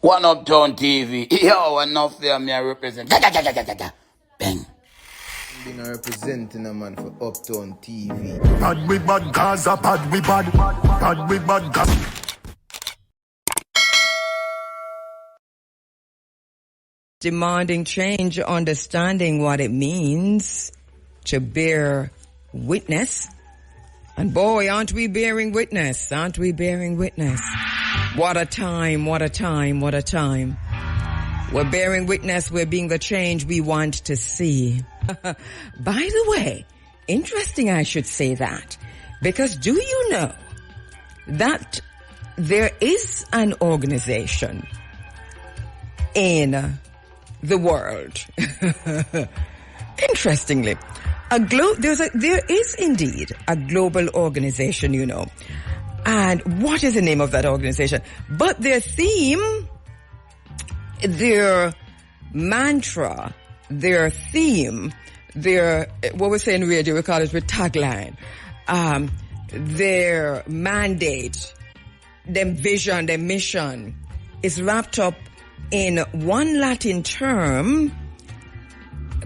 One Uptown TV. Yo, enough there, me I represent. Bang. Been representing a man for Uptown TV. Bad we bad Gaza, bad we bad. Bad we bad Gaza. Demanding change, understanding what it means to bear witness. And boy, aren't we bearing witness? Aren't we bearing witness? What a time, what a time, what a time. We're bearing witness, we're being the change we want to see. By the way, interesting I should say that, because do you know that there is an organization in the world, interestingly, there is indeed a global organization, you know. And what is the name of that organization? But their theme, their mantra, their theme, what we say in radio, we call it with tagline, their mandate, their vision, their mission is wrapped up in one Latin term.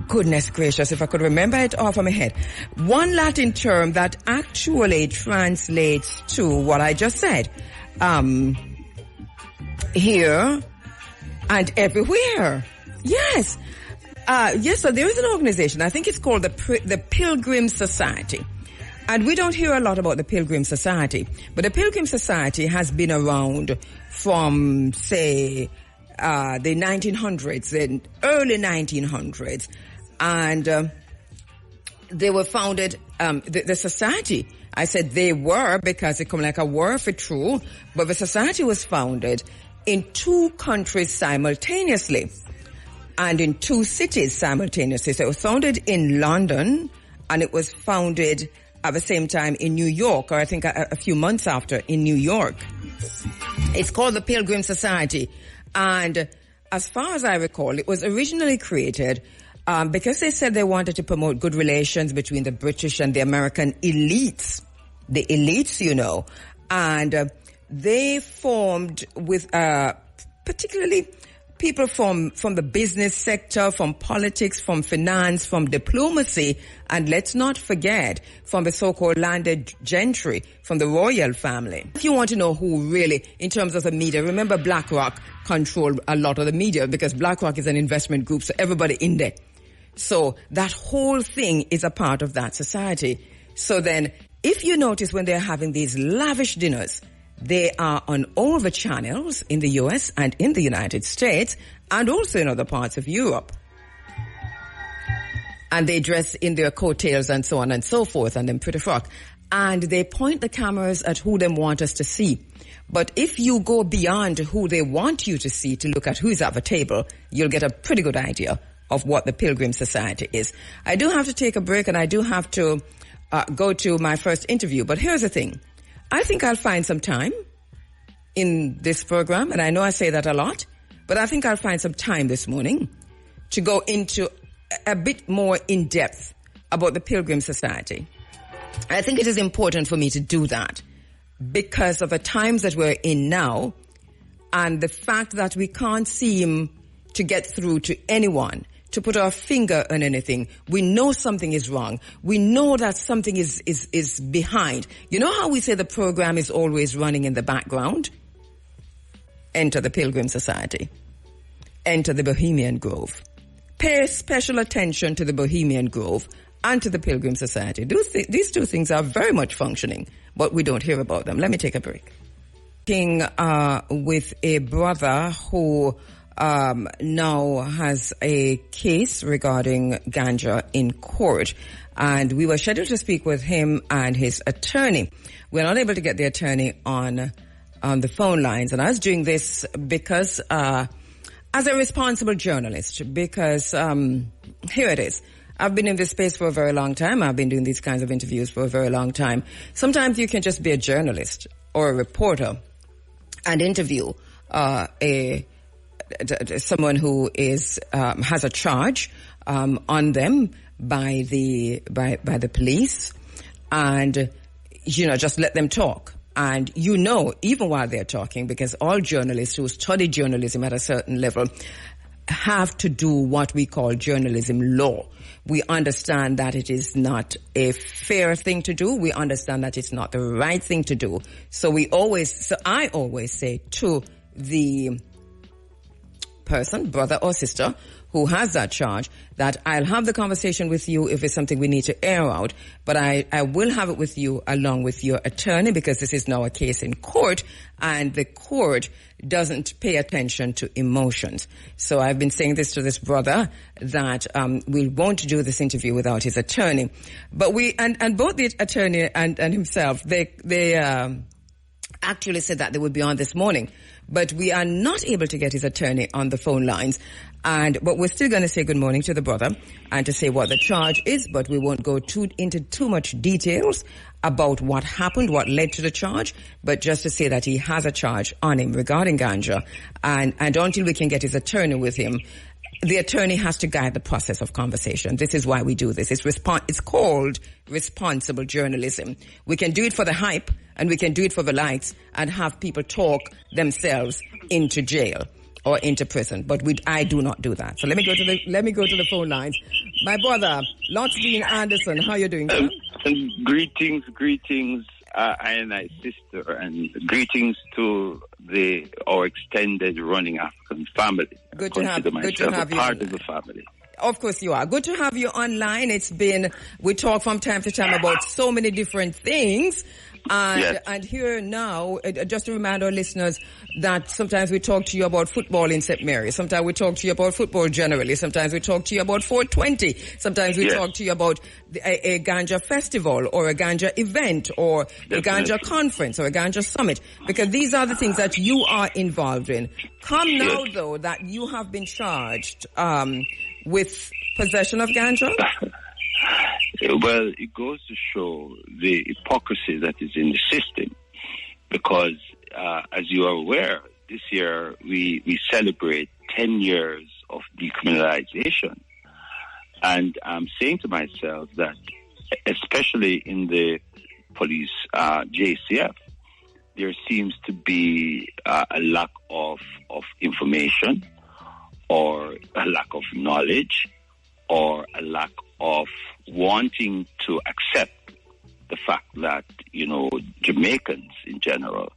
Goodness gracious, if I could remember it off of my head. One Latin term that actually translates to what I just said. Here and everywhere. Yes. Yes, so there is an organization. I think it's called the Pilgrim Society. And we don't hear a lot about the Pilgrim Society. But the Pilgrim Society has been around from, say, the 1900s, the early 1900s. And they were founded, the society, I said they were because it come like a war for true, but the society was founded in 2 countries simultaneously and in 2 cities simultaneously. So it was founded in London and it was founded at the same time in New York, or I think a few months after in New York. It's called the Pilgrim Society. And as far as I recall, it was originally created because they said they wanted to promote good relations between the British and the American elites. The elites, you know. And they formed with particularly people from the business sector, from politics, from finance, from diplomacy, and let's not forget, from the so-called landed gentry, from the royal family. If you want to know who really, in terms of the media, remember BlackRock controlled a lot of the media because BlackRock is an investment group, so everybody in there. So that whole thing is a part of that society. So then, if you notice when they're having these lavish dinners, they are on all the channels in the US and in the United States and also in other parts of Europe. And they dress in their coattails and so on and so forth and then pretty frock. And they point the cameras at who they want us to see. But if you go beyond who they want you to see to look at who's at the table, you'll get a pretty good idea of what the Pilgrim Society is. I do have to take a break and I do have to go to my first interview. But here's the thing. I think I'll find some time in this program, and I know I say that a lot, but I think I'll find some time this morning to go into a bit more in depth about the Pilgrim Society. I think it is important for me to do that because of the times that we're in now and the fact that we can't seem to get through to anyone, to put our finger on anything. We know something is wrong. We know that something is behind. You know how we say the program is always running in the background? Enter the Pilgrim Society. Enter the Bohemian Grove. Pay special attention to the Bohemian Grove and to the Pilgrim Society. These 2 things are very much functioning, but we don't hear about them. Let me take a break. With a brother who now has a case regarding Ganja in court. And we were scheduled to speak with him and his attorney. We're not able to get the attorney on the phone lines. And I was doing this because, as a responsible journalist, because, here it is. I've been in this space for a very long time. I've been doing these kinds of interviews for a very long time. Sometimes you can just be a journalist or a reporter and interview, someone who is has a charge on them by the police, and just let them talk And you know, even while they're talking, because all journalists who study journalism at a certain level have to do what we call journalism law. We understand that it is not a fair thing to do. We understand that it's not the right thing to do. So I always say to the person, brother or sister, who has that charge, that I'll have the conversation with you if it's something we need to air out, but I will have it with you along with your attorney, because this is now a case in court, and the court doesn't pay attention to emotions. So I've been saying this to this brother, that we won't do this interview without his attorney. But and both the attorney and himself, they actually said that they would be on this morning, but we are not able to get his attorney on the phone lines. But we're still going to say good morning to the brother and to say what the charge is, but we won't go into too much details about what happened, what led to the charge, but just to say that he has a charge on him regarding Ganja. And until we can get his attorney with him, the attorney has to guide the process of conversation. This is why we do this. It's called responsible journalism. We can do it for the hype, and we can do it for the likes, and have people talk themselves into jail or into prison. But I do not do that. So let me go to the phone lines. My brother, Lance Dean Anderson, how you doing, sir? Greetings, I sister, and greetings to our extended running African family. Good to have you. Part of the family. Of course you are. Good to have you online. We talk from time to time about so many different things. And here now, just to remind our listeners that sometimes we talk to you about football in St. Mary. Sometimes we talk to you about football generally. Sometimes we talk to you about 420. Sometimes we talk to you about a Ganja festival or a Ganja event or a Ganja conference or a Ganja summit. Because these are the things that you are involved in. Now, though, that you have been charged with possession of Ganja? Well, it goes to show the hypocrisy that is in the system, because as you are aware, this year we celebrate 10 years of decriminalization. And I'm saying to myself that, especially in the police JCF, there seems to be a lack of information, or a lack of knowledge, or a lack of wanting to accept the fact that, Jamaicans in general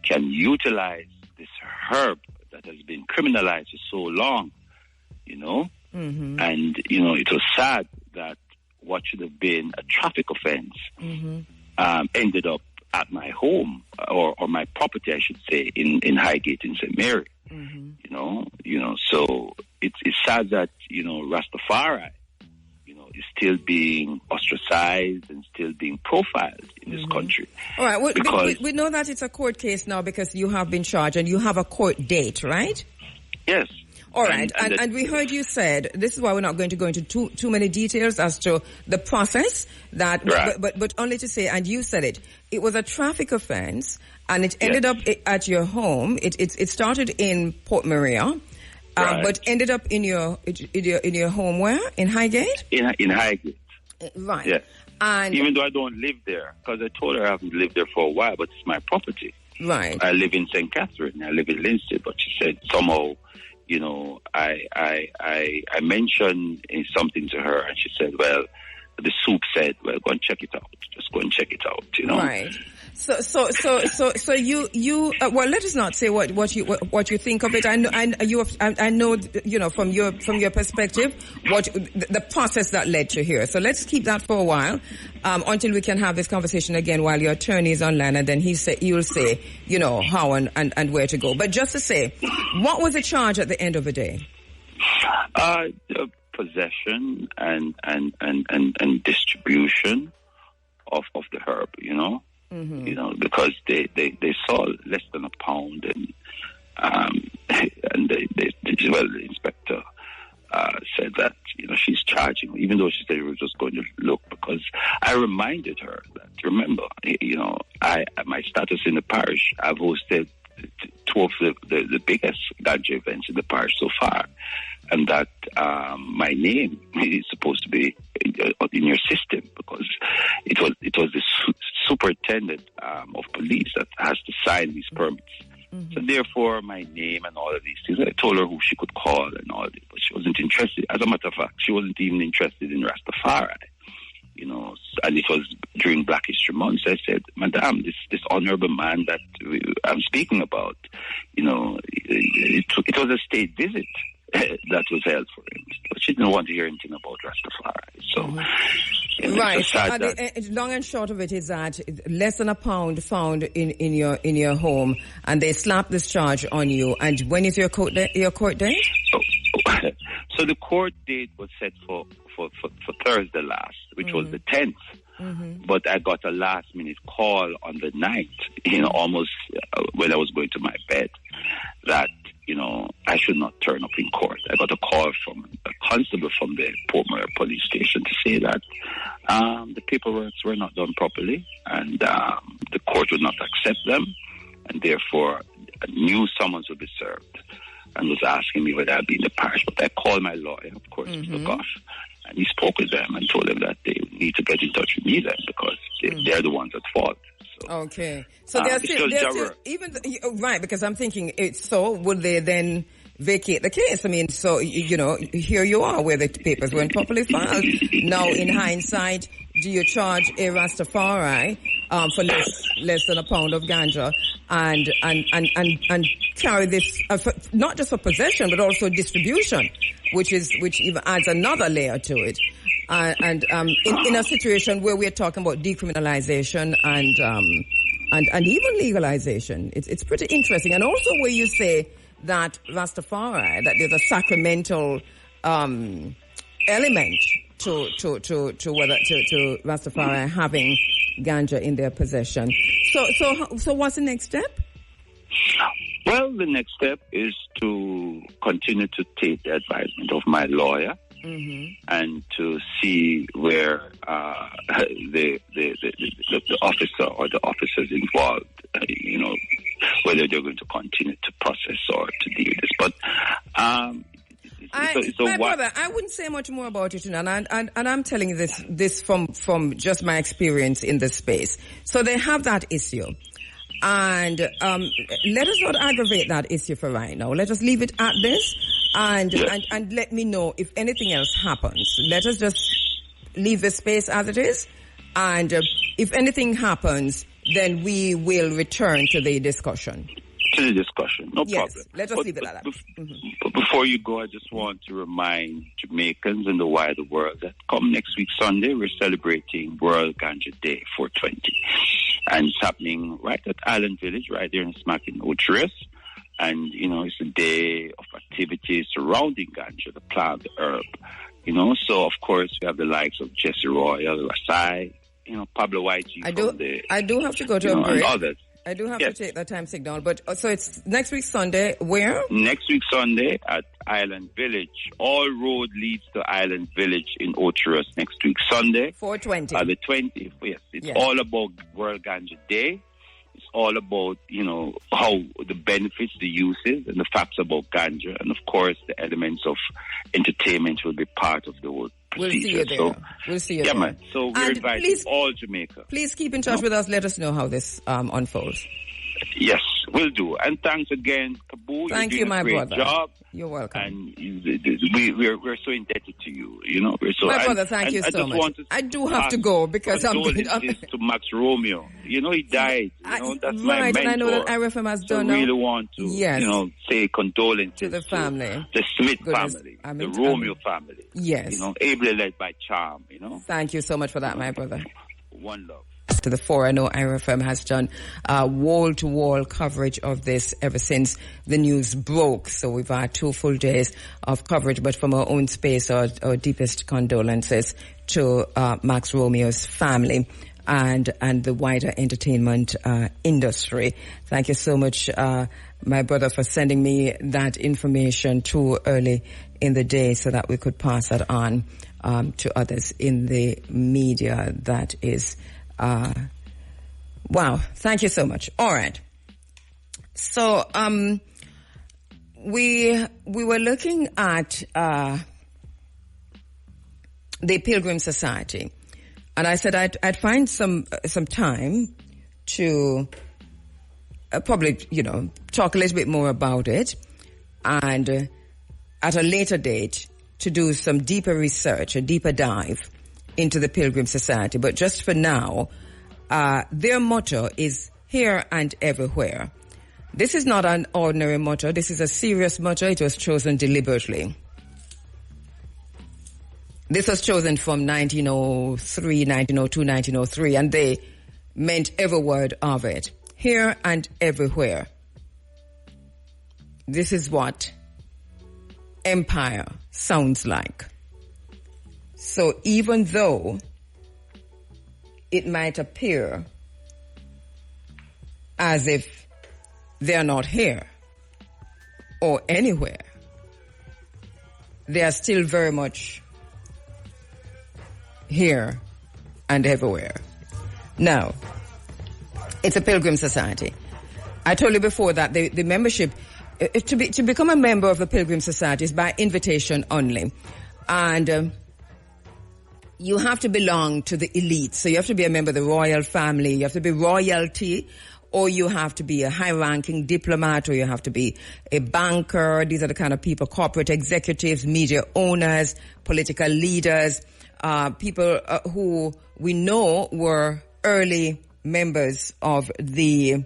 can utilize this herb that has been criminalized for so long, Mm-hmm. And, it was sad that what should have been a traffic offense ended up at my home, or my property, I should say, in Highgate in St. Mary. Mm-hmm. So it's sad that, Rastafari, is still being ostracized and still being profiled in this country. All right. Well, we know that it's a court case now because you have been charged and you have a court date, right? Yes. All right. And we heard you said, this is why we're not going to go into too many details as to the process, but only to say, and you said it was a traffic offense, and it ended up at your home. It started in Port Maria. But ended up in your home where? In Highgate? In Highgate. Right. Yes. And even though I don't live there, because I told her I haven't lived there for a while, but it's my property. Right. I live in St. Catherine. I live in Linstead, but she said somehow, I mentioned something to her, and she said, well, the soup said, well, go and check it out. Just go and check it out, Right. So you well, let us not say what you think of it. I know from your perspective what the process that led to here. So let's keep that for a while until we can have this conversation again while your attorney is online, and then you'll say how and where to go. But just to say, what was the charge at the end of the day? Possession and distribution of the herb, Mm-hmm. because they saw less than a pound, and the inspector said that she's charging, even though she said we were just going to look, because I reminded her that, remember, my status in the parish, I've hosted two of the biggest ganja events in the parish so far, and that my name is supposed to be in your system because it was the superintendent of police that has to sign these permits. So therefore, my name and all of these things. I told her who she could call and all this, but she wasn't interested. As a matter of fact, she wasn't even interested in Rastafari. And it was during Black History Month. So I said, Madam, this honorable man that I'm speaking about, it was a state visit that was held for him. But she didn't want to hear anything about Rastafari. So, right. So, long and short of it is that less than a pound found in your home, and they slapped this charge on you. And when is your court date? So the court date was set for Thursday last, which was the 10th. But I got a last minute call on the 9th, almost when I was going to my bed, that, I should not turn up in court. I got a call from a constable from the Portmore police station to say that the paperwork were not done properly and the court would not accept them, and therefore a new summons would be served, and was asking me whether I'd be in the parish. But I called my lawyer, of course, Mr. Goff, and he spoke with them and told them that they need to get in touch with me then because they're the ones at fault. So, okay. So they're still right, because I'm thinking, would they then vacate the case? I mean, so, here you are where the papers weren't properly filed. Now, in hindsight, do you charge a Rastafari for less than a pound of ganja and carry this, not just for possession, but also distribution, which even adds another layer to it. In a situation where we're talking about decriminalization and even legalization, it's pretty interesting. And also where you say that Rastafari, that there's a sacramental element to Rastafari having ganja in their possession. So what's the next step? Well, the next step is to continue to take the advisement of my lawyer. And to see where the officer or the officers involved, whether they're going to continue to process or to deal with this. But brother, I wouldn't say much more about it, and I'm telling you this from just my experience in this space. So they have that issue. And let us not aggravate that issue for right now. Let us leave it at this, and let me know if anything else happens. Let us just leave the space as it is, and if anything happens, then we will return to the discussion. No yes, problem. Let us leave it at that. But before you go, I just want to remind Jamaicans and the wider world that come next week Sunday, we're celebrating World Ganja Day 420. And it's happening right at Island Village, right there in smack in Ochiris. And, it's a day of activities surrounding ganja, the plant, the herb. So of course we have the likes of Jesse Royal, Rasai, Pablo Whitey. I do have to go to a break. And others. I do have to take the time signal, but so it's next week Sunday. Where? Next week Sunday at Island Village. All road leads to Island Village in Ochiris next week Sunday. 420. The 20th. Yes, it's all about World Ganja Day. It's all about how the benefits, the uses, and the facts about ganja, and of course the elements of entertainment will be part of the whole procedure. We'll see you there. Yeah, man. So we're inviting all Jamaica. Please keep in touch with us. Let us know how this unfolds. Yes, will do. And thanks again, Kabu. Thank you, my brother. Job. You're welcome. And we're so indebted to you. We're so. My brother, thank you so much. I do have to go because I'm going to Max Romeo. He died. That's my mentor. And I know that IRFM has done. I really want to, say condolences to the family, the Smith family, the Romeo family. Yes. Ably led by Charm. Thank you so much for that, my brother. One love. To the fore. I know IRFM has done wall-to-wall coverage of this ever since the news broke. So we've had 2 full days of coverage, but from our own space, our deepest condolences to Max Romeo's family and the wider entertainment industry. Thank you so much, my brother, for sending me that information too early in the day so that we could pass that on to others in the media. That is wow. Thank you so much. All right. So, we were looking at the Pilgrim Society, and I said I'd find some time to probably, talk a little bit more about it, and at a later date to do some deeper research, a deeper dive into the Pilgrim Society. But just for now, their motto is here and everywhere. This is not an ordinary motto. This is a serious motto. It was chosen deliberately. This was chosen from 1903, 1902, 1903, and they meant every word of it. Here and everywhere. This is what empire sounds like. So even though it might appear as if they're not here or anywhere, they are still very much here and everywhere. Now, it's a Pilgrim Society. I told you before that the membership, to become a member of the Pilgrim Society is by invitation only. And you have to belong to the elite. So you have to be a member of the royal family. You have to be royalty, or you have to be a high-ranking diplomat, or you have to be a banker. These are the kind of people, corporate executives, media owners, political leaders, people who we know were early members of the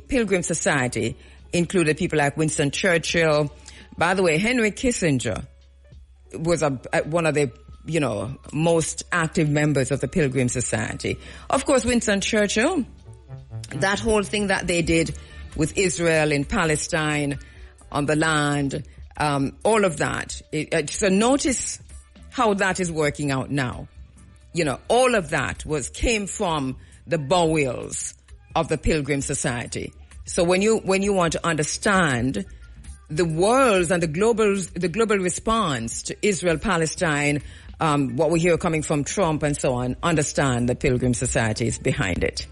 Pilgrim Society, included people like Winston Churchill. By the way, Henry Kissinger was one of the most active members of the Pilgrim Society. Of course, Winston Churchill, that whole thing that they did with Israel in Palestine, on the land, all of that. So notice how that is working out now. All of that came from the bowels of the Pilgrim Society. So when you want to understand the world's and the global response to Israel, Palestine, what we hear coming from Trump and so on, understand the Pilgrim Society is behind it.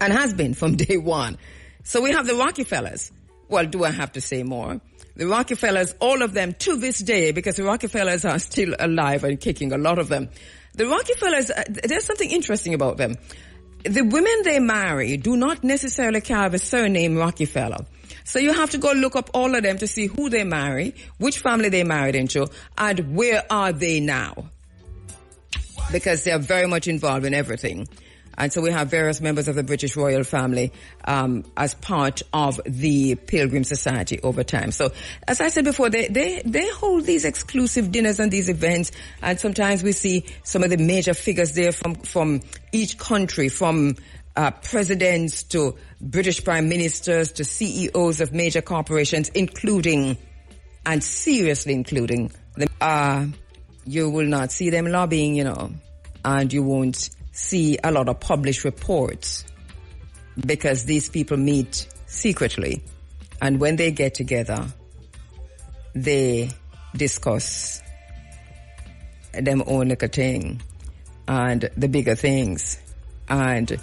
And has been from day one. So we have the Rockefellers. Well, do I have to say more? The Rockefellers, all of them to this day, because the Rockefellers are still alive and kicking, a lot of them. The Rockefellers, there's something interesting about them. The women they marry do not necessarily carry the surname Rockefeller. So you have to go look up all of them to see who they marry, which family they married into, and where are they now. Because they are very much involved in everything. And so we have various members of the British royal family as part of the Pilgrim Society over time. So, as I said before, they hold these exclusive dinners and these events, and sometimes we see some of the major figures there from each country, from presidents to British prime ministers to CEOs of major corporations, including, and seriously including, you will not see them lobbying, and you won't see a lot of published reports, because these people meet secretly, and when they get together, they discuss them own little thing and the bigger things, and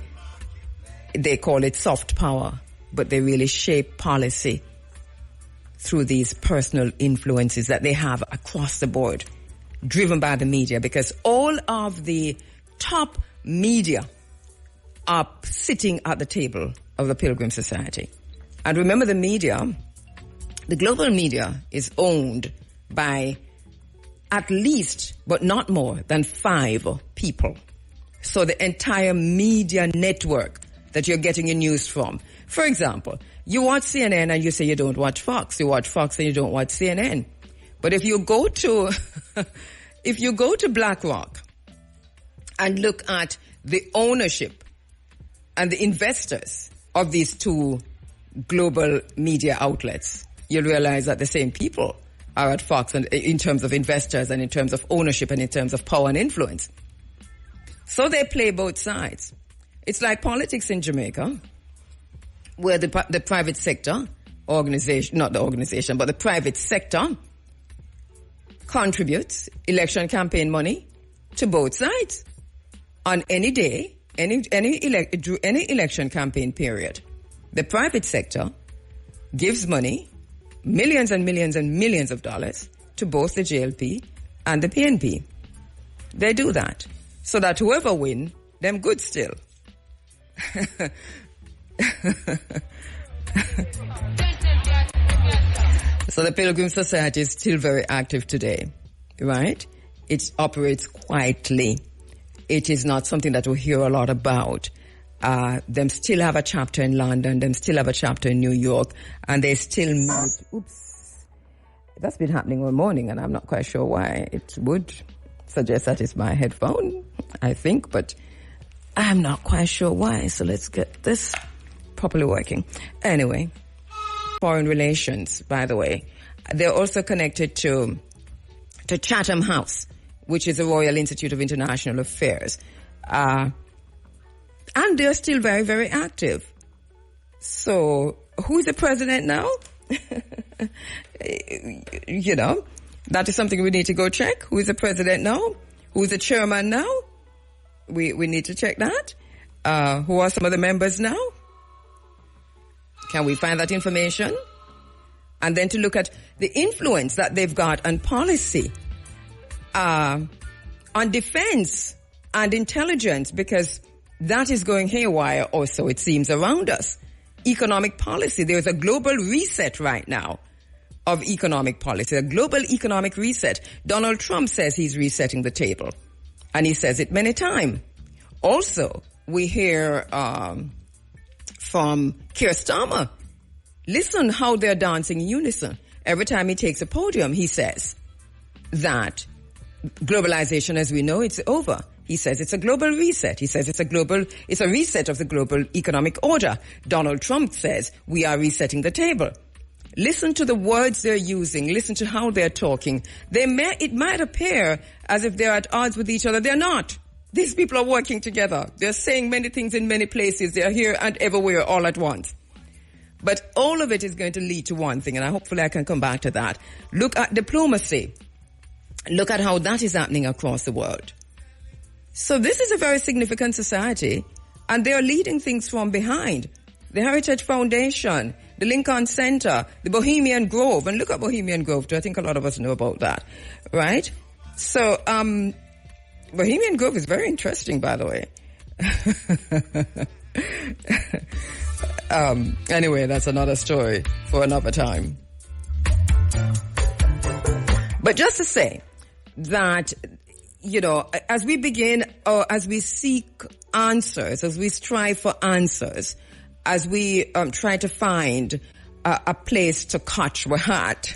they call it soft power, but they really shape policy through these personal influences that they have across the board, driven by the media, because all of the top media are sitting at the table of the Pilgrim Society. And remember, the media, the global media, is owned by at least, but not more than 5 people. So the entire media network that you're getting your news from. For example, you watch CNN and you say you don't watch Fox. You watch Fox and you don't watch CNN. But if you go to BlackRock and look at the ownership and the investors of these 2 global media outlets, you'll realize that the same people are at Fox, and in terms of investors and in terms of ownership and in terms of power and influence. So they play both sides. It's like politics in Jamaica, where the private sector organization, not the organization, but the private sector contributes election campaign money to both sides. On any day, any election campaign period, the private sector gives money, millions and millions and millions of dollars, to both the JLP and the PNP. They do that so that whoever win, them good still. So the Pilgrim Society is still very active today, right? It operates quietly. It is not something that we hear a lot about. Them still have a chapter in London, them still have a chapter in New York, and they still meet. Oops. That's been happening all morning, and I'm not quite sure why. It would suggest that it's my headphone, I think, but I'm not quite sure why. So let's get this properly working. Anyway, foreign relations, by the way. They're also connected to Chatham House, which is the Royal Institute of International Affairs. And they're still very, very active. So, who's the president now? You know, that is something we need to go check. Who's the president now? Who's the chairman now? We need to check that. Who are some of the members now? Can we find that information? And then to look at the influence that they've got on policy, on defense and intelligence, because that is going haywire also, it seems, around us. Economic policy. There's a global reset right now of economic policy, a global economic reset. Donald Trump says he's resetting the table, and he says it many times. Also, we hear from Keir Starmer. Listen how they're dancing in unison. Every time he takes a podium, he says that globalization as we know, it's over. He says it's a global reset. He says it's a reset of the global economic order. Donald Trump says we are resetting the table. Listen to the words they're using. Listen to how they're talking. It might appear as if they're at odds with each other. They're not. These people are working together. They're saying many things in many places. They're here and everywhere all at once. But all of it is going to lead to one thing, and hopefully I can come back to that. Look at diplomacy. Look at how that is happening across the world. So this is a very significant society, and they are leading things from behind. The Heritage Foundation, the Lincoln Center, the Bohemian Grove, and look at Bohemian Grove too. I think a lot of us know about that, right? So, Bohemian Grove is very interesting, by the way. Anyway, that's another story for another time. But just to say that, you know, as we begin, or as we seek answers, as we strive for answers, as we try to find a place to catch our hat,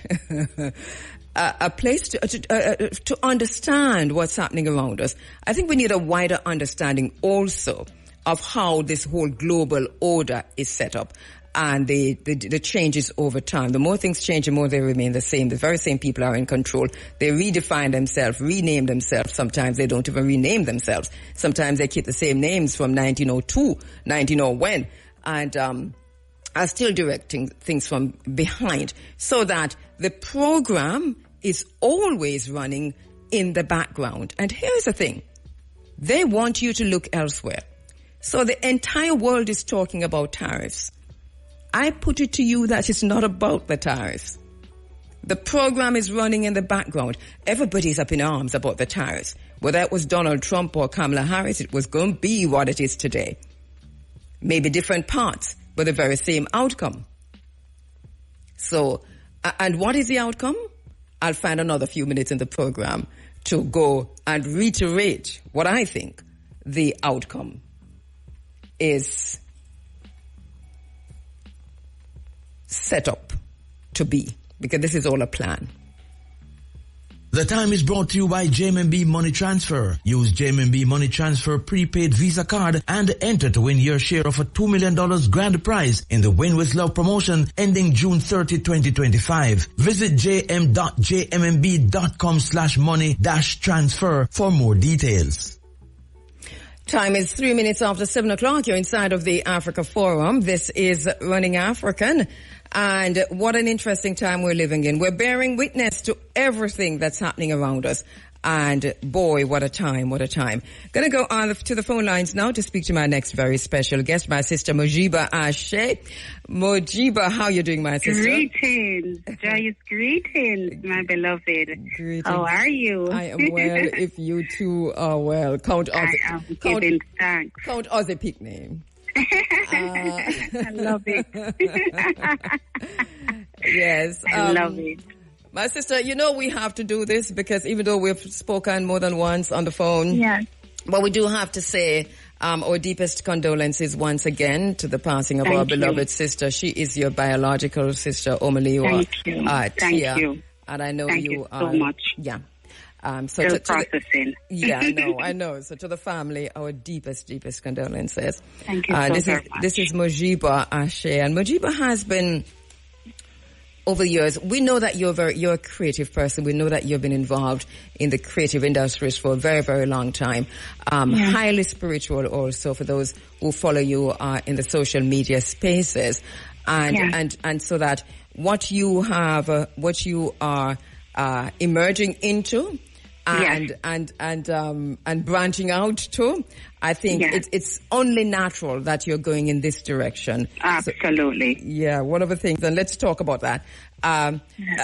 a place to understand what's happening around us, I think we need a wider understanding also of how this whole global order is set up and the changes over time. The more things change, the more they remain the same. The very same people are in control. They redefine themselves, rename themselves. Sometimes they don't even rename themselves. Sometimes they keep the same names from 1902, 1901, and are still directing things from behind, so that the program is always running in the background. And here's the thing. They want you to look elsewhere. So the entire world is talking about tariffs. I put it to you that it's not about the tariffs. The program is running in the background. Everybody's up in arms about the tariffs. Whether it was Donald Trump or Kamala Harris, it was going to be what it is today. Maybe different parts, but the very same outcome. So, and what is the outcome? I'll find another few minutes in the program to go and reiterate what I think the outcome is set up to be, because this is all a plan. The time is brought to you by JMB Money Transfer. Use JMB Money Transfer prepaid Visa card and enter to win your share of a $2 million grand prize in the Win with Love promotion ending June 30, 2025. Visit jm.jmmb.com/money-transfer for more details. Time is 3 minutes after 7 o'clock. You're inside of the Africa Forum. This is Running African. And what an interesting time we're living in. We're bearing witness to everything that's happening around us. And boy, what a time, what a time. Gonna go on to the phone lines now to speak to my next very special guest, my sister Mojiba Ashe. Mojiba, how you doing, my sister? Greetings, joyous greetings, my beloved. Greetings. How are you? I am well, if you two are well. Count I am giving thanks. Count us a pick name. I love it. Yes. I love it. My sister, you know we have to do this because even though we've spoken more than once on the phone, Yes. but we do have to say our deepest condolences once again to the passing of Thank our you. beloved sister. She is your biological sister, Omaliwa. Thank you. Tia. Thank you. And I know Thank you you are. so much. Yeah. So Still to the, processing. yeah, I know. So to the family, our deepest condolences. Thank you This very much. This is Mojiba Ashe, and Mojiba has been, over the years, we know that you're a creative person. We know that you've been involved in the creative industries for a very, very long time. Highly spiritual also for those who follow you in the social media spaces. And so that what you have, what you are emerging into and branching out to, I think it's only natural that you're going in this direction. Absolutely. So, one of the things, and let's talk about that. A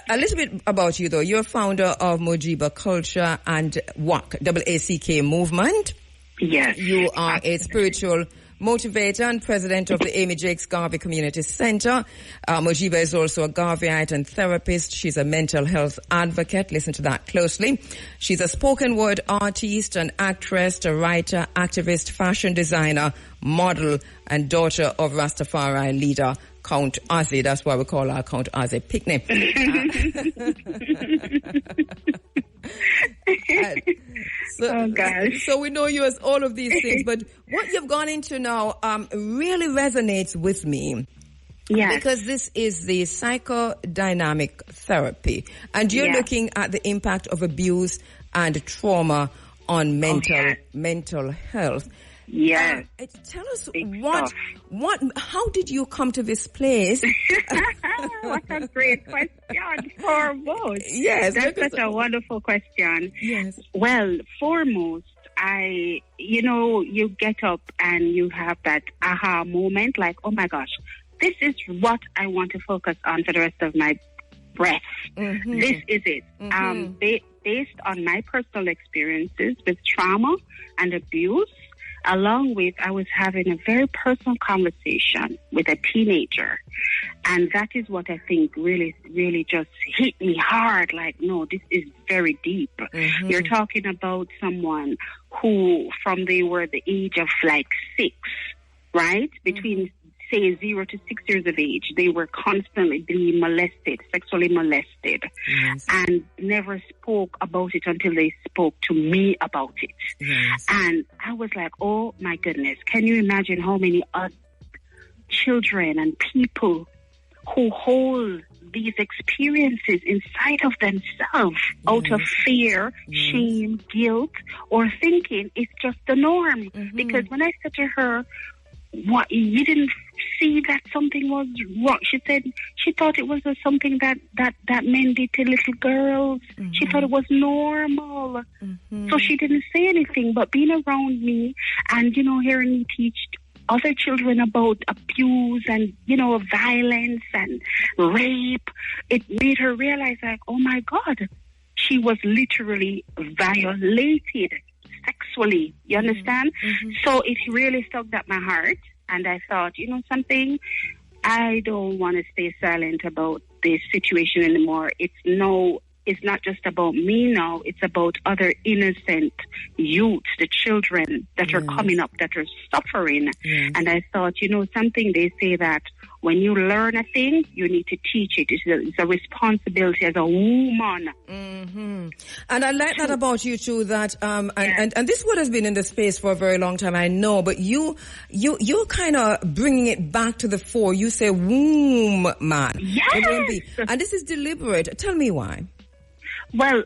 little bit about you, though. You're founder of Mojiba Culture and WACK movement. Yes. You are a spiritual motivator and president of the Amy Jakes Garvey Community Center. Mojiba is also a Garveyite and therapist. She's a mental health advocate. Listen to that closely. She's a spoken word artist, an actress, a writer, activist, fashion designer, model, and daughter of Rastafari leader Count Ozzy. That's why we call her Count Ozzy picnic. So we know you as all of these things, but what you've gone into now really resonates with me. Yes. Because this is the psychodynamic therapy, and you're looking at the impact of abuse and trauma on mental health. Yes. Tell us Big how did you come to this place? What a great question, foremost. Yes. That's such a wonderful question. Yes. Well, foremost, you get up and you have that aha moment, like, oh my gosh, this is what I want to focus on for the rest of my breath. Mm-hmm. This is it. Mm-hmm. Based on my personal experiences with trauma and abuse, along with, I was having a very personal conversation with a teenager. And that is what I think really, really just hit me hard. Like, no, this is very deep. Mm-hmm. You're talking about someone who, from they were the age of like 6, right? Between, say, 0 to 6 years of age, they were constantly being molested, sexually molested, and never spoke about it until they spoke to me about it. Yes. And I was like, oh my goodness, can you imagine how many other children and people who hold these experiences inside of themselves out of fear, shame, guilt, or thinking it's just the norm? Mm-hmm. Because when I said to her, what, you didn't see that something was wrong? She said she thought it was something that men did to little girls. Mm-hmm. She thought it was normal. Mm-hmm. So she didn't say anything, but being around me and, hearing me teach other children about abuse and, violence and rape, it made her realize, like, oh my God, she was literally violated sexually, you understand? Mm-hmm. So it really tugged at my heart, and I thought, something, I don't want to stay silent about this situation anymore. It's not just about me now, it's about other innocent youths, the children that are coming up, that are suffering. And I thought, something, they say that when you learn a thing, you need to teach it. It's a responsibility as a woman. Mm-hmm. And I like that about you too, that, and this word has been in the space for a very long time, I know, but you're kind of bringing it back to the fore. You say womb man. Yes. And this is deliberate. Tell me why. Well,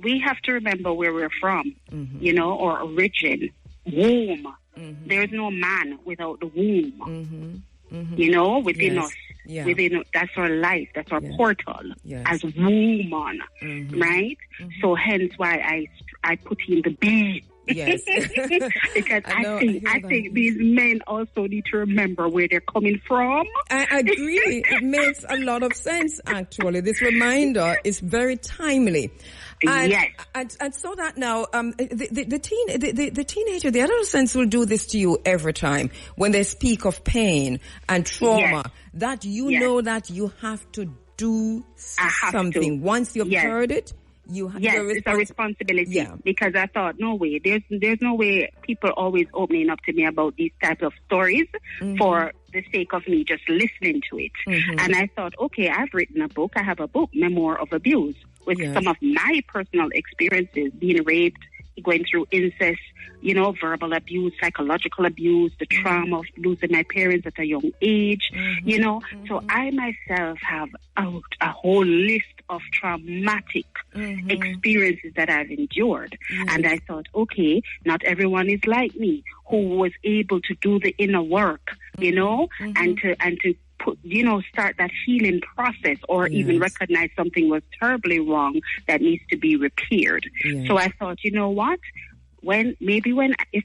we have to remember where we're from, or origin. Womb. Mm-hmm. There is no man without the womb. Mm-hmm. Mm-hmm. Within us. Yeah. Within us, that's our life, that's our portal as woman, right? Mm-hmm. So hence why I put in the B. Yes. Because I think these men also need to remember where they're coming from. I agree. It makes a lot of sense, actually. This reminder is very timely. And, yes. And so that now, the teenager, the adolescents will do this to you every time when they speak of pain and trauma, that you know that you have to do something. Once you've heard it, it's a responsibility, because I thought, no way, there's no way people always opening up to me about these types of stories for the sake of me just listening to it. And I thought, okay, I've written a book. I have a book, Memoir of Abuse, with some of my personal experiences, being raped, going through incest, verbal abuse, psychological abuse, the trauma of losing my parents at a young age, So I myself have a whole list of traumatic experiences that I've endured. And I thought, okay, not everyone is like me, who was able to do the inner work, and to put, start that healing process, or even recognize something was terribly wrong that needs to be repaired. So I thought, you know what? If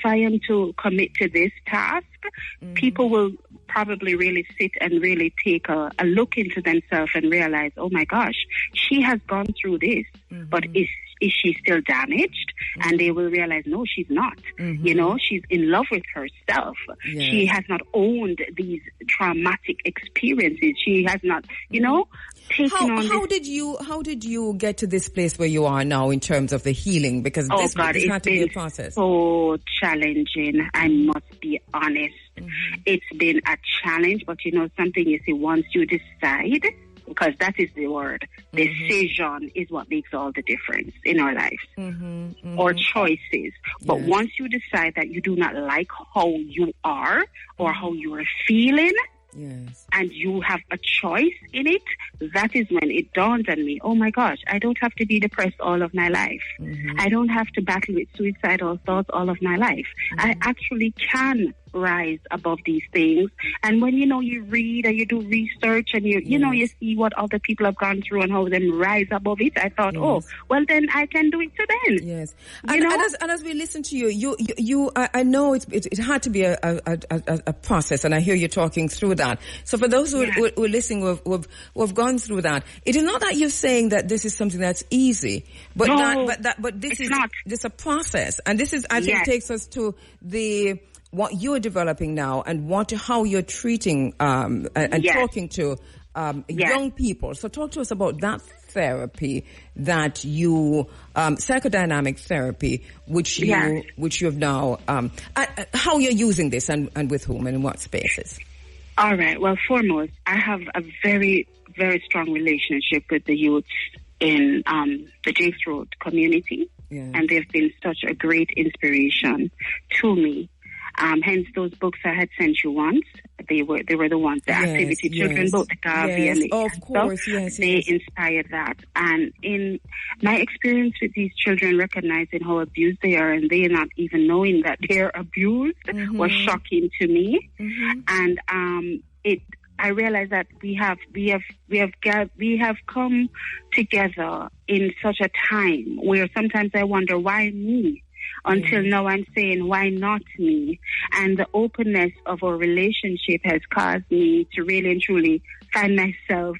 I am to commit to this task, people will probably really sit and really take a look into themselves and realize, oh my gosh, she has gone through this, but is she still damaged? And they will realize, no, she's not. She's in love with herself. She has not owned these traumatic experiences. She has not, taken on. How did you get to this place where you are now in terms of the healing? Because this had to be a process. So challenging. I must be honest. It's been a challenge, but something, you see, once you decide, because that is the word, decision is what makes all the difference in our lives, or choices. But once you decide that you do not like how you are or how you are feeling, and you have a choice in it, that is when it dawned on me, oh my gosh, I don't have to be depressed all of my life. I don't have to battle with suicidal thoughts all of my life. I actually can rise above these things. And when you read and you do research and you see what other people have gone through and how them rise above it, I thought, oh, well then I can do it too then. Yes. And as we listen to you I know it had to be a process, and I hear you talking through that. So for those who are listening, who've gone through that, it is not that you're saying that this is something that's easy, but this is a process, and this is, I think, takes us to what you're developing now and how you're treating and talking to young people. So talk to us about that therapy that you psychodynamic therapy, which you've now how you're using this and with whom and in what spaces. All right. Well, foremost, I have a very, very strong relationship with the youth in the Jakes Road community, and they've been such a great inspiration to me. Hence, those books I had sent you once, they were the ones, the activity children book, the Garvey and the they inspired that. And in my experience with these children, recognizing how abused they are and they not even knowing that they're abused was shocking to me. And I realized that we have come together in such a time where sometimes I wonder, why me? Until now I'm saying, why not me? And the openness of our relationship has caused me to really and truly find myself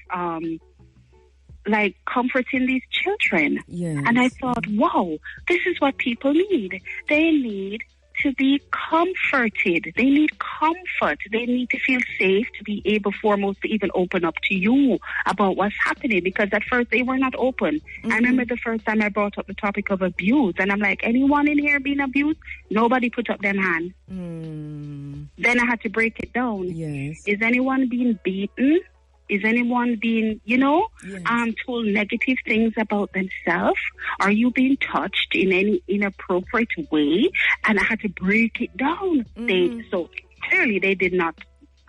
comforting these children. And I thought, wow, this is what people need. They need to be comforted. They need comfort. They need to feel safe to be able, foremost, to even open up to you about what's happening, because at first they were not open. I remember the first time I brought up the topic of abuse, and I'm like, anyone in here being abused? Nobody put up their hand. Then I had to break it down. Is anyone being beaten? Is anyone being, told negative things about themselves? Are you being touched in any inappropriate way? And I had to break it down. So clearly they did not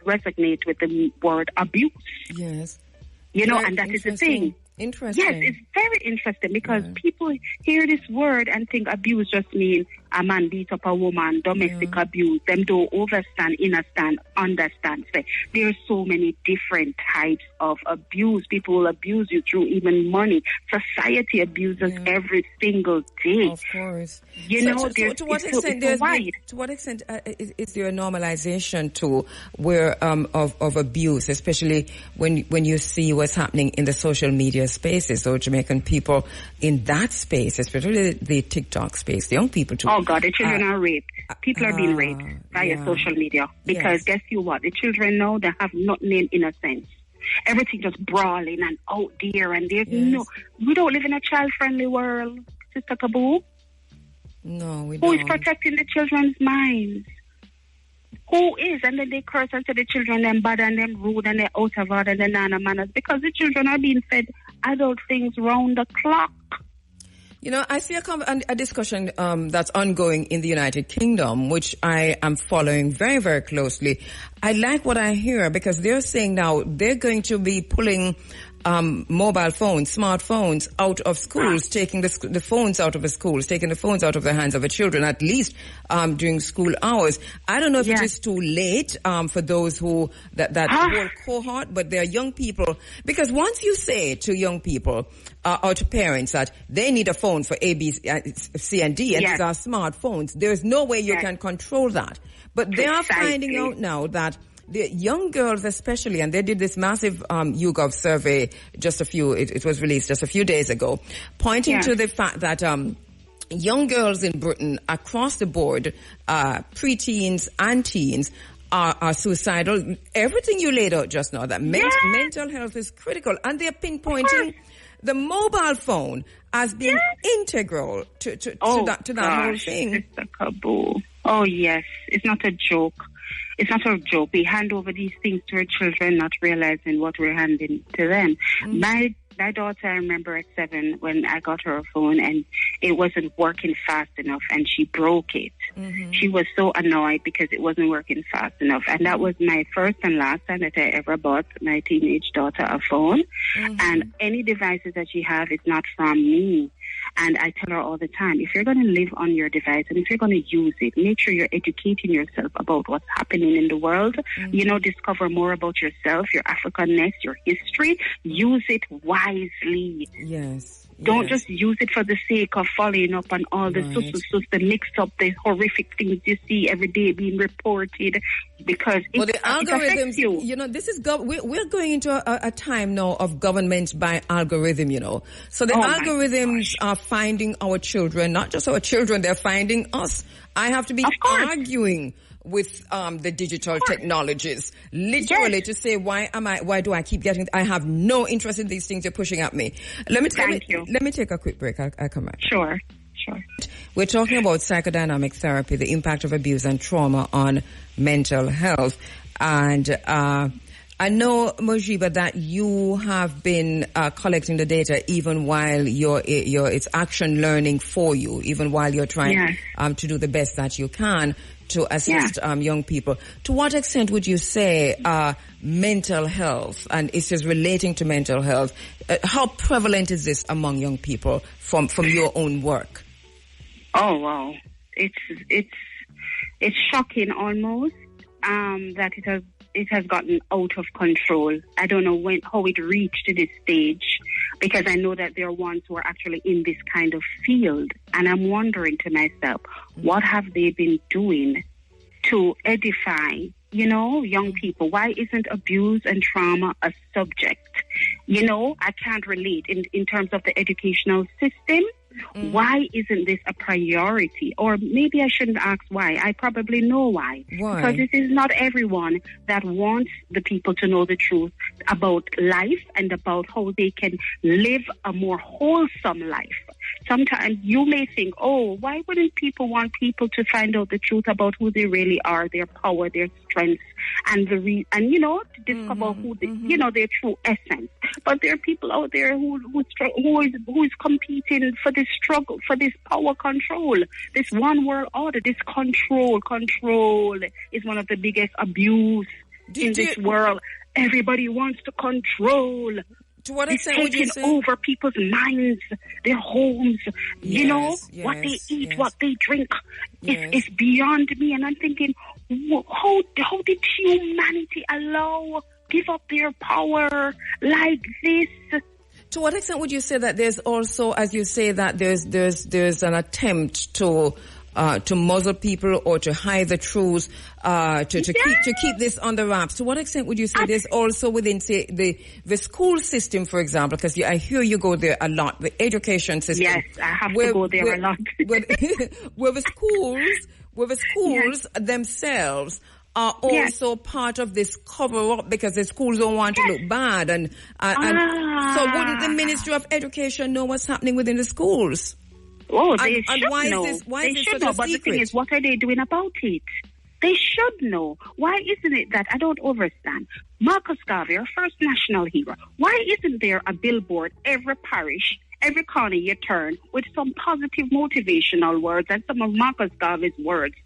resonate with the word abuse. And that is the thing. Interesting. Yes, it's very interesting because people hear this word and think abuse just means a man beat up a woman, domestic abuse, them don't understand. So there's so many different types of abuse. People will abuse you through even money. Society abuses every single day. Of course. To what extent is there a normalization to where of abuse, especially when you see what's happening in the social media spaces, or Jamaican people in that space, especially the TikTok space, the young people too. Oh God, the children are raped. People are being raped via social media because guess you what? The children now, they have not named innocence. Everything just brawling and out there, and there's we don't live in a child-friendly world, Sister Kaboo. No, we don't. Who is protecting the children's minds? Who is? And then they curse and say the children them bad and them rude and they're out of order and they're nana manners because the children are being fed adult things round the clock. I see a discussion that's ongoing in the United Kingdom, which I am following very, very closely. I like what I hear because they're saying now they're going to be pulling mobile phones, smartphones out of schools, taking the phones out of the schools, taking the phones out of the hands of the children, at least during school hours. I don't know if it is too late for those who, that whole cohort, but they're young people. Because once you say to young people or to parents that they need a phone for A, B, C, and D, and these are smartphones, there's no way you can control that. But they are finding out now that the young girls especially, and they did this massive YouGov survey it was released just a few days ago, pointing to the fact that young girls in Britain across the board, preteens and teens, are suicidal. Everything you laid out just now, that mental health is critical, and they're pinpointing the mobile phone as being integral to that whole thing. Mr. Kaboo. Oh yes, it's not a joke. It's not a joke. We hand over these things to our children, not realizing what we're handing to them. My daughter, I remember at 7 when I got her a phone and it wasn't working fast enough and she broke it. She was so annoyed because it wasn't working fast enough. And that was my first and last time that I ever bought my teenage daughter a phone. And any devices that she have is not from me. And I tell her all the time, if you're going to live on your device and if you're going to use it, make sure you're educating yourself about what's happening in the world. Discover more about yourself, your Africanness, your history. Use it wisely. Yes. Don't just use it for the sake of following up on all the the mixed up, the horrific things you see every day being reported, because it affects you. This is we're going into a time now of government by algorithm. So the algorithms are finding our children, not just our children; they're finding us. I have to be arguing with the digital technologies, literally to say why do I keep getting? I have no interest in these things you're pushing at me. Let me take a quick break. I'll come back. Sure. We're talking about psychodynamic therapy, the impact of abuse and trauma on mental health, and I know, Mojiba, that you have been collecting the data even while it's action learning for you, even while you're trying to do the best that you can to assist young people. To what extent would you say mental health, and it's just relating to mental health, how prevalent is this among young people from your own work? Oh wow, it's shocking almost that it has gotten out of control. I don't know how it reached to this stage, because I know that there are ones who are actually in this kind of field. And I'm wondering to myself, what have they been doing to edify, young people? Why isn't abuse and trauma a subject? I can't relate in terms of the educational system. Why isn't this a priority? Or maybe I shouldn't ask why. I probably know why. Because this is not everyone that wants the people to know the truth about life and about how they can live a more wholesome life. Sometimes you may think, why wouldn't people want people to find out the truth about who they really are, their power, their strengths, and to discover who their true essence. But there are people out there who is competing for this struggle, for this power control, this one world order, this control. Control is one of the biggest abuse in this world. Everybody wants to control. To what It's extent would you taking say? over people's minds, their homes, you know, Yes, what they eat, yes. what they drink. Yes. It's beyond me. And I'm thinking, how did humanity give up their power like this? To what extent would you say that there's also, as you say, that there's an attempt to muzzle people or to hide the truth, to keep this under wraps? To what extent would you say there's also within, say, the school system, for example? Because I hear you go there a lot. The education system. Yes, I have to go there a lot. where the schools themselves are also part of this cover-up because the schools don't want to look bad. And so wouldn't the Ministry of Education know what's happening within the schools? Oh, they should and why know. Is this, why they is this should such know, a but secret? the thing is, what are they doing about it? They should know. Why isn't it that I don't understand? Marcus Garvey, our first national hero, why isn't there a billboard every parish, every corner you turn with some positive motivational words and some of Marcus Garvey's words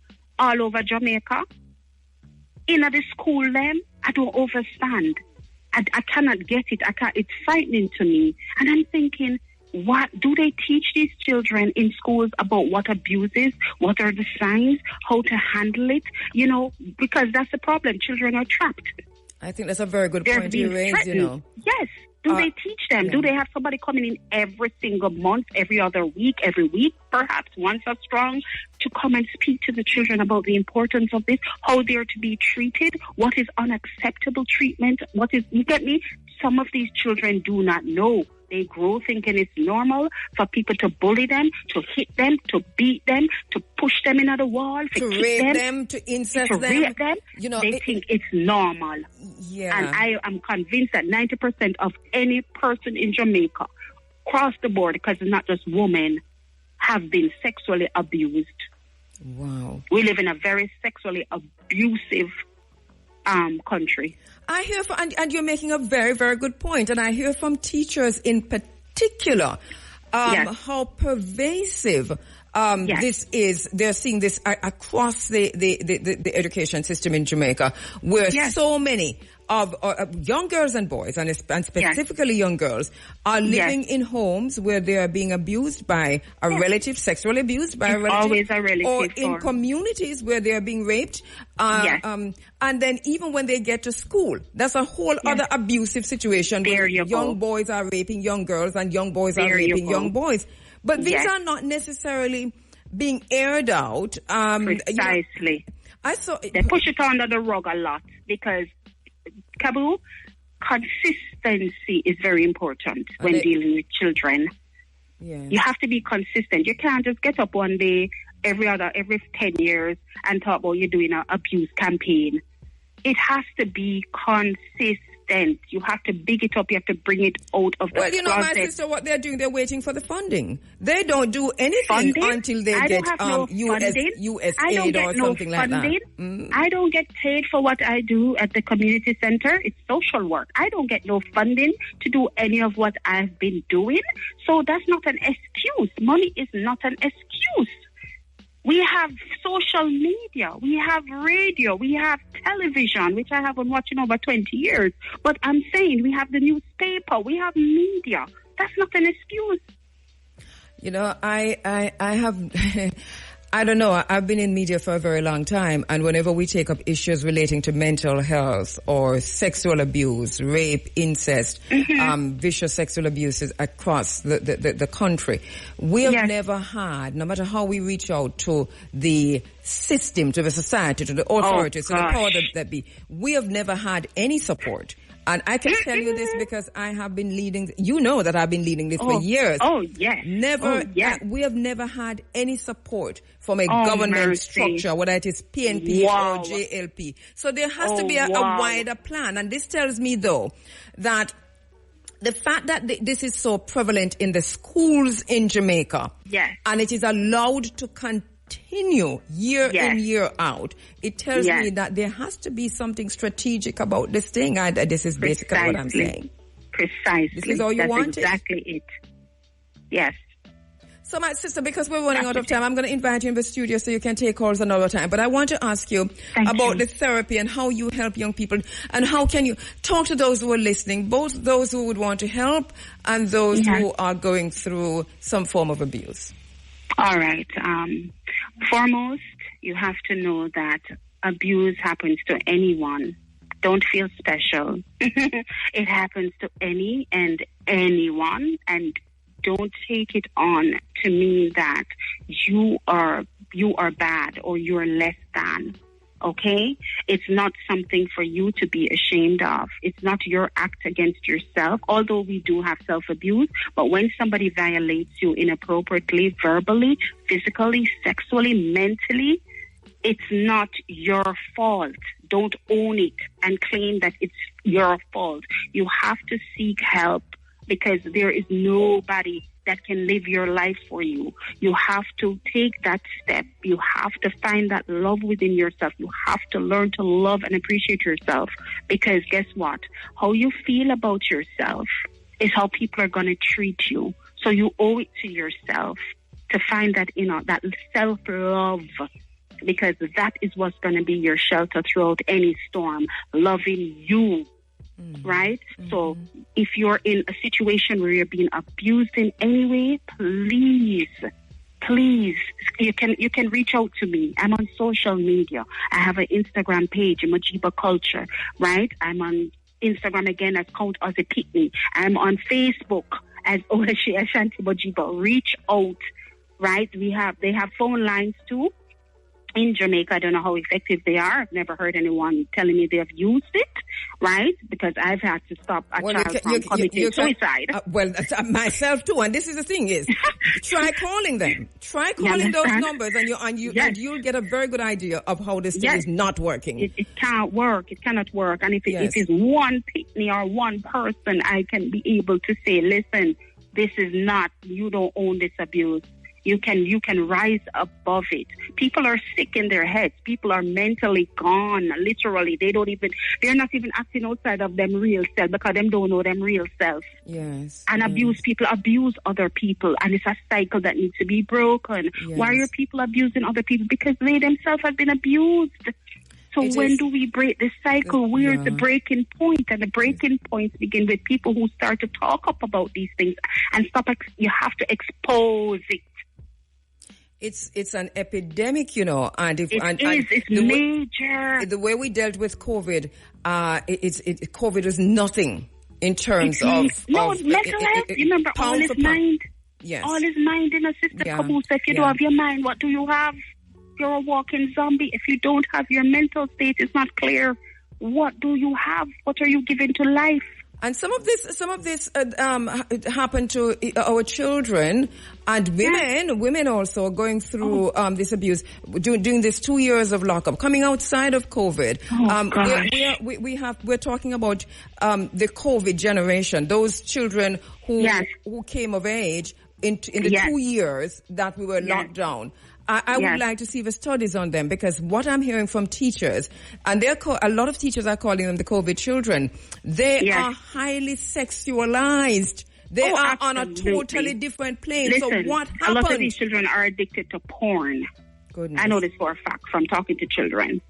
all over Jamaica? In the school, then, I don't understand. I cannot get it. It's frightening to me. And I'm thinking, what do they teach these children in schools about what abuse is? What are the signs? How to handle it? You know, because that's the problem. Children are trapped. I think that's a very good They're point you being raised, threatened. you know. Yes. Do they teach them? Yeah. Do they have somebody coming in every single month, every other week, every week, perhaps once as strong, to come and speak to the children about the importance of this, how they're to be treated, what is unacceptable treatment, you get me? Some of these children do not know. They grow thinking it's normal for people to bully them, to hit them, to beat them, to push them into the wall, to kick rape them, to incest to them. rape them. You know, they think it's normal. Yeah. And I am convinced that 90% of any person in Jamaica, across the board, because it's not just women, have been sexually abused. Wow. We live in a very sexually abusive country. I hear and you're making a very, very good point. And I hear from teachers in particular how pervasive this is. They're seeing this across the education system in Jamaica, where so many of young girls and boys, and specifically young girls, are living in homes where they are being abused by a relative, sexually abused by a relative. Always a relative. Or in communities where they are being raped. And then even when they get to school, that's a whole other abusive situation where young boys are raping young girls and young boys are raping young boys. But these are not necessarily being aired out. Precisely. They push it under the rug a lot because, Kabu, consistency is very important when dealing with children. Yeah. You have to be consistent. You can't just get up one day, every 10 years, and talk about you doing an abuse campaign. It has to be consistent. You have to big it up. You have to bring it out of the closet. My sister, what they're doing, they're waiting for the funding. They don't do anything until they get US aid or something like that. I don't get paid for what I do at the community center. It's social work. I don't get no funding to do any of what I've been doing. So that's not an excuse. Money is not an excuse. We have social media, we have radio, we have television, which I haven't watched in over 20 years. But I'm saying we have the newspaper, we have media. That's not an excuse. You know, I have... I don't know. I've been in media for a very long time, and whenever we take up issues relating to mental health or sexual abuse, rape, incest, vicious sexual abuses across the country, we have never had, no matter how we reach out to the system, to the society, to the authorities, to the power that be, we have never had any support. And I can tell you this because I have been leading, you know that I've been leading this for years. Oh, yes. We have never had any support from a government structure, whether it is PNP or JLP. So there has to be a wider plan. And this tells me, though, that the fact that this is so prevalent in the schools in Jamaica, and it is allowed to continue year in, year out, it tells me that there has to be something strategic about this thing. This is basically what I'm saying. Precisely. This is all you want. Exactly it. Yes. So, my sister, because we're running out of time, I'm going to invite you in the studio so you can take calls another time. But I want to ask you about the therapy and how you help young people, and how can you talk to those who are listening, both those who would want to help and those who are going through some form of abuse. All right. Foremost, you have to know that abuse happens to anyone. Don't feel special. It happens to any and anyone, and don't take it on to mean that you are bad or you're less than. Okay? It's not something for you to be ashamed of. It's not your act against yourself, although we do have self-abuse. But when somebody violates you inappropriately, verbally, physically, sexually, mentally, it's not your fault. Don't own it and claim that it's your fault. You have to seek help, because there is nobody that can live your life for you. You have to take that step. You have to find that love within yourself. You have to learn to love and appreciate yourself, because guess what? How you feel about yourself is how people are going to treat you. So you owe it to yourself to find that, that self-love, because that is what's going to be your shelter throughout any storm, loving you. Right? So if you're in a situation where you're being abused in any way, please, you can reach out to me. I'm on social media. I have an Instagram page, Majiba Culture, right? I'm on Instagram again as Count as a Pitney. I'm on Facebook as Ohashi Ashanti Majiba. Reach out, right? They have phone lines too. In Jamaica, I don't know how effective they are. I've never heard anyone telling me they have used it, right? Because I've had to stop a child from committing suicide. Myself too. And this is the thing is, try calling them. Try calling those numbers, and you'll get a very good idea of how this thing is not working. It can't work. It cannot work. And if it is one pitney or one person, I can be able to say, listen, this is not, you don't own this abuse. You can rise above it. People are sick in their heads. People are mentally gone. Literally, they're not even acting outside of them real self, because them don't know them real self. Yes. And people abuse other people, and it's a cycle that needs to be broken. Yes. Why are people abusing other people? Because they themselves have been abused. So when do we break the cycle? Where's the breaking point? And the breaking points begin with people who start to talk up about these things and stop. You have to expose it. It's an epidemic, and it's major. The way we dealt with COVID, COVID was nothing in terms of mental health. Remember, all is mind. Yes, all is mind in a sister. Kabusa. If you don't have your mind, what do you have? You're a walking zombie. If you don't have your mental state, it's not clear. What do you have? What are you giving to life? And some of this happened to our children and women also going through this abuse, doing this 2 years of lockup, coming outside of COVID. We're talking about the COVID generation, those children who came of age in the 2 years that we were locked down. I would like to see the studies on them, because what I'm hearing from teachers, and a lot of teachers are calling them the COVID children, they are highly sexualized. They are on a totally different plane. Listen, so what happened? A lot of these children are addicted to porn. Goodness. I know this for a fact from talking to children.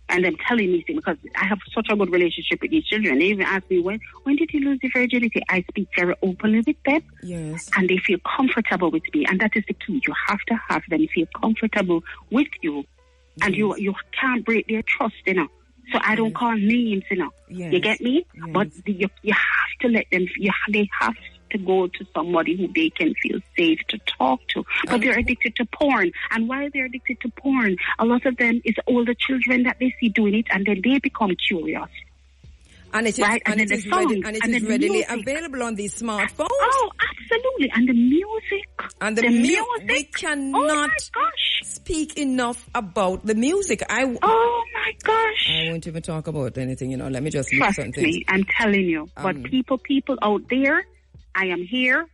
And them telling me things, because I have such a good relationship with these children. They even ask me, when did you lose your virginity? I speak very openly with them. Yes. And they feel comfortable with me. And that is the key. You have to have them feel comfortable with you. And you can't break their trust, So I don't call names, Yes. You get me? Yes. But you have to let them, they have to go to somebody who they can feel safe to talk to. But they're addicted to porn. And why they're addicted to porn, a lot of them is older children that they see doing it, and then they become curious. And it is, readily available on these smartphones. Oh, absolutely. And the music. And the music. We cannot speak enough about the music. Oh my gosh. I won't even talk about anything, Let me just trust something. me, I'm telling you. But people out there, I am here.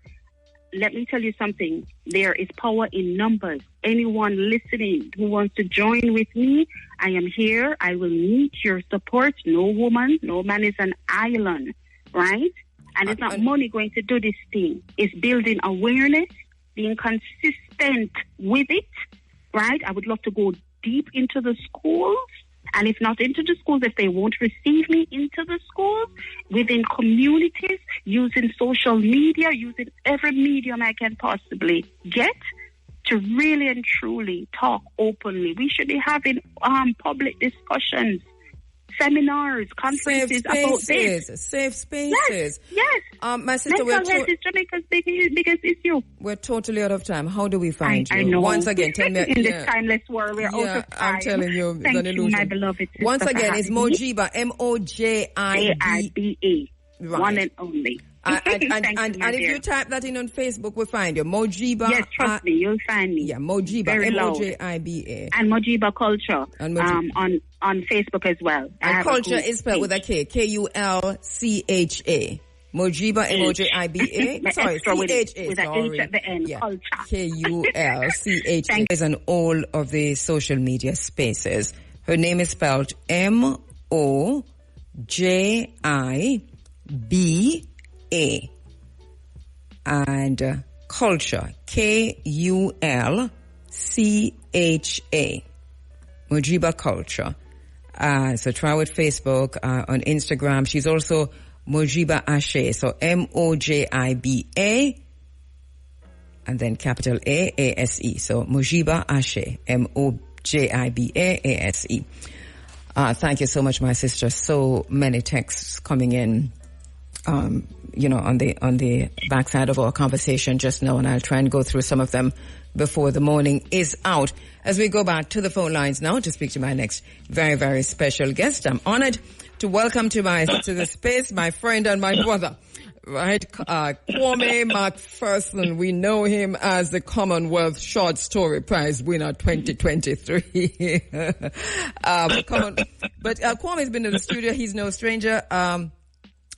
Let me tell you something. There is power in numbers. Anyone listening who wants to join with me, I am here. I will need your support. No man is an island, right? And it's not money going to do this thing. It's building awareness being consistent with it, right? I would love to go deep into the schools. And if not into the schools, if they won't receive me into the schools, within communities, using social media, using every medium I can possibly get to really and truly talk openly. We should be having public discussions, seminars, conferences about this. Safe spaces. Yes. My sister, mental health is Jamaica's biggest issue. We're totally out of time. How do we find you? I know. Once again, tell me. In this timeless world, we're out of time. I'm telling you, it's Thank an illusion. you, my beloved sister. Once again, it's Mojiba, Mojiba. Right. One and only. And if you type that in on Facebook, we'll find you. Mojiba. Yes, trust me, you'll find me. Yeah, Mojiba, Mojiba. And Mojiba Culture on Facebook as well. And culture is spelled with a K, Kulcha. Mojiba, Mojiba. Sorry, CHA. With an H at the end. Yeah. Culture. Kulcha is on all of the social media spaces. Her name is spelled Mojiba. And culture, Kulcha. Mojiba Culture. So try with Facebook, on Instagram. She's also Mojiba Ashe. So Mojiba, and then capital AASE. So Mojiba Ashe. Mojiba Thank you so much, my sister. So many texts coming in. On the backside of our conversation just now, and I'll try and go through some of them before the morning is out. As we go back to the phone lines now to speak to my next very, very special guest, I'm honored to welcome to the space my friend and my brother, right? Kwame McPherson. We know him as the Commonwealth Short Story Prize winner 2023. Kwame's been in the studio. He's no stranger.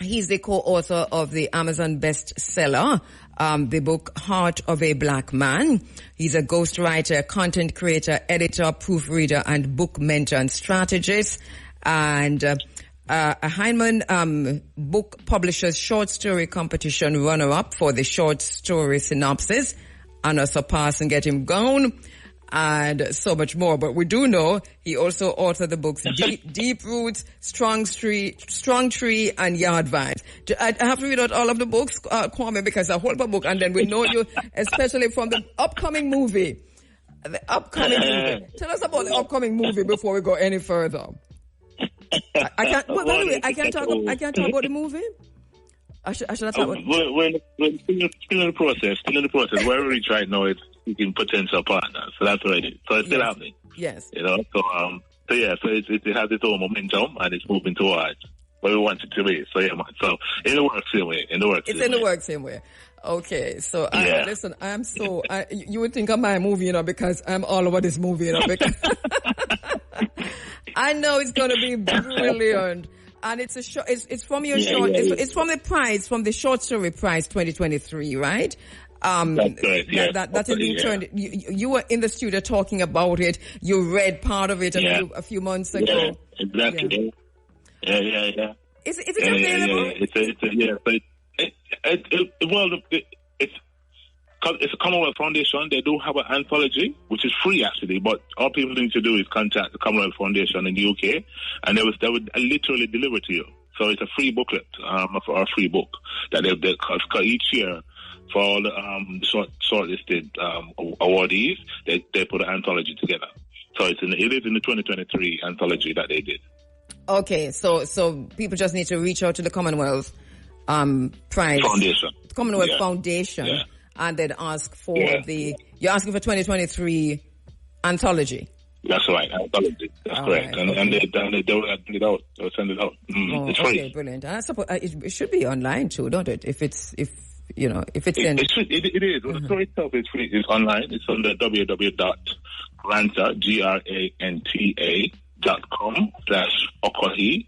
He's the co-author of the Amazon bestseller, the book Heart of a Black Man. He's a ghostwriter, content creator, editor, proofreader, and book mentor and strategist. And a Heinemann Book Publishers Short Story Competition runner-up for the short story synopsis. Anna surpass and get him gone. And so much more. But we do know he also authored the books Deep Roots, Strong Tree, and Yard Vibes. I have to read out all of the books, Kwame, because I hold a book, and then we know you, especially from the upcoming movie. Tell us about the upcoming movie before we go any further. I can't talk about the movie. I should talk about. We're still in the process. Where we reach right now is seeking potential partners. So that's what it is. So it's still happening. Yes. So it has its own momentum and it's moving towards where we want it to be. So yeah, man. So in the works same way. It's in the works same way. Okay, so listen, I'm so you would think of my movie, because I'm all over this movie, because I know it's gonna be brilliant. And it's a show. It's from your short. It's from the prize, from the Short Story Prize 2023, right? That's correct. Yes. That is being turned. You were in the studio talking about it. You read part of it a few months ago. Yeah, exactly. Yeah. Is it available? It's a Commonwealth Foundation. They do have an anthology, which is free actually, but all people need to do is contact the Commonwealth Foundation in the UK, and they would literally deliver to you. So it's a free booklet, or a free book that they each year for all the shortlisted awardees. They put an anthology together. So it is in the 2023 anthology that they did. Okay, so people just need to reach out to the Commonwealth Prize Foundation. Commonwealth Foundation. Yeah. And then ask for you're asking for 2023 anthology. That's right, anthology. That's correct. Right. And they will send it out. They'll send it out. It's free. Okay, brilliant. And I suppose it should be online too, don't it? If it's in. It is. Well, the story itself is free. It's online. It's on the www.granta, granta.com/Okohee,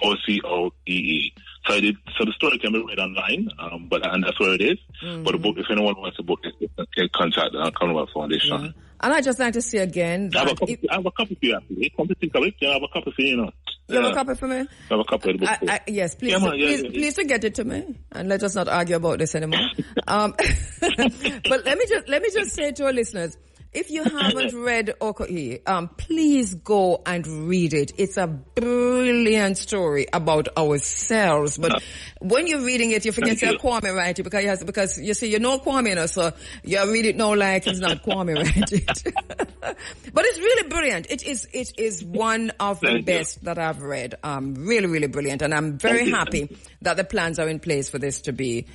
OCOEE. So the story can be read online, and that's where it is. Mm-hmm. But the book, if anyone wants a book, they can contact the Commonwealth Foundation. Yeah. And I just like to say again, I have a copy for you, actually. Come to think of it, I have a copy for you, You have a copy for me? I have a copy of the book. Yes, please, please to get it to me, and let us not argue about this anymore. But let me just say to our listeners, if you haven't read Okoye, please go and read it. It's a brilliant story about ourselves. But when you're reading it, you forget to say Kwame write it because you see, you know Kwame, so you read it now like it's not Kwame write it. But it's really brilliant. It is one of the best that I've read. Really, really brilliant. And I'm very happy that the plans are in place for this to be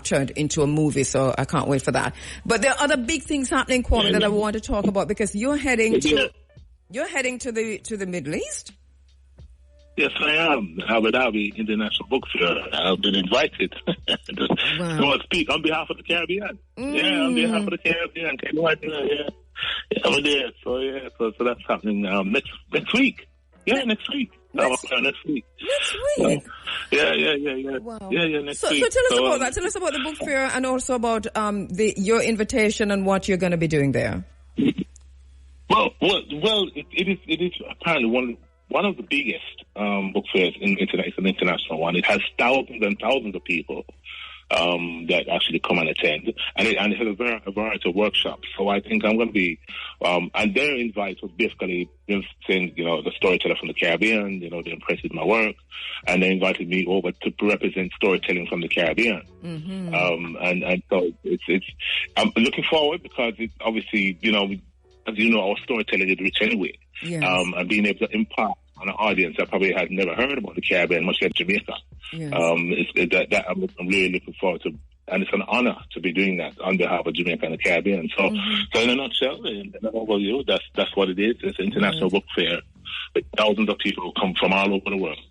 turned into a movie. So I can't wait for that. But there are other big things happening, Kwame, that I want to talk about because you're heading to the Middle East. Yes, I am. Abu Dhabi International Book Fair. I've been invited to speak on behalf of the Caribbean. Yeah, on behalf of the Caribbean. Can you imagine that? Yeah, I'm there. So that's happening next week. Yeah, next week. Next week. Yeah. Wow. Yeah, next week. So tell us about that. Tell us about the book fair and also about your invitation and what you're going to be doing there. Well, it is apparently one of the biggest book fairs it's an international one. It has thousands and thousands of people that actually come and attend, and it has a variety of workshops. So I think I'm going to be, and their invite was basically saying, the storyteller from the Caribbean, they're impressed with my work, and they invited me over to represent storytelling from the Caribbean. Mm-hmm. And so it's I'm looking forward because it's obviously, as you know, our storytelling is rich anyway. Yes. And being able to impart on an audience that probably had never heard about the Caribbean, much like Jamaica. Yes. That I'm really looking forward to, and it's an honor to be doing that on behalf of Jamaica and the Caribbean. So, so in a nutshell, in an overview, that's what it is. It's an international book fair with thousands of people who come from all over the world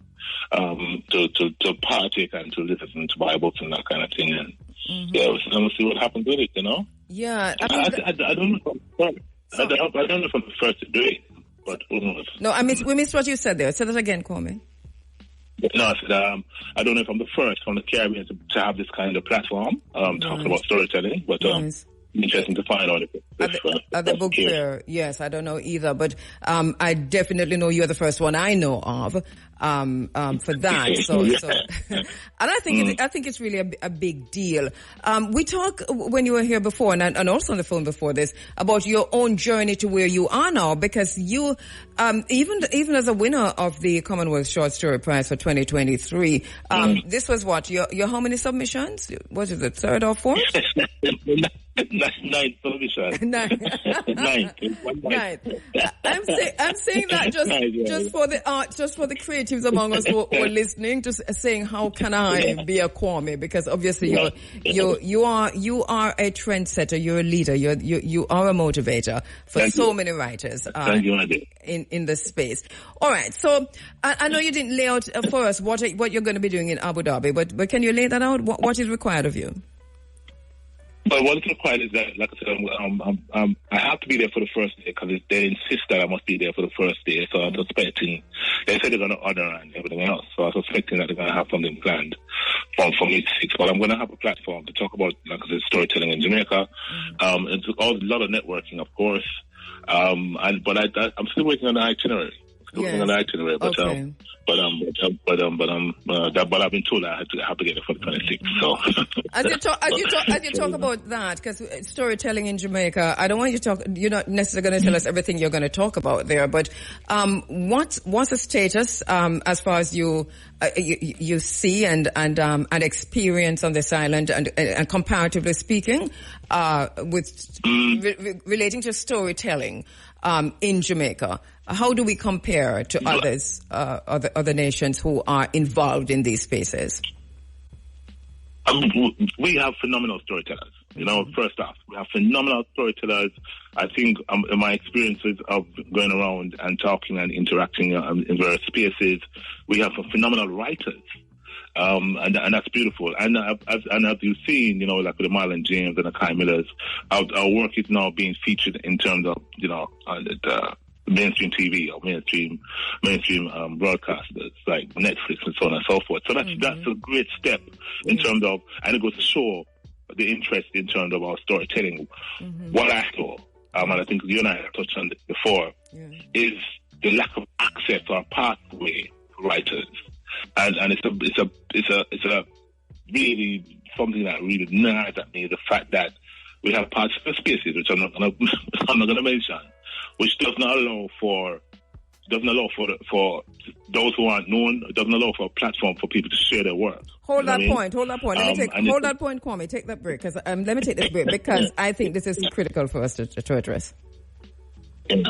to partake and to listen to buy books and that kind of thing. And we'll see what happens with it. Yeah, I don't know if I'm first. I don't know if I'm the first to do it, but who knows? No, we missed what you said there. Say that again, Kwame. No, I said I don't know if I'm the first from the Caribbean to have this kind of platform talking about storytelling, but interesting to find out at the book fair. Yes, I don't know either, but I definitely know you're the first one I know of for that. So and I think it's really a big deal. We talked when you were here before, and also on the phone before this, about your own journey to where you are now, because you even as a winner of the Commonwealth Short Story Prize for 2023, this was what your how many submissions? Was it the third or fourth? Ninth submission. Ninth. I'm saying that just for the creatives among us who are listening, just saying how can I be a Kwame, because obviously you are a trendsetter, you're a leader, you are a motivator for so many writers in this space. All right, so I know you didn't lay out for us what you're going to be doing in Abu Dhabi, but can you lay that out? What is required of you? But what is required is that, like I said, I have to be there for the first day because they insist that I must be there for the first day. So I'm suspecting, they said they're going to order and everything else. So I'm suspecting that they're going to have something planned for me to see. But I'm going to have a platform to talk about, like I said, storytelling in Jamaica. It's a lot of networking, of course. But I'm still working on the itinerary. But I've been told I have to get it for the 26th. So as you talk about that, because storytelling in Jamaica, I don't want you to talk. You're not necessarily going to tell us everything you're going to talk about there, but what's the status as far as you see and experience on this island and comparatively speaking with relating to storytelling in Jamaica? How do we compare to other nations who are involved in these spaces? We have phenomenal storytellers. First off, we have phenomenal storytellers. I think in my experiences of going around and talking and interacting in various spaces, we have some phenomenal writers. And that's beautiful. And as you've seen, like with the Marlon James and the Kai Millers, our work is now being featured in terms of, the mainstream TV or mainstream broadcasters like Netflix and so on and so forth. So that's a great step in terms of, and it goes to show the interest in terms of our storytelling. What I saw, and I think you and I have touched on this before, is the lack of access or pathway writers, and it's a really something that really nags at me, the fact that we have parts of the spaces which I'm not gonna mention, which does not allow for those who aren't known. It doesn't allow for a platform for people to share their work. Hold that point. Hold that point, Kwame. Take that break, because let me take this break because I think this is critical for us to address.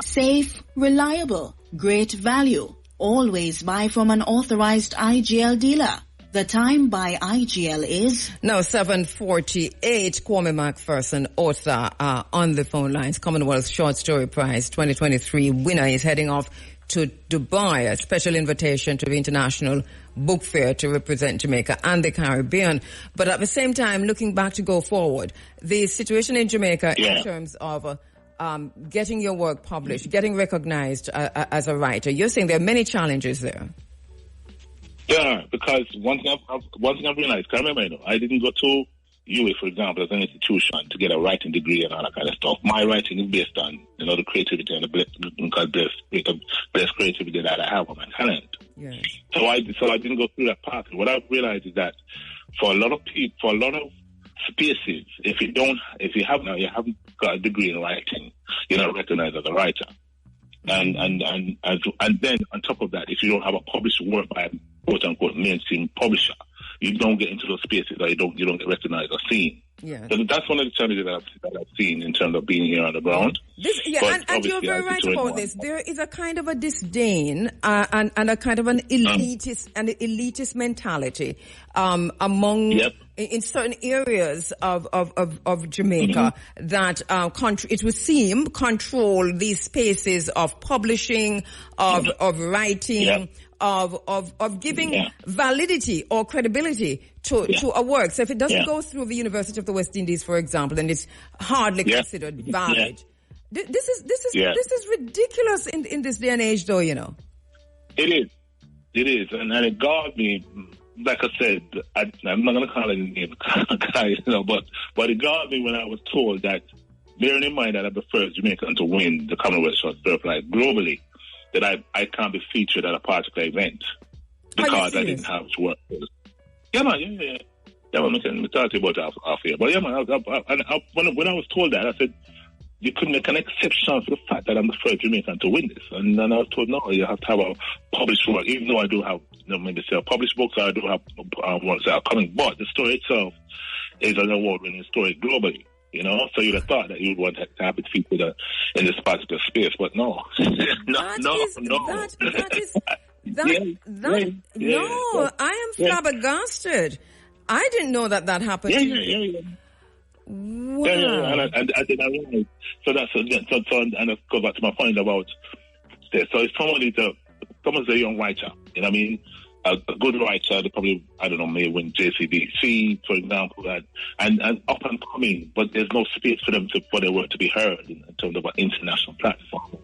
Safe, reliable, great value. Always buy from an authorized IGL dealer. The time by IGL is now 7:48. Kwame McPherson, author, on the phone lines. Commonwealth Short Story Prize 2023 winner is heading off to Dubai, a special invitation to the International Book Fair to represent Jamaica and the Caribbean. But at the same time, looking back to go forward, the situation in Jamaica in terms of getting your work published, getting recognized as a writer, you're saying there are many challenges there. Yeah, because one thing I've realized, I remember, I didn't go to UA, for example, as an institution to get a writing degree and all that kind of stuff. My writing is based on, the creativity and the best creativity that I have on my talent. Yes. So I didn't go through that path. What I've realized is that for a lot of people, for a lot of spaces, if you haven't got a degree in writing, you're not recognized as a writer. And then on top of that, if you don't have a published work by a quote unquote mainstream publisher, you don't get into those spaces, or you don't get recognized or seen. Yeah. So that's one of the challenges that I've seen in terms of being here on the ground. And you're very right about this. There is a kind of a disdain and a kind of an elitist mentality among in certain areas of Jamaica that it would seem control these spaces of publishing, of writing. Of giving validity or credibility to a work. So if it doesn't go through the University of the West Indies, for example, then it's hardly considered valid. This is ridiculous in this day and age, though. It is, and it got me. Like I said, I'm not going to call it a name, but it got me when I was told that, bearing in mind that I'm the first Jamaican to win the Commonwealth Short Story Prize globally, that I can't be featured at a particular event because I didn't have to work. Yeah, man, yeah. We can talk to you about off here. But yeah, man, when I was told that, I said, you could make an exception for the fact that I'm the first Jamaican to win this. And then I was told, no, you have to have a published work, even though I do have, maybe say published books, I do have works that are coming. But the story itself is an award-winning story globally. So you'd have thought that you'd want to have it featured in this particular space, but no. I am flabbergasted. I didn't know that happened. Yeah. Wow. Yeah, and I didn't realize. So and I go back to my point about this. So if someone's a young writer, I mean, a good writer, they probably, may win JCDC, for example, and up and coming, but there's no space for them for their work to be heard in terms of an international platform.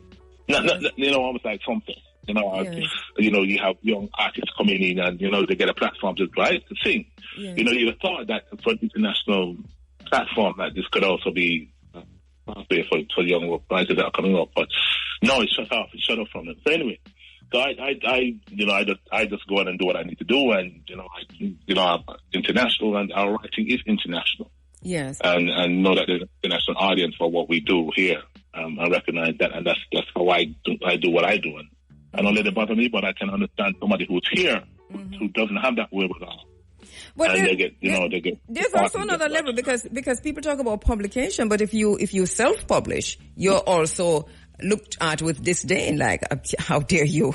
Almost like something. You have young artists coming in and, they get a platform to write, to sing. Yes. You'd have thought that for an international platform that this could also be for young writers that are coming up, but no, it's shut off from them. So anyway, so I just go on and do what I need to do, and I'm international, and our writing is international. Yes, and know that there's an international audience for what we do here. I recognize that, and that's how I do what I do, and I don't let it bother me, but I can understand somebody who's here who doesn't have that wherewithal. But and they get. There's also another level because people talk about publication, but if you self-publish, you're also looked at with disdain, like how dare you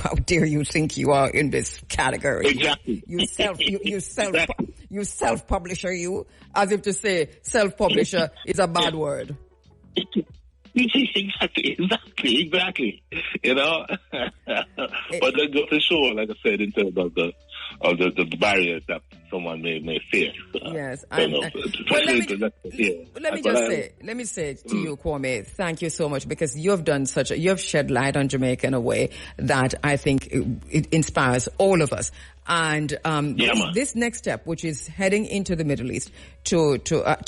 think you are in this category? Exactly. You self-publisher, as if to say self-publisher is a bad word. Exactly. But that goes to show, like I said, in terms of the barriers that someone may face. Yes. Let me say to you, Kwame, thank you so much, because you have shed light on Jamaica in a way that I think it inspires all of us. And this next step, which is heading into the Middle East to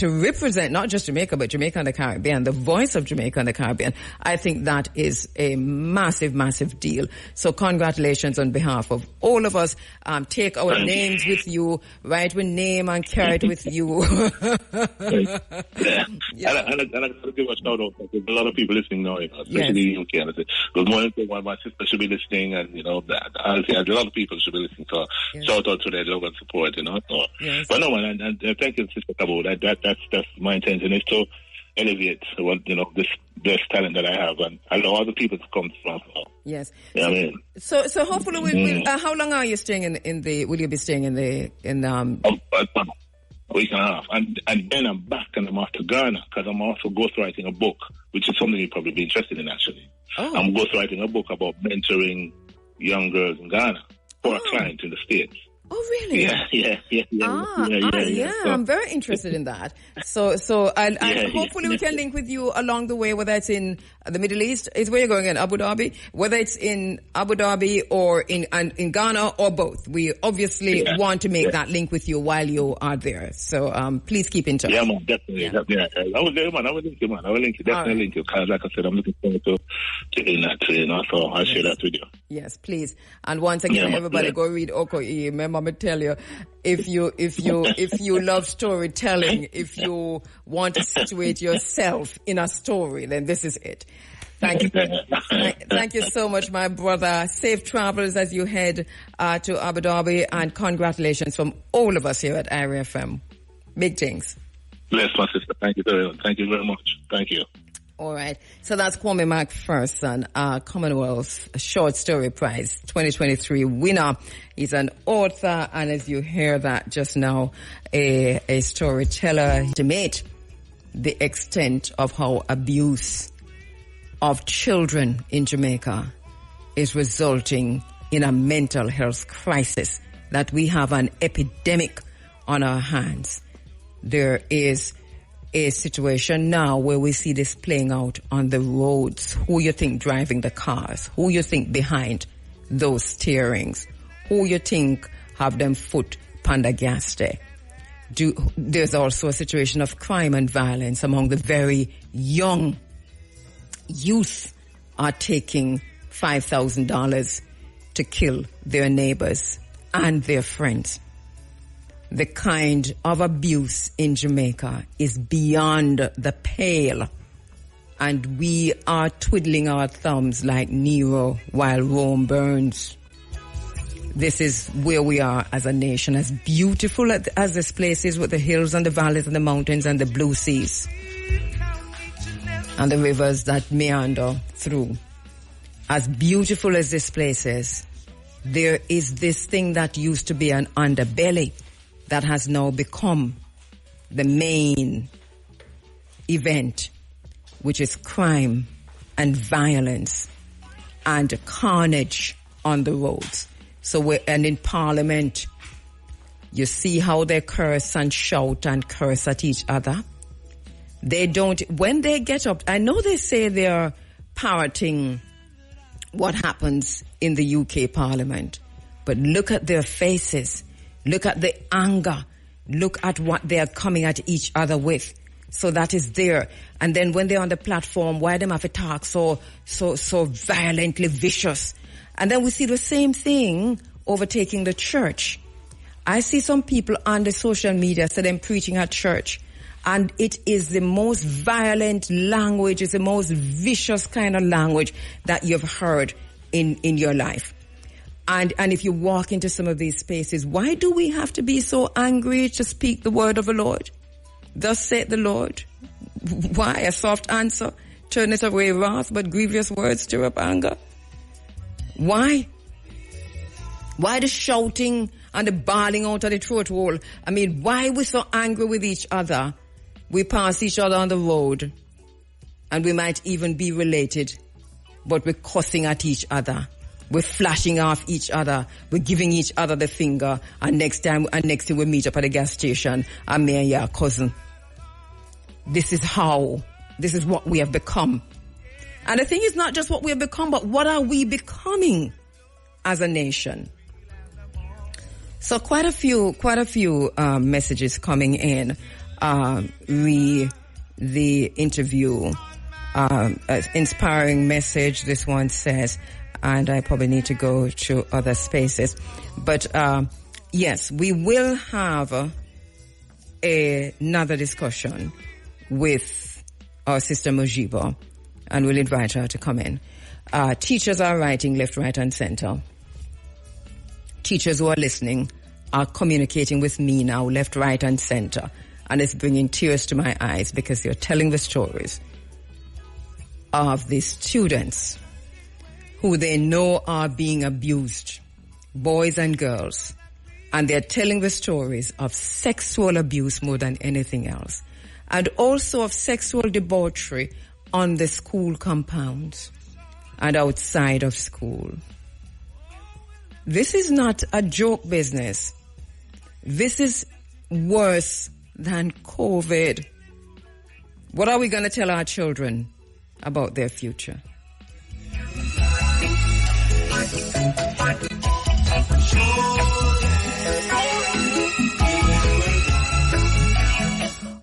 represent not just Jamaica, but Jamaica and the Caribbean, the voice of Jamaica and the Caribbean. I think that is a massive, massive deal. So congratulations on behalf of all of us. Take our names with you, write with name and carry it with you. Yeah. And I got to give a shout out. There's a lot of people listening now, especially in UK. Because one of my sisters should be listening, and a lot of people should be listening. So shout out to their love and support, So, but no, man, and thank you, Sister Cabo. That's my intention, is to elevate this talent that I have, and allow other people to come from. Yes. You know what I mean? So hopefully, we'll, how long are you staying will you be staying in a week and a half, and then I'm back and I'm off to Ghana, because I'm also ghostwriting a book, which is something you'd probably be interested in, actually. I'm ghostwriting a book about mentoring young girls in Ghana for a client in the States. Oh, really? Yeah. I'm very interested in that. So hopefully we can link with you along the way, whether it's in the Middle East, is where you're going, in Abu Dhabi, whether it's in Abu Dhabi or in Ghana, or both. We obviously want to make that link with you while you are there. So please keep in touch. Yeah, man, definitely. Yeah. I will link you, man. I will link you. Definitely link you. Because like I said, I'm looking forward to doing that, so I'll share that with you. Yes, please. And once again, everybody go read Okoye. Remember, me tell you, if you love storytelling, if you want to situate yourself in a story, then this is it. Thank you. Thank you so much, my brother. Safe travels as you head to Abu Dhabi, and congratulations from all of us here at Area FM. Big things. Bless my sister. Thank you very much. Thank you very much. Thank you. All right. So that's Kwame McPherson, Commonwealth Short Story Prize 2023 winner. He's an author, and as you hear that just now, a storyteller. To estimate the extent of how abuse of children in Jamaica is resulting in a mental health crisis, that we have an epidemic on our hands. There is a situation now where we see this playing out on the roads. Who you think driving the cars? Who you think behind those steerings? Who you think have them foot on the gas there? There's also a situation of crime and violence among the very young. Youth are taking $5,000 to kill their neighbors and their friends. The kind of abuse in Jamaica is beyond the pale, and we are twiddling our thumbs like Nero while Rome burns. This is where we are as a nation, as beautiful as this place is, with the hills and the valleys and the mountains and the blue seas and the rivers that meander through. As beautiful as this place is, there is this thing that used to be an underbelly that has now become the main event, which is crime and violence and carnage on the roads. And in Parliament, you see how they curse and shout and curse at each other. They don't, when they get up, I know they say they're parroting what happens in the UK Parliament, but look at their faces. Look at the anger. Look at what they are coming at each other with. So that is there. And then when they're on the platform, why them have to talk so violently vicious? And then we see the same thing overtaking the church. I see some people on the social media say them preaching at church, and it is the most violent language, it's the most vicious kind of language that you've heard in your life. And if you walk into some of these spaces, why do we have to be so angry to speak the word of the Lord? Thus saith the Lord. Why? A soft answer turneth away wrath, but grievous words stir up anger. Why? Why the shouting and the bawling out of the throat hole? I mean, why we so angry with each other? We pass each other on the road, and we might even be related, but we're cussing at each other. We're flashing off each other. We're giving each other the finger. And next thing we meet up at the gas station, and me and your cousin. This is what we have become. And the thing is not just what we have become, but what are we becoming as a nation? So quite a few messages coming in. the interview. Inspiring message, this one says, and I probably need to go to other spaces. But yes, we will have another discussion with our sister Mujiba, and we'll invite her to come in. Teachers are writing left, right, and center. Teachers who are listening are communicating with me now, left, right, and center. And it's bringing tears to my eyes because they're telling the stories of the students who they know are being abused, boys and girls. And they're telling the stories of sexual abuse more than anything else. And also of sexual debauchery on the school compounds and outside of school. This is not a joke business. This is worse than COVID. What are we going to tell our children about their future?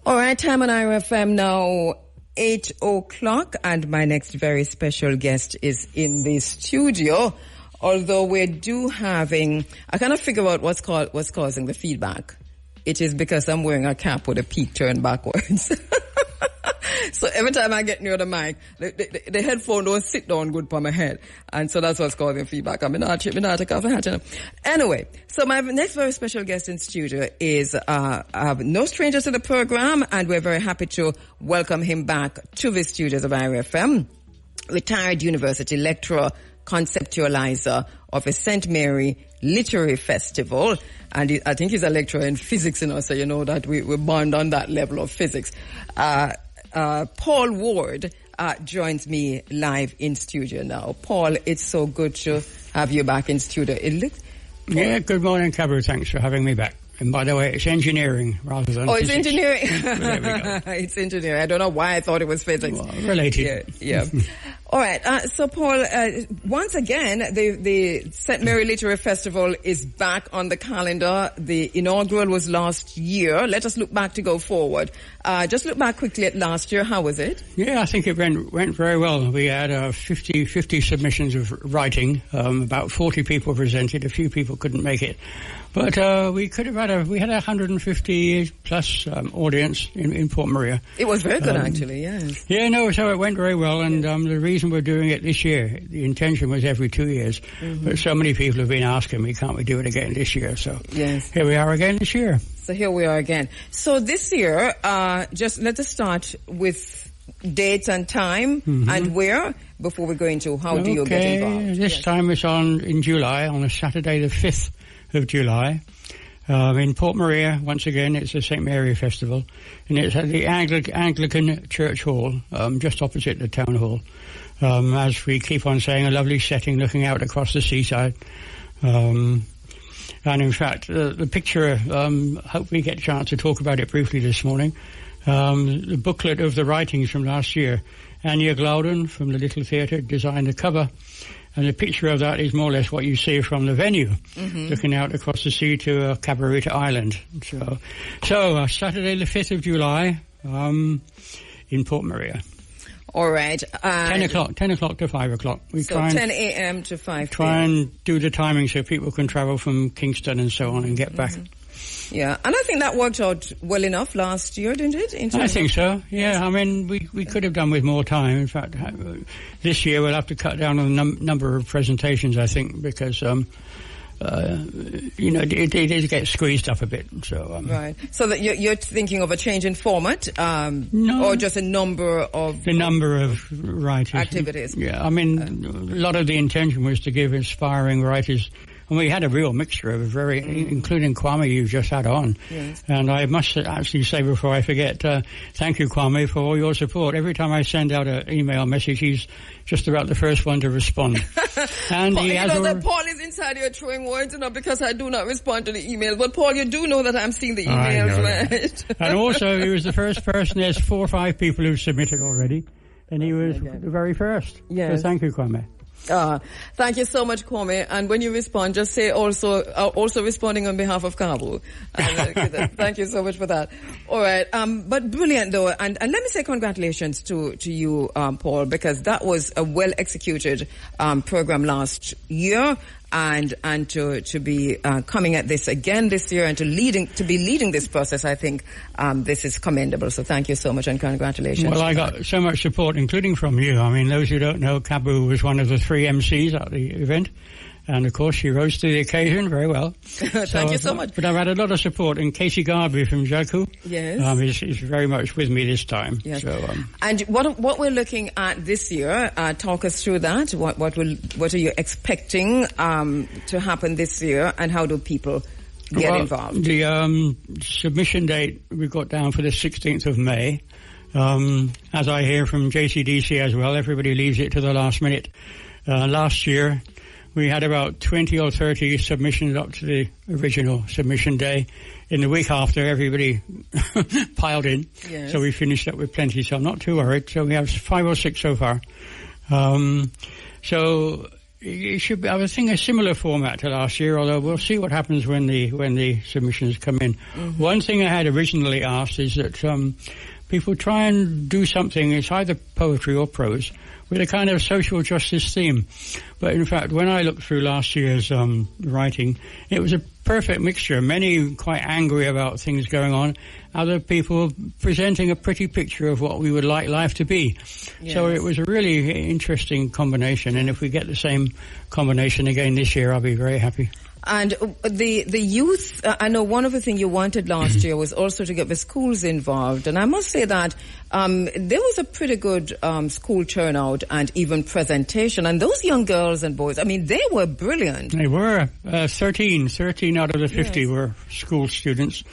All right, time on IRFM now, 8 o'clock, and my next very special guest is in the studio. Although we do having, I cannot figure out what's causing the feedback. It is because I'm wearing a cap with a peak turned backwards. So every time I get near the mic, the headphone don't sit down good for my head. And so that's what's causing feedback. I'm not take off the hat. Anyway, so my next very special guest in studio is no stranger to the program, and we're very happy to welcome him back to the studios of IRFM. Retired university lecturer, conceptualizer of a St. Mary Literary Festival. And I think he's a lecturer in physics, so you know that we're bound on that level of physics. Paul Ward joins me live in studio now. Paul, it's so good to have you back in studio. Yeah, good morning, Cabra. Thanks for having me back. And by the way, it's engineering rather than physics. It's engineering. Well, there we go. It's engineering. I don't know why I thought it was physics. Well, related. Yeah. All right. So, Paul, once again, the St. Mary Literary Festival is back on the calendar. The inaugural was last year. Let us look back to go forward. Just look back quickly at last year. How was it? Yeah, I think it went very well. We had 50 submissions of writing. About 40 people presented. A few people couldn't make it. But we could have had we had 150 plus audience in Port Maria. It was very good, actually. Yes. Yeah, no. So it went very well, and the reason we're doing it this year, the intention was every 2 years, but so many people have been asking me, can't we do it again this year? So yes, here we are again this year. So here we are again. So this year, just let us start with dates and time and where before we go into how do you get involved. This time it's in July, on a Saturday the 5th of July. In Port Maria, once again, it's a St. Mary Festival, and it's at the Anglican Church Hall, just opposite the Town Hall. As we keep on saying, a lovely setting looking out across the seaside. And in fact, the picture, hope we get a chance to talk about it briefly this morning. The booklet of the writings from last year, Anya Glowden from the Little Theatre designed the cover. And the picture of that is more or less what you see from the venue, looking out across the sea to Cabarita Island. So Saturday the 5th of July in Port Maria. All right. 10 o'clock to 5 o'clock. We so try 10 a.m. to 5 p.m. Try and do the timing so people can travel from Kingston and so on and get back. Yeah, and I think that worked out well enough last year, didn't it? I think so, yeah. I mean, we could have done with more time. In fact, this year we'll have to cut down on the number of presentations, I think, because, it gets squeezed up a bit. So right. So that you're thinking of a change in format, no, or just a number of... The number of writers. Activities. Yeah, I mean, a lot of the intention was to give inspiring writers. And we had a real mixture of including Kwame, you just had on. Yes. And I must actually say before I forget, thank you, Kwame, for all your support. Every time I send out an email message, he's just about the first one to respond. And Paul, he has that Paul is inside here throwing words, because I do not respond to the emails. But Paul, you do know that I'm seeing the emails, right? And also, he was the first person. There's 4 or 5 people who submitted already. And he was the very first. Yes. So thank you, Kwame. Thank you so much, Kwame. And when you respond, just say also responding on behalf of Kabu. Thank you so much for that. All right. But brilliant though. And let me say congratulations to you, Paul, because that was a well executed, program last year. And to be coming at this again this year and to be leading this process, I think this is commendable. So thank you so much and congratulations. Well, I got so much support, including from you. I mean, those who don't know, Kabu was one of the 3 MCs at the event. And, of course, she rose to the occasion very well. Thank you so much. But I've had a lot of support. And Casey Garby from Jaku is very much with me this time. Yes. So, and what we're looking at this year, talk us through that. What are you expecting to happen this year, and how do people get involved? The submission date we got down for the 16th of May. As I hear from JCDC as well, everybody leaves it to the last minute. Last year, we had about 20 or 30 submissions up to the original submission day. In the week after, everybody piled in. Yes. So we finished up with plenty, so I'm not too worried. So we have 5 or 6 so far. So it should be, I would think, a similar format to last year, although we'll see what happens when the submissions come in. Mm-hmm. One thing I had originally asked is that people try and do something, it's either poetry or prose, with a kind of social justice theme. But in fact, when I looked through last year's writing, it was a perfect mixture. Many quite angry about things going on, other people presenting a pretty picture of what we would like life to be. Yes. So it was a really interesting combination, and if we get the same combination again this year, I'll be very happy. And the youth, I know one of the things you wanted last year was also to get the schools involved. And I must say that there was a pretty good school turnout and even presentation. And those young girls and boys, I mean, they were brilliant. They were. 13 out of the 50 were school students.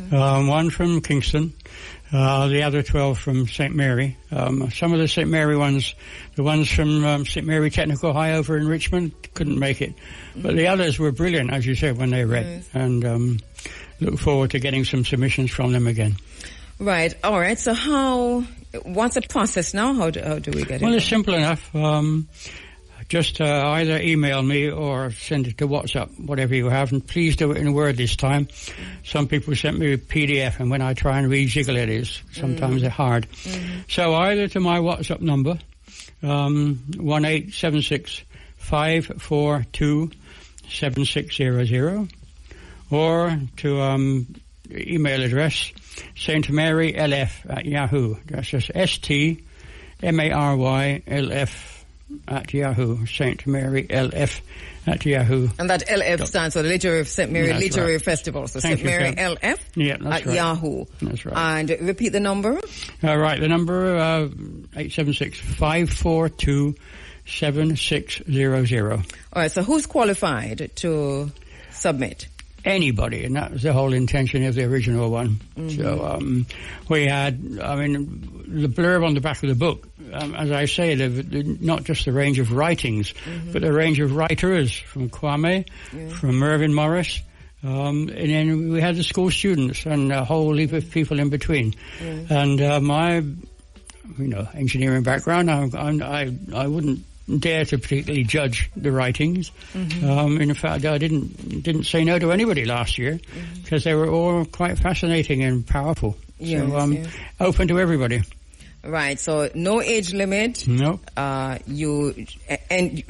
One from Kingston. The other 12 from St. Mary. Some of the St. Mary ones, the ones from St. Mary Technical High over in Richmond, couldn't make it. But the others were brilliant, as you said, when they read. Yes. And look forward to getting some submissions from them again. Right. All right. So what's the process now? How do we get it? Well, it's simple enough. Just either email me or send it to WhatsApp, whatever you have, and please do it in Word this time. Some people sent me a PDF, and when I try and rejiggle it, sometimes they're hard. So either to my WhatsApp number, 1-876-542-7600, or to email address stmarylf@yahoo. That's just STMARYLF at Yahoo, St. Mary LF at Yahoo. And that LF stands for the Literary St. Mary Literary Festival. So St. Mary LF at Yahoo. That's right. And repeat the number. Right, the number 876-542-7600. All right, so who's qualified to submit? Anybody, and that was the whole intention of the original one. Mm-hmm. So we had, the blurb on the back of the book, as I say, not just the range of writings, mm-hmm. but the range of writers, from Kwame, from Mervyn Morris, and then we had the school students and a whole heap of people in between. And my, engineering background, I wouldn't dare to particularly judge the writings. Mm-hmm. In fact, I didn't say no to anybody last year because they were all quite fascinating and powerful. Yes, so open to everybody. Right, so no age limit. No. You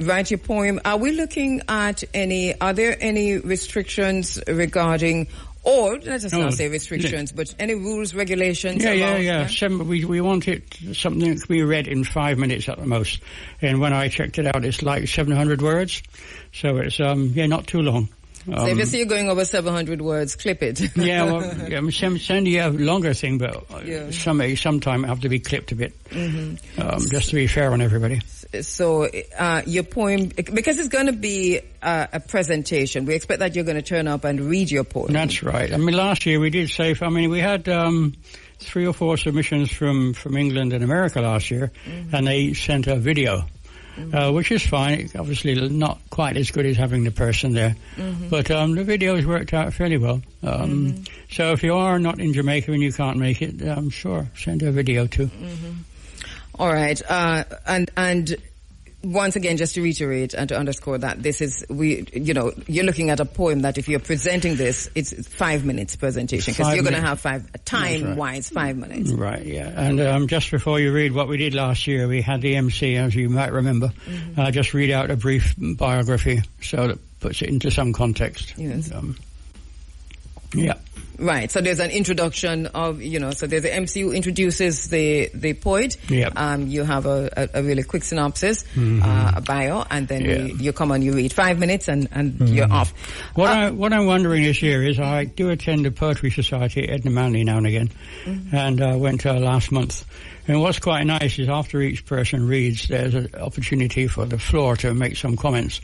write your poem. Are we looking at are there any restrictions regarding, or let us not say restrictions, but any rules, regulations? Yeah. We want it something that can be read in 5 minutes at the most. And when I checked it out, it's like 700 words. So it's, not too long. So if you see you're going over 700 words, clip it. Send you a longer thing, but sometime it have to be clipped a bit, just to be fair on everybody. So your poem, because it's going to be a presentation, we expect that you're going to turn up and read your poem. That's right. Last year we did say, we had 3 or 4 submissions from England and America last year, and they sent a video. Which is fine. Obviously not quite as good as having the person there. But the videos worked out fairly well. So if you are not in Jamaica and you can't make it, sure, send a video too. All right. And once again, just to reiterate and to underscore that this is, you're looking at a poem that if you're presenting this, it's 5 minutes presentation, because you're going to have time-wise, 5 minutes. Right, yeah. And just before you read what we did last year, we had the MC, as you might remember, just read out a brief biography, so that puts it into some context. Yes. Yeah. Right, so there's an introduction of, so there's the MC who introduces the poet. Yep. You have a really quick synopsis, a bio, and then you come on, you read 5 minutes, and you're off. What I'm wondering this year is I do attend the Poetry Society at Edna Manley now and again, and I went last month. And what's quite nice is after each person reads, there's an opportunity for the floor to make some comments.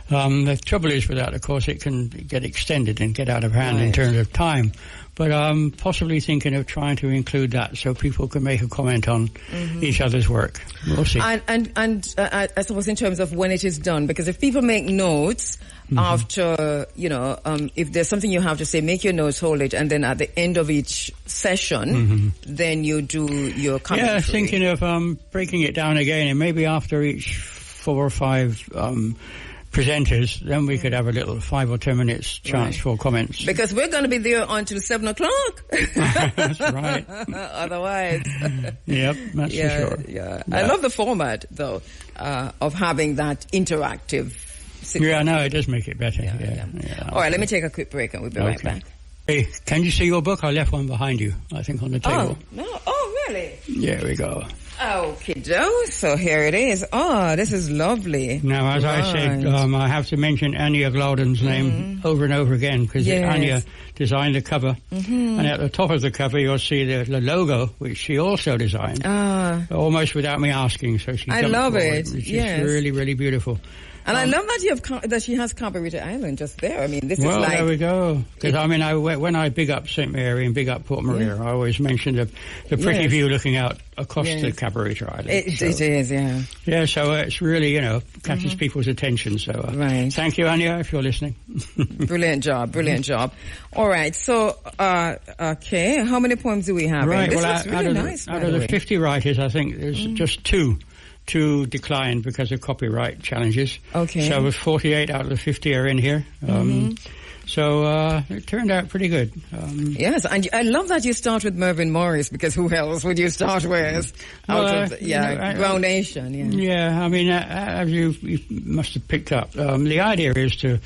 The trouble is with that, of course, it can get extended and get out of hand in terms of time. But I'm possibly thinking of trying to include that so people can make a comment on each other's work. We'll see. And I suppose in terms of when it is done, because if people make notes after, if there's something you have to say, make your notes, hold it, and then at the end of each session, then you do your commentary. Yeah, thinking of breaking it down again, and maybe after each 4 or 5 presenters, then we could have a little 5 or 10 minutes chance for comments. Because we're going to be there until 7 o'clock. That's right. Otherwise. Yep, that's for sure. Yeah. I love the format, though, of having that interactive situation. Yeah, no, it does make it better. Yeah. All right, let me take a quick break and we'll be right back. Hey, can you see your book? I left one behind you, I think, on the table. Oh, no. Oh, really? There we go. Okay, so here it is. Oh, this is lovely. Now, as I said, I have to mention Anya Glauden's name over and over again, because Anya designed the cover. And at the top of the cover, you'll see the logo, which she also designed. Almost without me asking. So she I love it. Which is really, really beautiful. And I love that that she has Carburetor Island just there. I mean, this is like... Well, there we go. Because, when I big up St. Mary and big up Port Maria, I always mention the pretty view looking out across the Carburetor Island. It is, yeah. Yeah, so it's really, catches people's attention. So thank you, Anya, if you're listening. Brilliant job. All right, so, okay, how many poems do we have? Right, this was really nice, out of the 50 writers, I think there's just 2 declined because of copyright challenges. Okay. So 48 out of the 50 are in here. So it turned out pretty good. Yes, and I love that you start with Mervyn Morris, because who else would you start with? Ground Nation. Yeah, I mean, as you must have picked up, the idea is to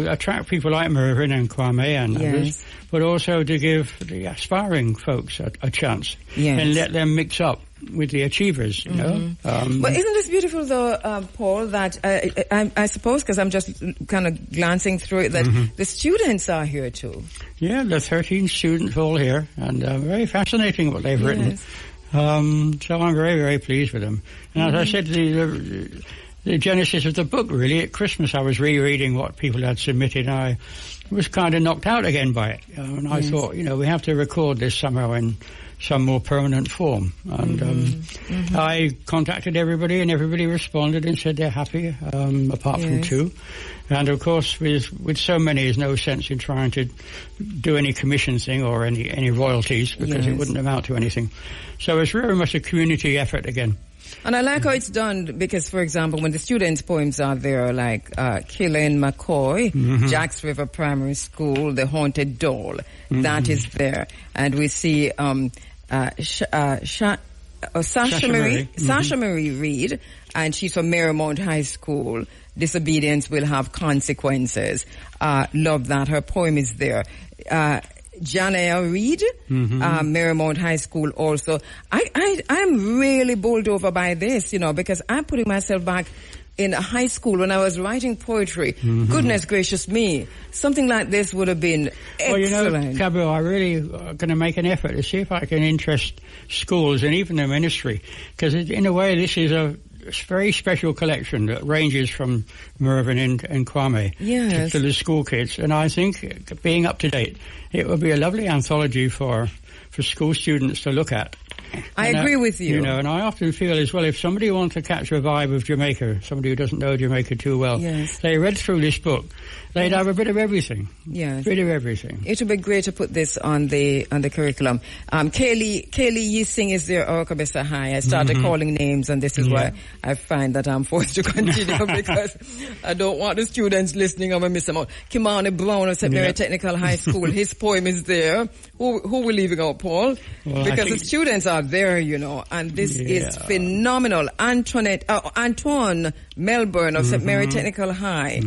attract people like Mervyn and Kwame and others, but also to give the aspiring folks a chance and let them mix up with the achievers, you know. But isn't this beautiful, though, Paul, that I suppose, because I'm just kind of glancing through it, that the students are here too. Yeah, the 13 students all here, and very fascinating what they've written. So I'm very, very pleased with them. And as I said, the genesis of the book, really, at Christmas I was rereading what people had submitted, and I was kind of knocked out again by it. And I thought, we have to record this somehow in some more permanent form. And I contacted everybody, and everybody responded and said they're happy, apart from 2. And of course, with so many, there's no sense in trying to do any commission thing or any royalties, because it wouldn't amount to anything. So it's very much a community effort again. And I like how it's done, because, for example, when the students' poems are there, like Killen McCoy, Jacks River Primary School, The Haunted Doll, that is there. And we see Sasha Marie Reed, and she's from Marymount High School. Disobedience will have consequences. Love that. Her poem is there. Janelle Reed, Marymount High School also. I'm really bowled over by this, because I'm putting myself back in high school when I was writing poetry. Goodness gracious me. Something like this would have been excellent. Well, Cabo, I really going to make an effort to see if I can interest schools and even the ministry, because in a way this is a very special collection that ranges from Mervyn and Kwame to the school kids. And I think, being up to date, it would be a lovely anthology for school students to look at. I agree with you. You know, and I often feel as well, if somebody wants to catch a vibe of Jamaica, somebody who doesn't know Jamaica too well, they read through this book, they'd have a bit of everything. Yes. A bit of everything. It would be great to put this on the curriculum. Kaylee Yising is there, Okabesa High. I started calling names, and this is why I find that I'm forced to continue because I don't want the students listening. I'm going to miss them out. Kimani Brown of St. Mary Technical High School, his poem is there. Who we're leaving out, Paul? Well, because the students are there, you know, and this is phenomenal. Antoine Melbourne of St. Mary Technical High.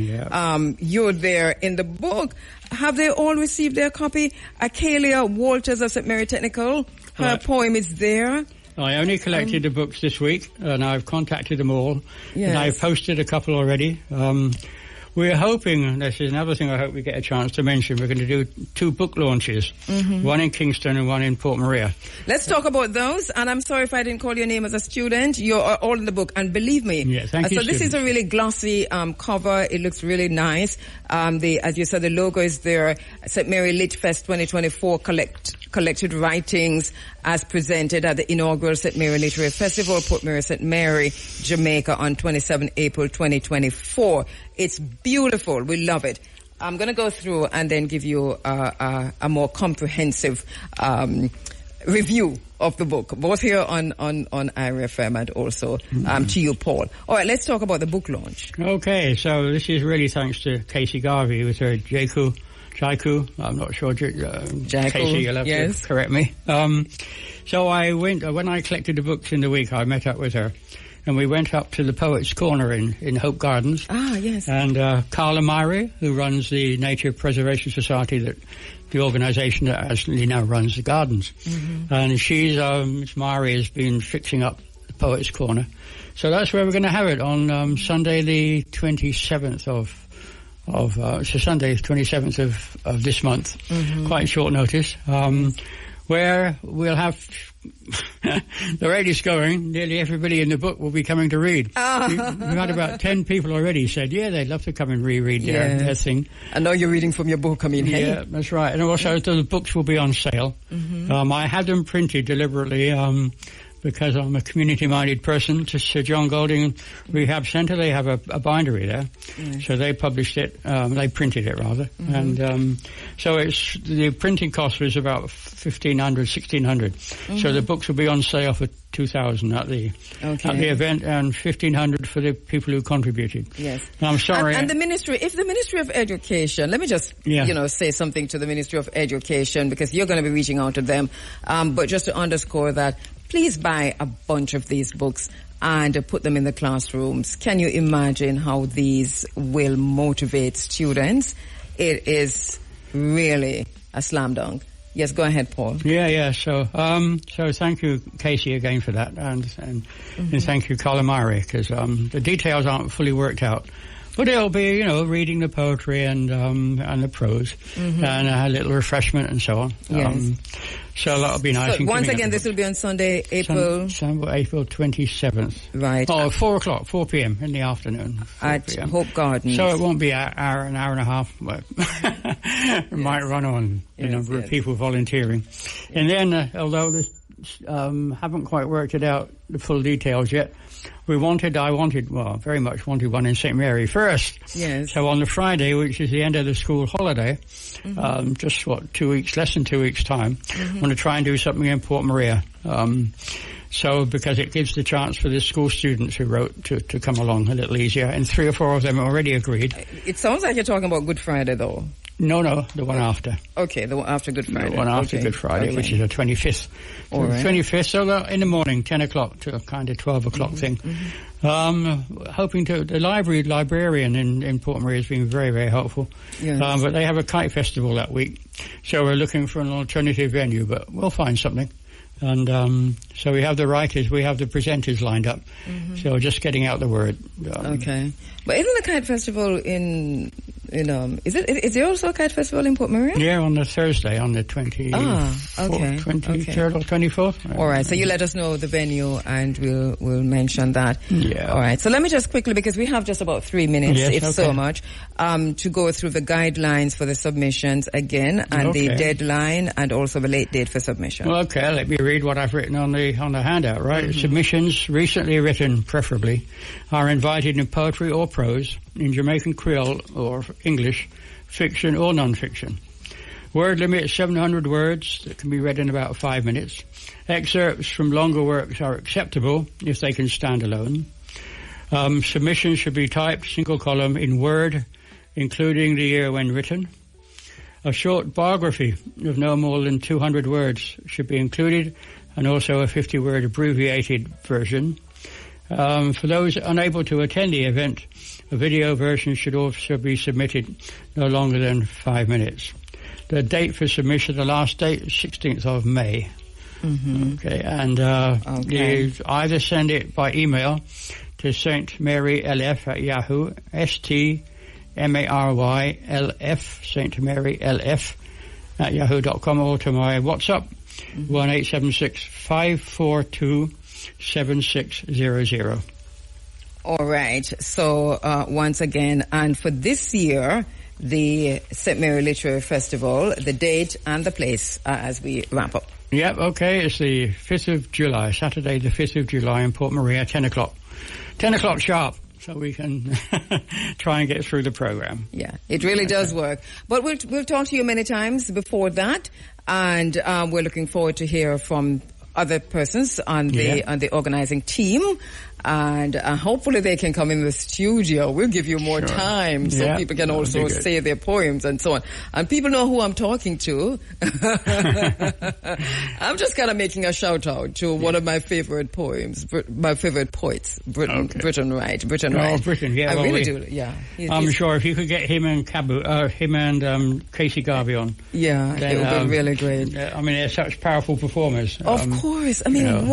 You're there in the book. Have they all received their copy? Acalia Walters of St. Mary Technical, her poem is there. I only collected the books this week, and I've contacted them all, and I've posted a couple already. We're hoping, and this is another thing I hope we get a chance to mention, we're going to do 2 book launches, one in Kingston and one in Port Maria. Let's talk about those, and I'm sorry if I didn't call your name as a student. You're all in the book, and believe me, thank you, so this is a really glossy cover. It looks really nice. As you said, the logo is there. St. Mary Lit Fest 2024 collected writings as presented at the inaugural St. Mary Literary Festival, Port Mary, St. Mary, Jamaica on 27 April 2024. It's beautiful. We love it. I'm going to go through and then give you a more comprehensive review of the book, both here on IRFM and also to you, Paul. All right, let's talk about the book launch. Okay, so this is really thanks to Casey Garvey with her Jaiku. I'm not sure. Casey, you'll have to correct me. So when I collected the books in the week, I met up with her, and we went up to the Poets' Corner in Hope Gardens. Ah, yes. And Carla Myrie, who runs the Nature Preservation Society, the organisation that actually now runs the gardens. And Miss Myrie has been fixing up the Poets' Corner. So that's where we're going to have it on Sunday the 27th of Sunday, 27th of this month, quite short notice, where we'll have, the rate is going, nearly everybody in the book will be coming to read. We've had about 10 people already said, they'd love to come and reread their thing. I know you're reading from your book, Yeah, that's right. And also the books will be on sale. I had them printed deliberately, because I'm a community-minded person, to Sir John Golding Rehab Centre. They have a bindery there. So they published it, they printed it rather. And so the printing cost was about $1,500, $1,600. So the books will be on sale for $2,000 at the event, and $1,500 for the people who contributed. Yes. And I'm sorry. And the Ministry of Education, let me just, say something to the Ministry of Education, because you're going to be reaching out to them. But just to underscore that, please buy a bunch of these books and put them in the classrooms. Can you imagine how these will motivate students? It is really a slam dunk. Yes, go ahead, Paul. Yeah. So thank you, Casey, again for that, and thank you, Carla Myrie, because the details aren't fully worked out. But it'll be, reading the poetry and the prose, and a little refreshment and so on. Yes. So that'll be nice. So once again, this will be on Sunday, April 27th. Right. 4 p.m. in the afternoon. At Hope Gardens. So it won't be an hour and a half, but it might run on, the number of people volunteering. And then, although this, haven't quite worked it out, the full details yet, I very much wanted one in St. Mary first. Yes. So on the Friday, which is the end of the school holiday, just 2 weeks, less than 2 weeks' time, I want to try and do something in Port Maria. Because it gives the chance for the school students who wrote to come along a little easier, and 3 or 4 of them already agreed. It sounds like you're talking about Good Friday, though. No, the one after. Okay, the one after Good Friday. The one after Good Friday, which is the 25th. All right. 25th, so in the morning, 10 o'clock to a kind of 12 o'clock thing. Hoping the librarian in Port Maria has been very, very helpful. Yes. But they have a kite festival that week, so we're looking for an alternative venue, but we'll find something. And so we have the writers, we have the presenters lined up. So just getting out the word. Okay. But isn't the kite festival in is there also a kite festival in Port Maria? Yeah, on the Thursday, on the 23rd or 24th. All right, so you let us know the venue and we'll mention that. Yeah. All right, so let me just quickly, because we have just about 3 minutes, so much, to go through the guidelines for the submissions again, and the deadline, and also the late date for submission. Well, okay, let me read what I've written on the handout, right? Mm-hmm. Submissions, recently written, preferably, are invited in poetry or prose, in Jamaican Creole or English, fiction or non-fiction. Word limit 700 words that can be read in about 5 minutes. Excerpts from longer works are acceptable if they can stand alone. Submissions should be typed single column in Word, including the year when written. A short biography of no more than 200 words should be included, and also a 50-word abbreviated version. For those unable to attend the event, a video version should also be submitted no longer than 5 minutes. The date for submission, the last date, is 16th of May. Mm-hmm. Okay, and you either send it by email to stmarylf@yahoo, STMARYLF, stmarylf@yahoo.com, or to my WhatsApp, 1-876-542-7600. All right. So once again, and for this year, the St. Mary Literary Festival, the date and the place as we wrap up. Yep, okay. It's the 5th of July, Saturday the 5th of July in Port Maria, 10 o'clock. 10 o'clock sharp, so we can try and get through the program. Yeah, it really does work. But we'll talk to you many times before that, and we're looking forward to hear from other persons on the organizing team, and hopefully they can come in the studio. We'll give you more time so people can also say their poems and so on. And people know who I'm talking to. I'm just kind of making a shout out to one of my favorite poems, my favorite poets, Britain Wright. Oh, Britain, yeah. I really do, yeah. I'm sure if you could get him and Casey Garvey on. Yeah, then, it would be really great. I mean, they're such powerful performers. Of course. I mean,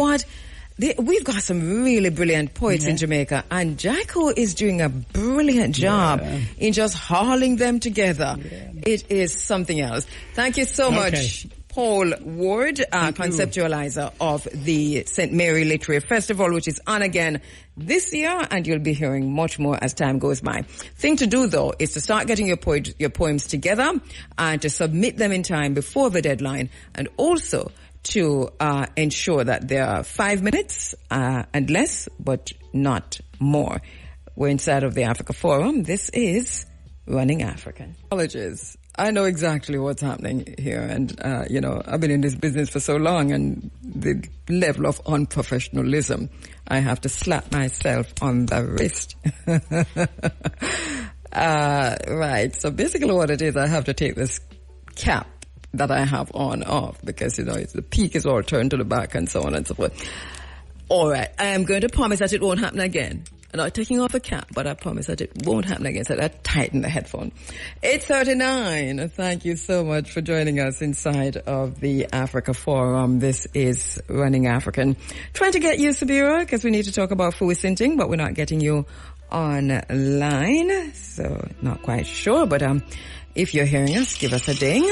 we've got some really brilliant poets in Jamaica, and Jacko is doing a brilliant job in just hauling them together. Yeah. It is something else. Thank you so much, Paul Ward, conceptualizer of the St. Mary Literary Festival, which is on again this year, and you'll be hearing much more as time goes by. Thing to do, though, is to start getting your poems together and to submit them in time before the deadline, and also to ensure that there are 5 minutes and less, but not more. We're inside of the Africa Forum. This is Running African. Apologies. I know exactly what's happening here, and I've been in this business for so long, and the level of unprofessionalism, I have to slap myself on the wrist. Right. So basically what it is, I have to take this cap that I have on off, because the peak is all turned to the back and so on and so forth. All right, I am going to promise that it won't happen again. I'm not taking off the cap, but I promise that it won't happen again. So I tighten the headphone. 8:39. Thank you so much for joining us inside of the Africa Forum. This is Running African. Trying to get you, Sabira, because we need to talk about Fui Sinting, but we're not getting you online. So not quite sure, but if you're hearing us, give us a ding.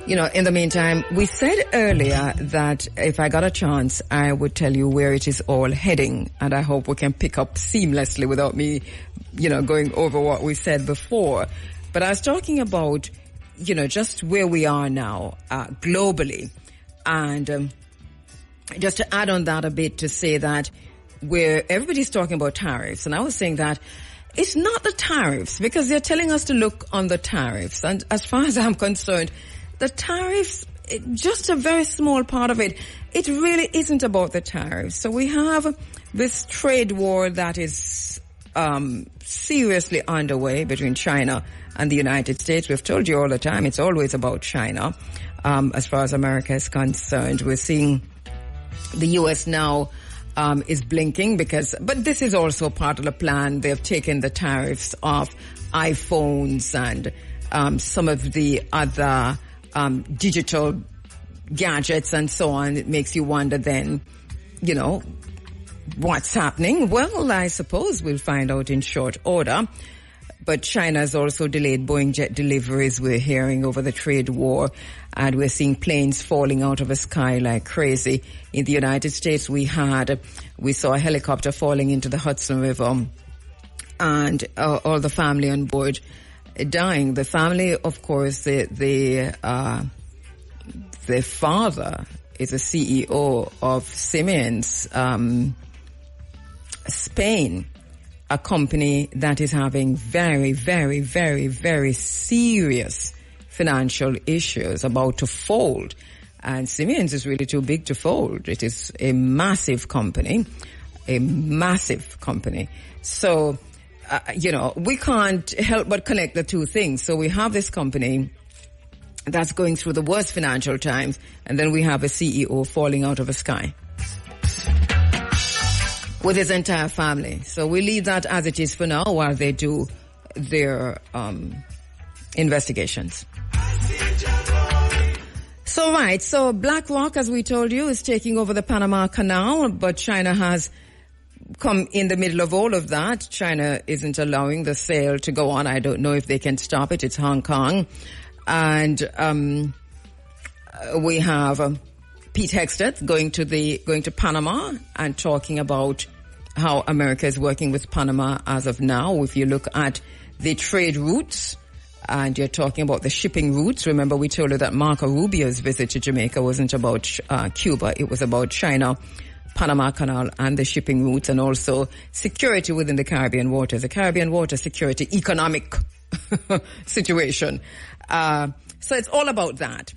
In the meantime, we said earlier that if I got a chance, I would tell you where it is all heading. And I hope we can pick up seamlessly without me, going over what we said before. But I was talking about, just where we are now, globally. And just to add on that a bit, to say that where everybody's talking about tariffs, and I was saying that it's not the tariffs, because they're telling us to look on the tariffs. And as far as I'm concerned, the tariffs, just a very small part of it. It really isn't about the tariffs. So we have this trade war that is seriously underway between China and the United States. We've told you all the time, it's always about China. As far as America is concerned, we're seeing the U.S. now is blinking but this is also part of the plan. They've taken the tariffs off iPhones and some of the other digital gadgets and so on. It makes you wonder then, what's happening? Well, I suppose we'll find out in short order. But China has also delayed Boeing jet deliveries, we're hearing, over the trade war. And we're seeing planes falling out of the sky like crazy. In the United States, we saw a helicopter falling into the Hudson River, and all the family on board dying. The family, of course, the father is a CEO of Siemens, Spain, a company that is having very, very, very, very serious financial issues, about to fold. And Siemens is really too big to fold. It is a massive company. So, we can't help but connect the two things. So we have this company that's going through the worst financial times, and then we have a CEO falling out of the sky with his entire family. So we leave that as it is for now while they do their investigations. So BlackRock, as we told you, is taking over the Panama Canal, but China has come in the middle of all of that. China isn't allowing the sale to go on. I don't know if they can stop it. It's Hong Kong. And we have Pete Hegseth going to Panama and talking about how America is working with Panama as of now. If you look at the trade routes, and you're talking about the shipping routes. Remember, we told you that Marco Rubio's visit to Jamaica wasn't about Cuba. It was about China, Panama Canal, and the shipping routes, and also security within the Caribbean waters, the Caribbean water security, economic situation. So it's all about that.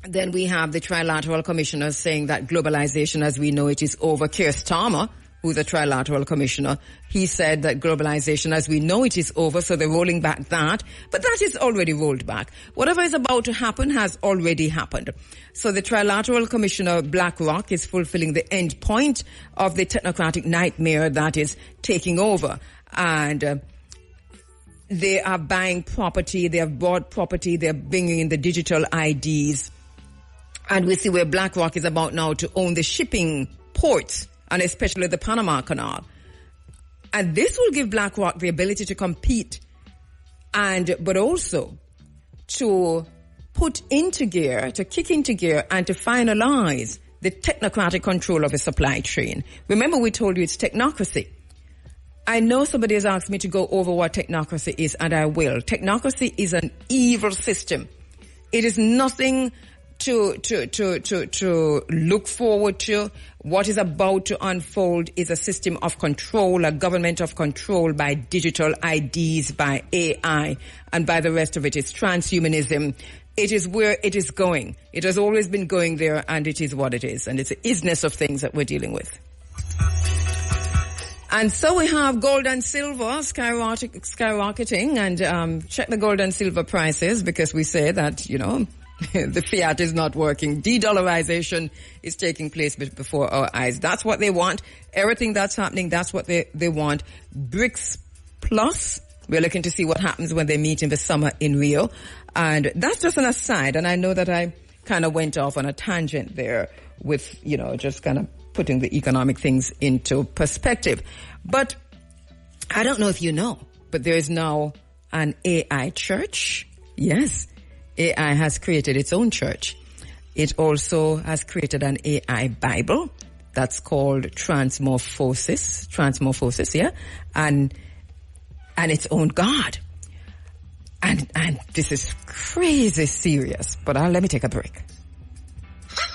Then we have the Trilateral Commissioner saying that globalization as we know it is over. Keir Starmer, who's a Trilateral Commissioner, he said that globalization as we know it is over, so they're rolling back that. But that is already rolled back. Whatever is about to happen has already happened. So the Trilateral Commissioner, BlackRock, is fulfilling the end point of the technocratic nightmare that is taking over. And they are buying property, they have bought property, they're bringing in the digital IDs. And we see where BlackRock is about now to own the shipping ports, and especially the Panama Canal. And this will give BlackRock the ability to compete, but also to put into gear, to kick into gear, and to finalize the technocratic control of a supply chain. Remember, we told you it's technocracy. I know somebody has asked me to go over what technocracy is, and I will. Technocracy is an evil system. It is nothing to look forward to. What is about to unfold is a system of control, a government of control by digital IDs, by AI, and by the rest of it. It's transhumanism. It is where it is going. It has always been going there, and it is what it is. And it's the isness of things that we're dealing with. And so we have gold and silver skyrocketing, and check the gold and silver prices, because we say that, the fiat is not working. De-dollarization is taking place before our eyes. That's what they want. Everything that's happening, that's what they want. BRICS Plus, we're looking to see what happens when they meet in the summer in Rio. And that's just an aside. And I know that I kind of went off on a tangent there with, just kind of putting the economic things into perspective. But I don't know if you know, but there is now an AI church. Yes. AI has created its own church. It also has created an AI Bible that's called Transmorphosis, yeah, and its own God. And this is crazy serious. But let me take a break.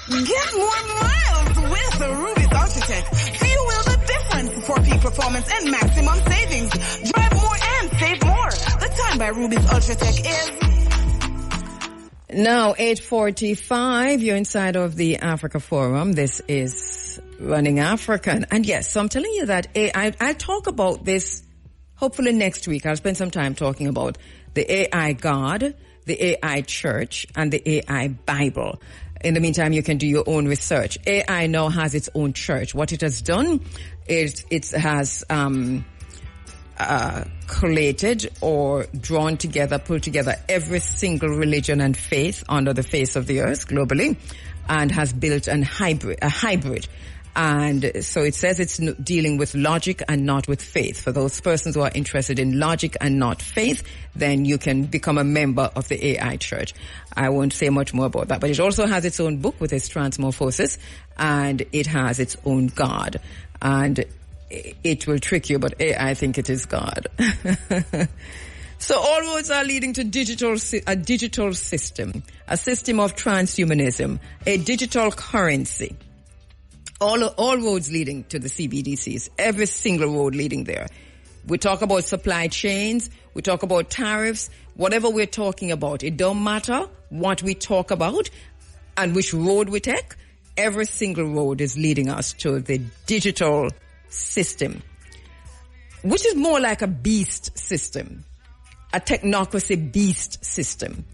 Get more miles with the Ruby's Ultratech. Fuel the difference for peak performance and maximum savings. Drive more and save more. The time by Ruby's Ultratech is now 8:45. You're inside of the Africa Forum. This is Running African. And yes, so I'm telling you that I'll talk about this hopefully next week. I'll spend some time talking about the AI God, the AI Church, and the AI Bible. In the meantime, you can do your own research. AI now has its own church. What it has done is it has collated or drawn together, pulled together every single religion and faith under the face of the earth globally. and has built a hybrid. And so it says it's dealing with logic and not with faith. For those persons who are interested in logic and not faith, then you can become a member of the AI Church. I won't say much more about that, but it also has its own book with its transmorphosis, and it has its own God. And it will trick you, but I think it is God. So all roads are leading to a digital system, a system of transhumanism, a digital currency. All roads leading to the CBDCs, every single road leading there. We talk about supply chains, we talk about tariffs, whatever we're talking about. It don't matter what we talk about and which road we take. Every single road is leading us to the digital system, which is more like a beast system, a technocracy beast system.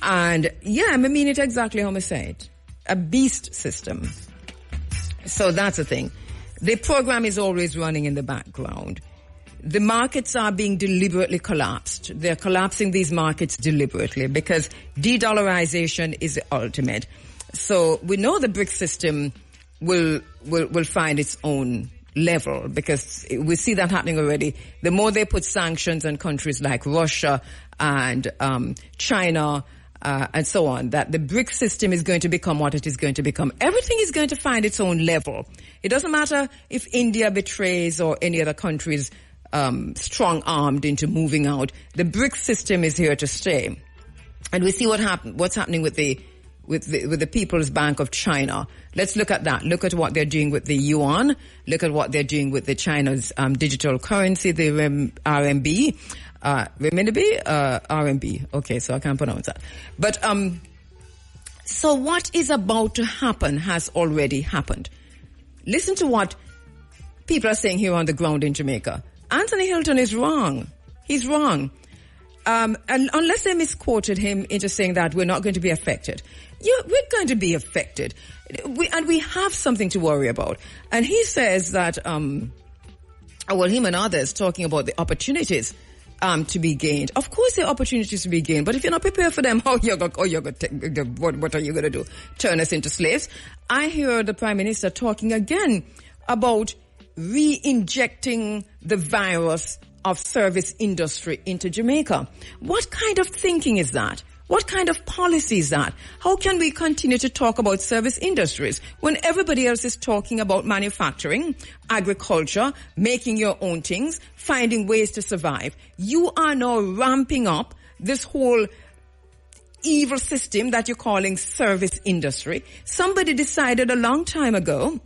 And yeah, I mean it exactly how I say it. A beast system. So that's the thing. The program is always running in the background. The markets are being deliberately collapsed. They're collapsing these markets deliberately because de-dollarization is the ultimate. So we know the BRICS system will find its own level because we see that happening already. The more they put sanctions on countries like Russia and China, and so on, that the BRICS system is going to become what it is going to become. Everything is going to find its own level. It doesn't matter if India betrays or any other countries strong-armed into moving out. The BRICS system is here to stay. And we see what's happening with the People's Bank of China. Let's look at that. Look at what they're doing with the yuan. Look at what they're doing with the China's digital currency, the RMB. RMB. Okay, so I can't pronounce that. But, so what is about to happen has already happened. Listen to what people are saying here on the ground in Jamaica. Anthony Hilton is wrong. He's wrong. And unless they misquoted him into saying that we're not going to be affected. Yeah, we're going to be affected. We have something to worry about. And he says that, him and others talking about the opportunities to be gained. Of course there are opportunities to be gained, but if you're not prepared for them, what are you going to do? Turn us into slaves? I hear the Prime Minister talking again about re-injecting the virus of service industry into Jamaica. What kind of thinking is that? What kind of policy is that? How can we continue to talk about service industries when everybody else is talking about manufacturing, agriculture, making your own things, finding ways to survive? You are now ramping up this whole evil system that you're calling service industry. Somebody decided a long time ago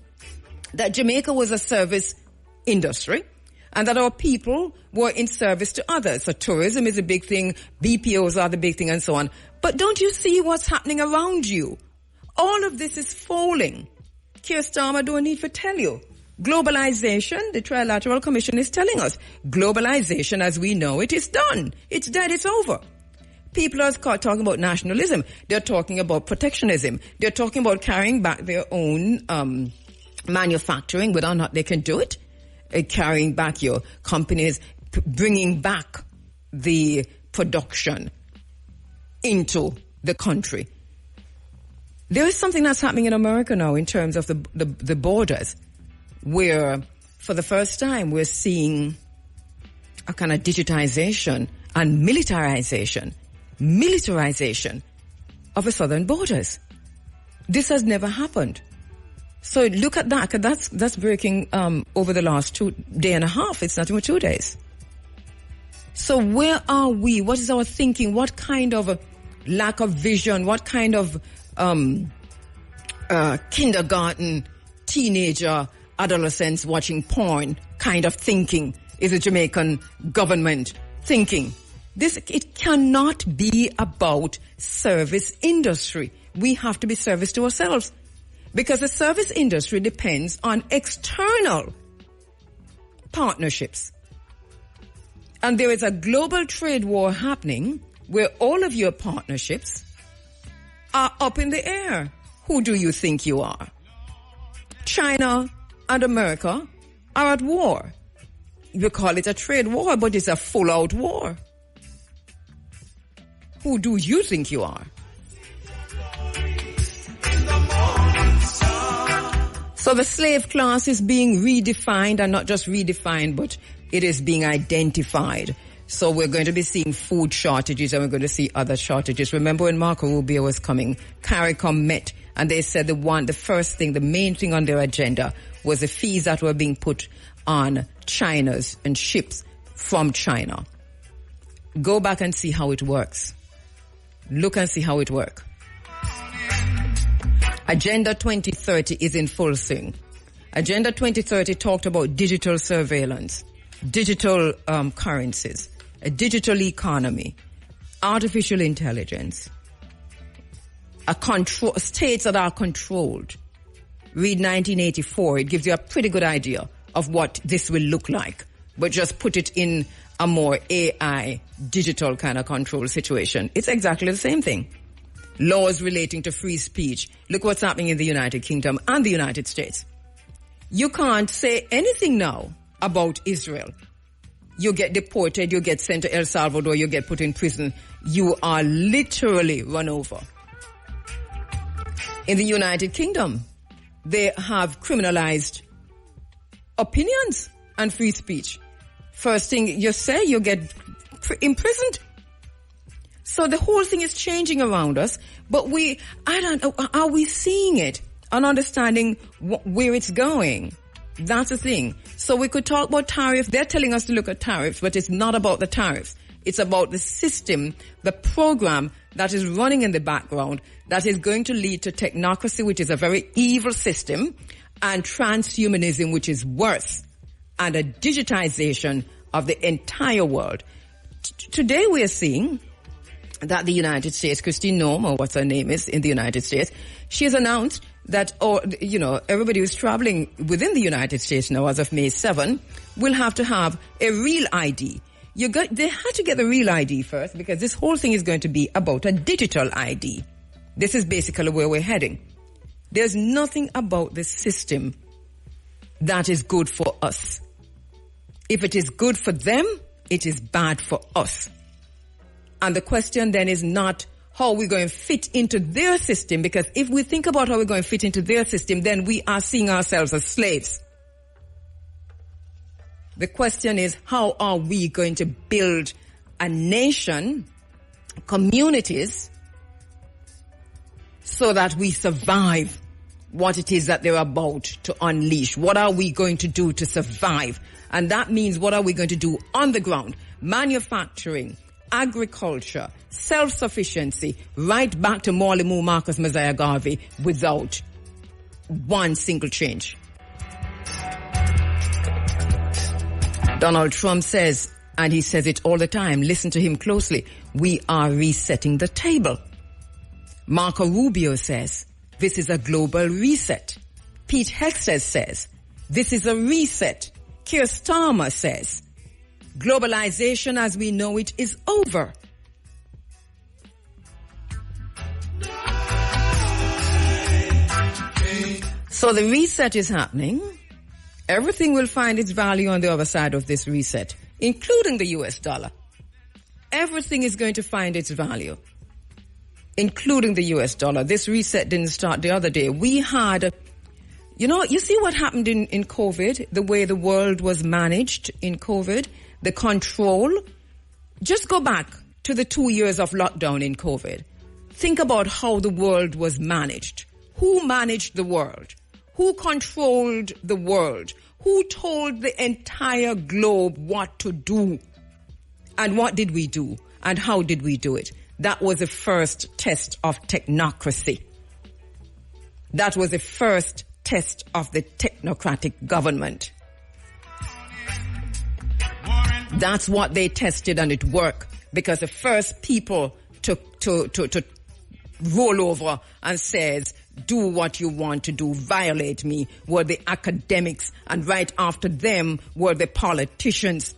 that Jamaica was a service industry and that our people were in service to others. So tourism is a big thing, BPOs are the big thing, and so on. But don't you see what's happening around you? All of this is falling. Keir Starmer don't need to tell you. Globalization, the Trilateral Commission is telling us, globalization as we know it is done. It's dead, it's over. People are talking about nationalism. They're talking about protectionism. They're talking about carrying back their own manufacturing, whether or not they can do it. Carrying back your companies, bringing back the production into the country. There is something that's happening in America now in terms of the borders, where for the first time we're seeing a kind of digitization and militarization of the southern borders. This has never happened. So look at that, 'cause that's breaking over the last 2 days and a half. It's not even 2 days. So where are we? What is our thinking? What kind of a lack of vision? What kind of kindergarten, teenager, adolescents watching porn kind of thinking is the Jamaican government thinking? It cannot be about service industry. We have to be service to ourselves. Because the service industry depends on external partnerships. And there is a global trade war happening where all of your partnerships are up in the air. Who do you think you are? China and America are at war. You call it a trade war, but it's a full-out war. Who do you think you are? So the slave class is being redefined, and not just redefined, but it is being identified. So we're going to be seeing food shortages, and we're going to see other shortages. Remember when Marco Rubio was coming, CARICOM met, and they said the main thing on their agenda was the fees that were being put on China's and ships from China. Go back and see how it works. Look and see how it works. Agenda 2030 is in full swing. Agenda 2030 talked about digital surveillance, digital currencies, a digital economy, artificial intelligence, states that are controlled. Read 1984. It gives you a pretty good idea of what this will look like, but just put it in a more AI, digital kind of control situation. It's exactly the same thing. Laws relating to free speech. Look what's happening in the United Kingdom and the United States. You can't say anything now about Israel. You get deported, you get sent to El Salvador, you get put in prison. You are literally run over. In the United Kingdom, they have criminalized opinions and free speech. First thing you say, you get imprisoned. So the whole thing is changing around us, but are we seeing it and understanding where it's going? That's the thing. So we could talk about tariffs. They're telling us to look at tariffs, but it's not about the tariffs. It's about the system, the program that is running in the background that is going to lead to technocracy, which is a very evil system, and transhumanism, which is worse, and a digitization of the entire world. Today we are seeing that the United States, Christine Noem, or what her name is in the United States, she has announced that, everybody who's traveling within the United States now as of May 7 will have to have a real ID. They had to get the real ID first, because this whole thing is going to be about a digital ID. This is basically where we're heading. There's nothing about this system that is good for us. If it is good for them, it is bad for us. And the question then is not how we're going to fit into their system, because if we think about how we're going to fit into their system, then we are seeing ourselves as slaves. The question is, how are we going to build a nation, communities, so that we survive what it is that they're about to unleash? What are we going to do to survive? And that means, what are we going to do on the ground? Manufacturing, agriculture, self-sufficiency, right back to Morley Moo, Marcus Messiah Garvey, without one single change. Donald Trump says, and he says it all the time, listen to him closely, we are resetting the table. Marco Rubio says, this is a global reset. Pete Hegseth says, this is a reset. Keir Starmer says, globalization as we know it is over. So the reset is happening. Everything will find its value on the other side of this reset, including the US dollar. Everything is going to find its value, including the US dollar. This reset didn't start the other day. We had, you see what happened in COVID, the way the world was managed in COVID, the control. Just go back to the 2 years of lockdown in COVID. Think about how the world was managed. Who managed the world? Who controlled the world? Who told the entire globe what to do? And what did we do? And how did we do it? That was the first test of technocracy. That was the first test of the technocratic government. That's what they tested, and it worked, because the first people to roll over and says, do what you want to do, violate me, were the academics, and right after them were the politicians.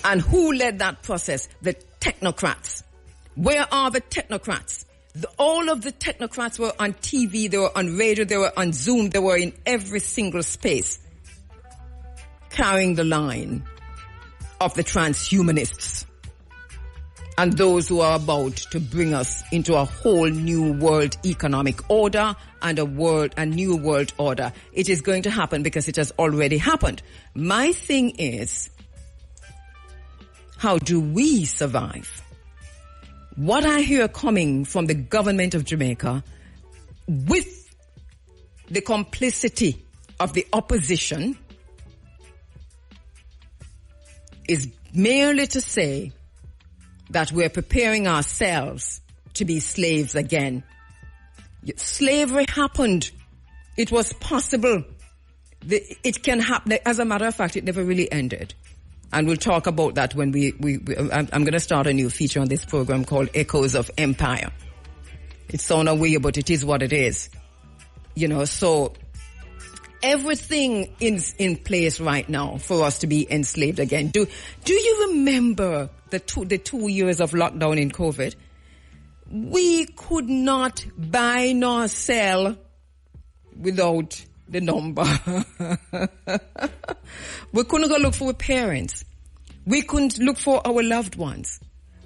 And who led that process? The technocrats. Where are the technocrats? All of the technocrats were on TV, they were on radio, they were on Zoom, they were in every single space, carrying the line of the transhumanists. and those who are about to bring us into a whole new world economic order and a new world order. It is going to happen because it has already happened. My thing is, how do we survive? What I hear coming from the government of Jamaica with the complicity of the opposition is merely to say that we're preparing ourselves to be slaves again. Slavery happened. It was possible. It can happen. As a matter of fact, it never really ended. And we'll talk about that when I'm going to start a new feature on this program called Echoes of Empire. It sounds weird, but it is what it is. You know, so everything is in place right now for us to be enslaved again. Do you remember the 2 years of lockdown in COVID? We could not buy nor sell without the number. We couldn't go look for our parents. We couldn't look for our loved ones.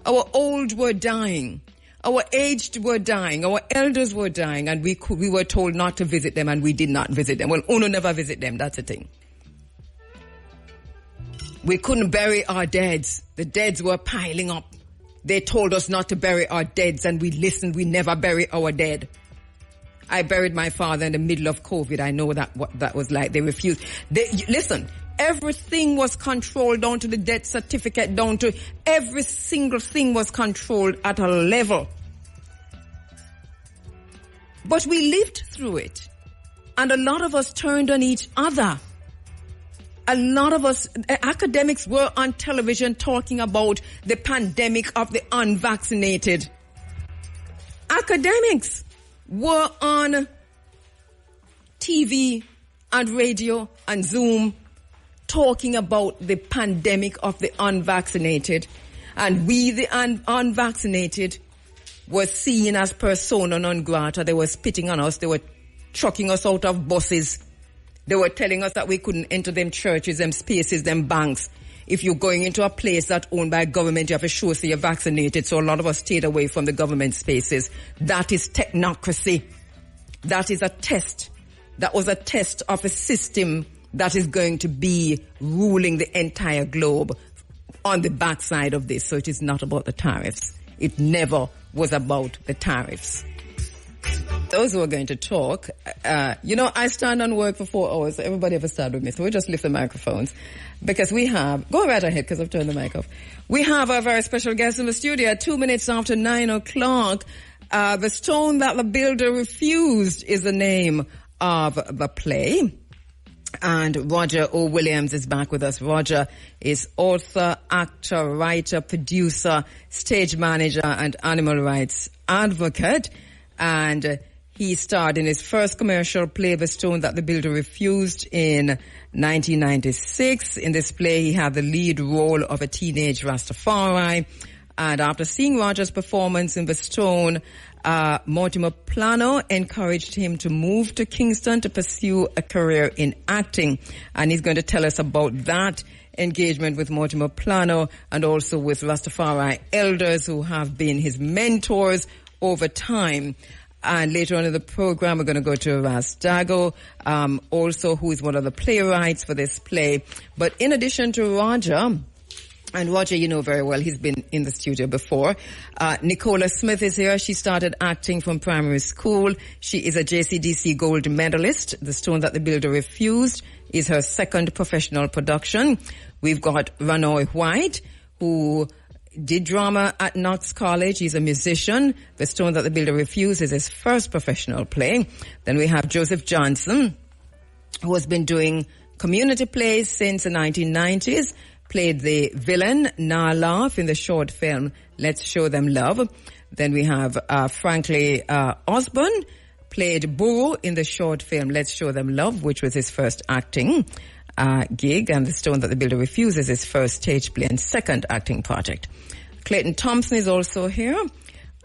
Our old were dying. Our aged were dying. Our elders were dying, and we were told not to visit them, and we did not visit them. Well, Uno never visit them. That's the thing. We couldn't bury our deads. The deads were piling up. They told us not to bury our deads, and we listened. We never bury our dead. I buried my father in the middle of COVID. I know what that was like. They refused. Listen, everything was controlled down to the death certificate, down to every single thing was controlled at a level. But we lived through it. And a lot of us turned on each other. A lot of us, academics were on television talking about the pandemic of the unvaccinated. Academics were on TV and radio and Zoom talking about the pandemic of the unvaccinated. And we, the unvaccinated, were seen as persona non grata. They were spitting on us. They were trucking us out of buses. They were telling us that we couldn't enter them churches, them spaces, them banks. If you're going into a place that's owned by government, you have to show so you're vaccinated. So a lot of us stayed away from the government spaces. That is technocracy. That is a test. That was a test of a system that is going to be ruling the entire globe on the backside of this. So it is not about the tariffs. It never was about the tariffs. Those who are going to talk, I stand and work for 4 hours. So everybody ever start with me. So we just lift the microphones because we have, go right ahead because I've turned the mic off. We have a very special guest in the studio at 2 minutes after 9 o'clock. The Stone That the Builder Refused is the name of the play. And Roger O. Williams is back with us. Roger is author, actor, writer, producer, stage manager, and animal rights advocate. And he starred in his first commercial play, The Stone That the Builder Refused, in 1996. In this play, he had the lead role of a teenage Rastafari. And after seeing Roger's performance in The Stone, Mortimer Plano encouraged him to move to Kingston to pursue a career in acting. And he's going to tell us about that engagement with Mortimer Plano and also with Rastafari elders who have been his mentors over time. And later on in the program, we're going to go to Ras Dago, also who is one of the playwrights for this play. But in addition to Roger, and Roger, you know very well, he's been in the studio before. Nicola Smith is here. She started acting from primary school. She is a JCDC gold medalist. The Stone That the Builder Refused is her second professional production. We've got Ranoy White, who did drama at Knox College. He's a musician. The Stone That the Builder Refused is his first professional play. Then we have Joseph Johnson, who has been doing community plays since the 1990s. Played the villain, Nah Laugh, in the short film Let's Show Them Love. Then we have Franklin Osborne, played Burro in the short film Let's Show Them Love, which was his first acting gig. And The Stone That the Builder Refused is his first stage play and second acting project. Clayton Thompson is also here.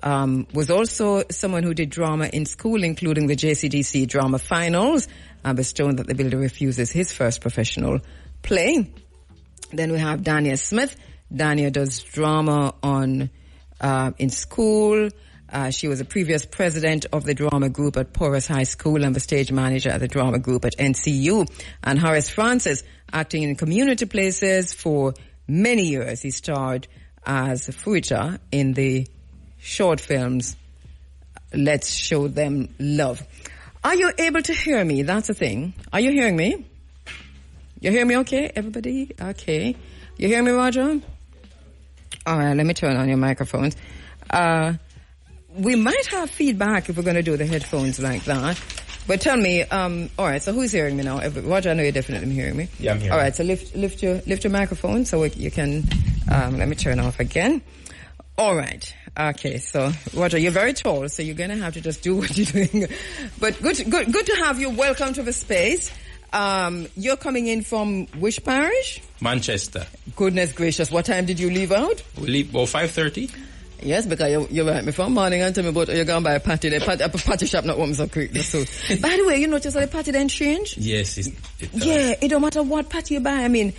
Was also someone who did drama in school, including the JCDC drama finals. The Stone That the Builder Refused is his first professional play. Then we have Dania Smith. Dania does drama on in school. She was a previous president of the drama group at Porus High School and the stage manager at the drama group at NCU. And Horace Francis, acting in community places for many years. He starred as Fuita in the short films Let's Show Them Love. Are you able to hear me? That's the thing. Are you hearing me? You hear me okay, everybody? Okay. You hear me, Roger? All right, let me turn on your microphones. We might have feedback if we're going to do the headphones like that. But tell me, all right, so who's hearing me now? Roger, I know you're definitely hearing me. Yeah, I'm hearing. All right, so lift your microphone so you can, let me turn off again. All right. Okay, so Roger, you're very tall, so you're going to have to just do what you're doing. But good to have you. Welcome to the space. You're coming in from which parish? Manchester. Goodness gracious, what time did you leave out? We leave about 5:30. Yes, because you went me from morning and tell me about you're going to buy a patty. The patty shop not open so quickly. So, by the way, you notice how the patty then change? Yes, it does. Yeah, it don't matter what patty you buy. I mean,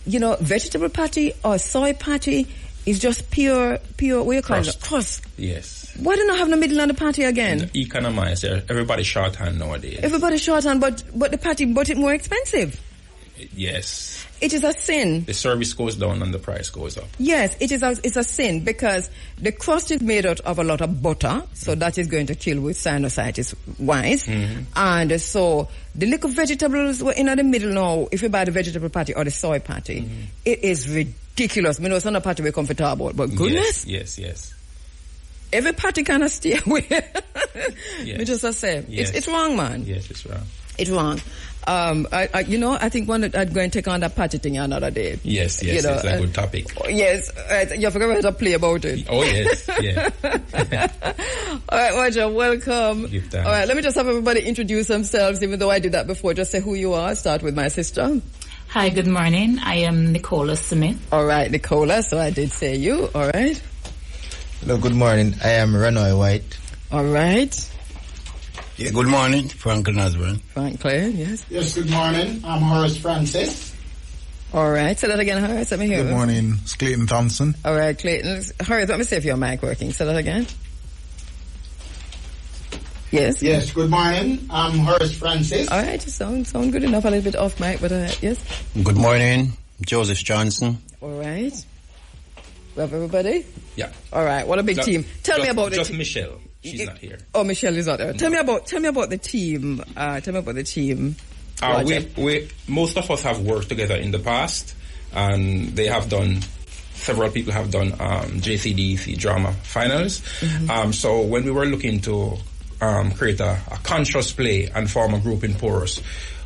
vegetable patty or soy patty is just pure, what you call it? Crust. Yes. Why do not have no middle on the patty again? Economize. Everybody's shorthand nowadays. Everybody's shorthand, but the patty bought it more expensive. Yes. It is a sin. The service goes down and the price goes up. Yes, it's a sin because the crust is made out of a lot of butter, so that is going to kill with sinusitis-wise. Mm-hmm. And so the little vegetables were in the middle now. If you buy the vegetable patty or the soy patty, it is ridiculous. I know it's not a patty we comfortable, but goodness. Yes. Every patty kind of stay away. Yes. Me just say, yes. It's wrong, man. Yes, it's wrong. It's wrong. I think I'd go and take on that patty thing another day. Yes, it's a good topic. Yes, you forgot to play about it. Oh, yes, yeah. All right, Roger, welcome. All right, let me just have everybody introduce themselves, even though I did that before. Just say who you are. Start with my sister. Hi, good morning. I am Nicola Smith. All right, Nicola, so I did say you. All right. Hello, good morning. I am Renoy White. All right. Yeah, good morning, Franklin Osborne. Franklin, yes. Yes, good morning. I'm Horace Francis. All right, say that again, Horace. Let me hear. Good morning, it's Clayton Thompson. All right, Clayton. Horace, let me see if your mic working. Say that again. Yes. Yes, good morning. I'm Horace Francis. All right, you sound good enough. A little bit off mic, but yes. Good morning, Joseph Johnson. All right. We have everybody? Yeah. All right, what a big team. Tell me about it. Just Michelle. She's not here. Oh, Michelle is not there. Tell me about the team. Tell me about the team. We most of us have worked together in the past, and several people have done JCDC drama finals. Mm-hmm. So when we were looking to create a conscious play and form a group in Porus,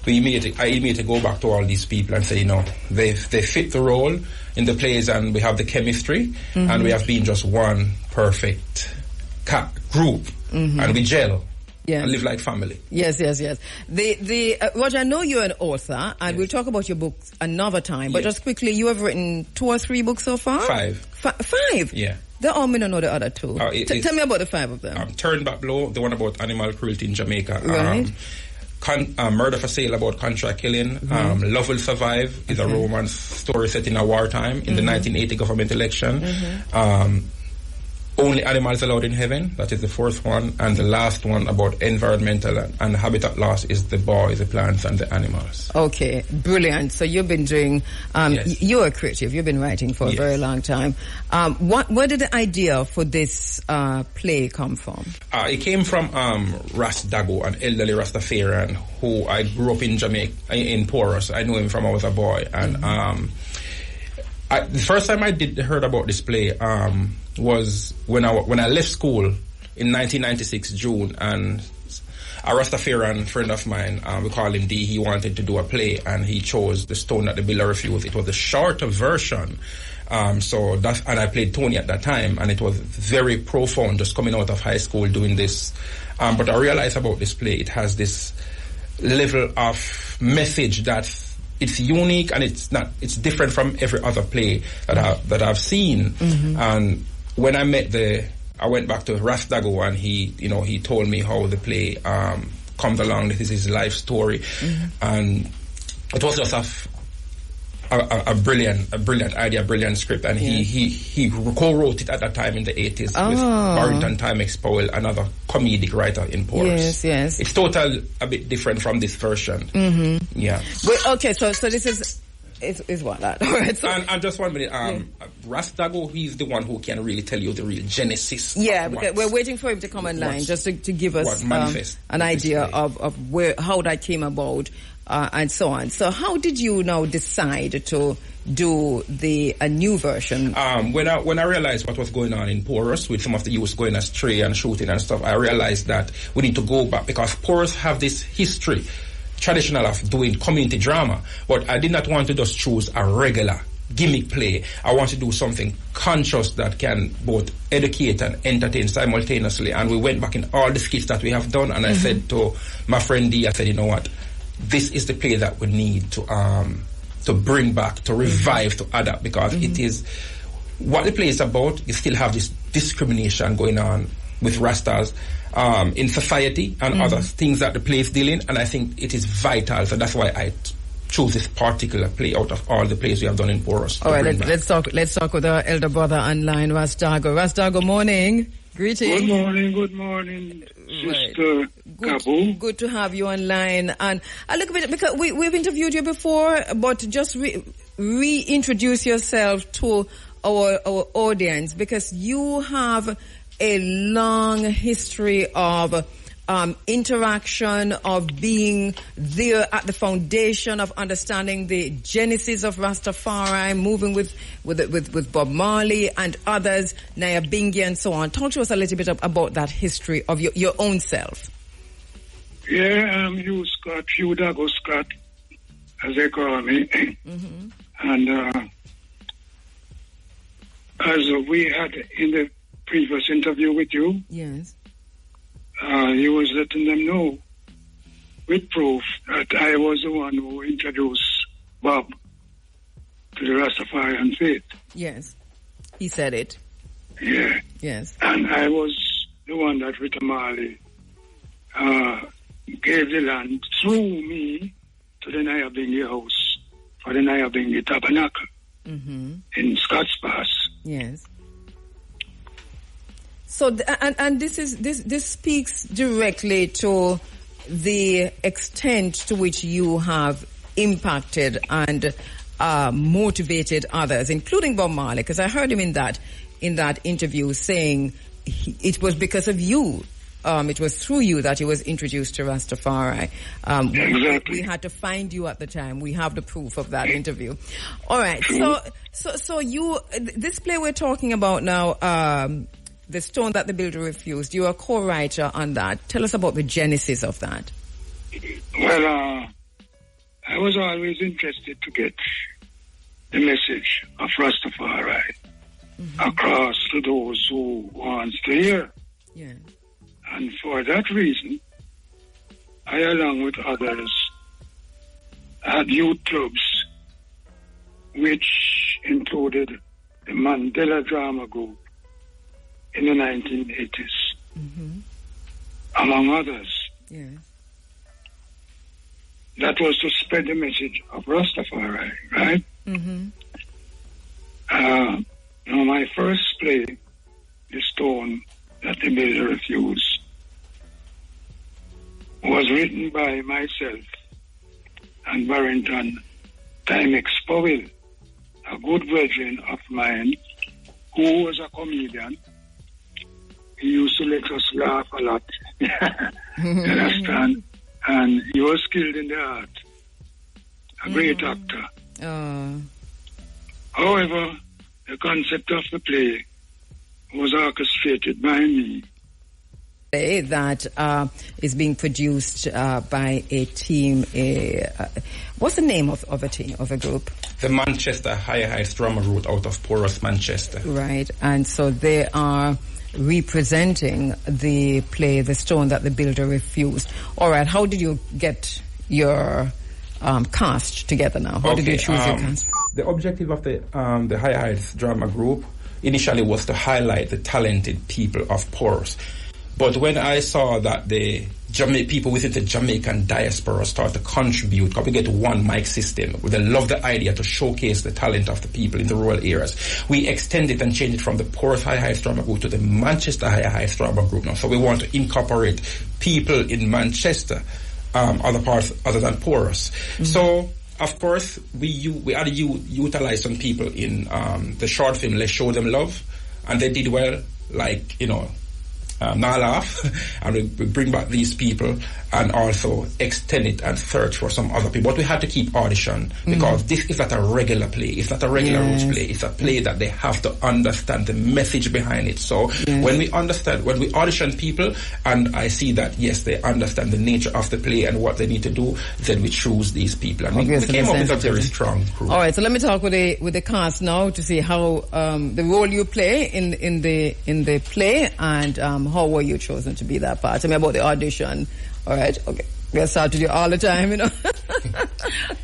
I immediately go back to all these people and say, they fit the role in the plays, and we have the chemistry, and we have been just one perfect group, and we gel and live like family. Yes. Roger, I know you're an author, and we'll talk about your books another time, but just quickly, you have written 2 or 3 books so far? 5. 5? Yeah. They're all, me don't know the other 2. Tell me about the 5 of them. Turn Back Blow, the one about animal cruelty in Jamaica. Right. Murder for Sale, about contract killing. Love Will Survive is a romance story set in a wartime in the 1980 government election. Only Animals Allowed in Heaven, that is the 4th one, and the last one about environmental and habitat loss is The Boys, the Plants and the Animals. Okay, brilliant. So you've been doing, you're a creative, you've been writing for a very long time. Where did the idea for this play come from? It came from Ras Dago, an elderly Rastafarian who I grew up in Jamaica, in Porus. I knew him from I was a boy, and the first time I heard about this play was when I left school in 1996 June, and a Rastafarian friend of mine, we call him D, he wanted to do a play, and he chose The Stone That the Builder Refused. It was a shorter version, and I played Tony at that time, and it was very profound just coming out of high school doing this. But I realized about this play, it has this level of message that it's unique, and it's different from every other play that I've seen. And when I went back to Ras Dago, and he told me how the play comes along. This is his life story, and it was just a brilliant idea, brilliant script, and he co-wrote it at that time in the 80s with Barrington Timex Powell, another comedic writer in Porus. Yes. It's a bit different from this version. Mm-hmm. Yeah. Okay, so this is what that. All right. So, and just 1 minute. Rastago, he's the one who can really tell you the real genesis. Yeah, because we're waiting for him to come online just to give us an idea of how that came about and so on. So how did you now decide to do a new version? When I realized what was going on in Porus with some of the youths going astray and shooting and stuff, I realized that we need to go back because Porus have this history, traditional of doing community drama, but I did not want to just choose a regular gimmick play. I want to do something conscious that can both educate and entertain simultaneously. And we went back in all the skits that we have done, and I said to my friend D, I said, you know what, this is the play that we need to bring back, to revive, to adapt, because it is what the play is about. You still have this discrimination going on with Rastas in society and other things that the play is dealing, and I think it is vital. So that's why I chose this particular play out of all the plays we have done in Porus. All right, let's talk with our elder brother online, Rastago. Rastago, morning. Greetings. Good morning, Sister Kabu. Good to have you online. And a little bit, because we've interviewed you before, but just reintroduce yourself to our audience, because you have a long history of interaction, of being there at the foundation of understanding the genesis of Rastafari, moving with Bob Marley and others, Naya Bingi and so on. Talk to us a little bit about that history of your own self. Yeah, I'm Hugh Scott, Hugh Dago Scott, as they call me. And as we had in the previous interview with you, yes, he was letting them know with proof that I was the one who introduced Bob to the Rastafarian faith. Yes, he said it. Yeah. Yes. And I was the one that Rita Marley gave the land through me to the Nyabingi house for the Nyabingi Tabernacle in Scots Pass. Yes. So, and this speaks directly to the extent to which you have impacted and motivated others, including Bob Marley, because I heard him in that interview saying it was because of you. It was through you that he was introduced to Rastafari. Exactly. We had to find you at the time. We have the proof of that interview. All right. So you, this play we're talking about now, The Stone That the Builder Refused, you're a co-writer on that. Tell us about the genesis of that. Well, I was always interested to get the message of Rastafari across to those who want to hear. Yeah. And for that reason, I, along with others, had youth clubs, which included the Mandela Drama Group in the 1980s, among others. Yeah. That was to spread the message of Rastafari, right? Now, my first play, The Stone That the Builder Refused, was written by myself and Barrington Timex Powell, a good brethren of mine who was a comedian. He used to let us laugh a lot. You understand? And he was skilled in the art. A great actor. However, the concept of the play was orchestrated by me. That is being produced by a team. What's the name of a team, of a group? The Manchester Higher Heights Drama Group out of Porus, Manchester. Right, and so they are representing the play The Stone That the Builder Refused. All right, how did you get your cast together now? How did you choose your cast? The objective of the Higher Heights Drama Group initially was to highlight the talented people of Porus. But when I saw that the people within the Jamaican diaspora start to contribute, because we get one mic system. They love the idea to showcase the talent of the people in the rural areas. We extend it and change it from the Porth High Strummer Group to the Manchester High Strummer Group now. So we want to incorporate people in Manchester, other than Porous. So, of course, we had to utilize some people in the short film, Let's Show Them Love, and they did well, like, Now Laugh, and we bring back these people and also extend it and search for some other people. But we had to keep audition, because this is not a regular play. It's not a regular roots play. It's a play that they have to understand the message behind it. So when we audition people, and I see that, yes, they understand the nature of the play and what they need to do, then we choose these people. And we came up with a very strong crew. All right, so let me talk with the cast now to see how the role you play in the play, and how were you chosen to be that part. Tell me about the audition. All right, okay. We'll start with you all the time,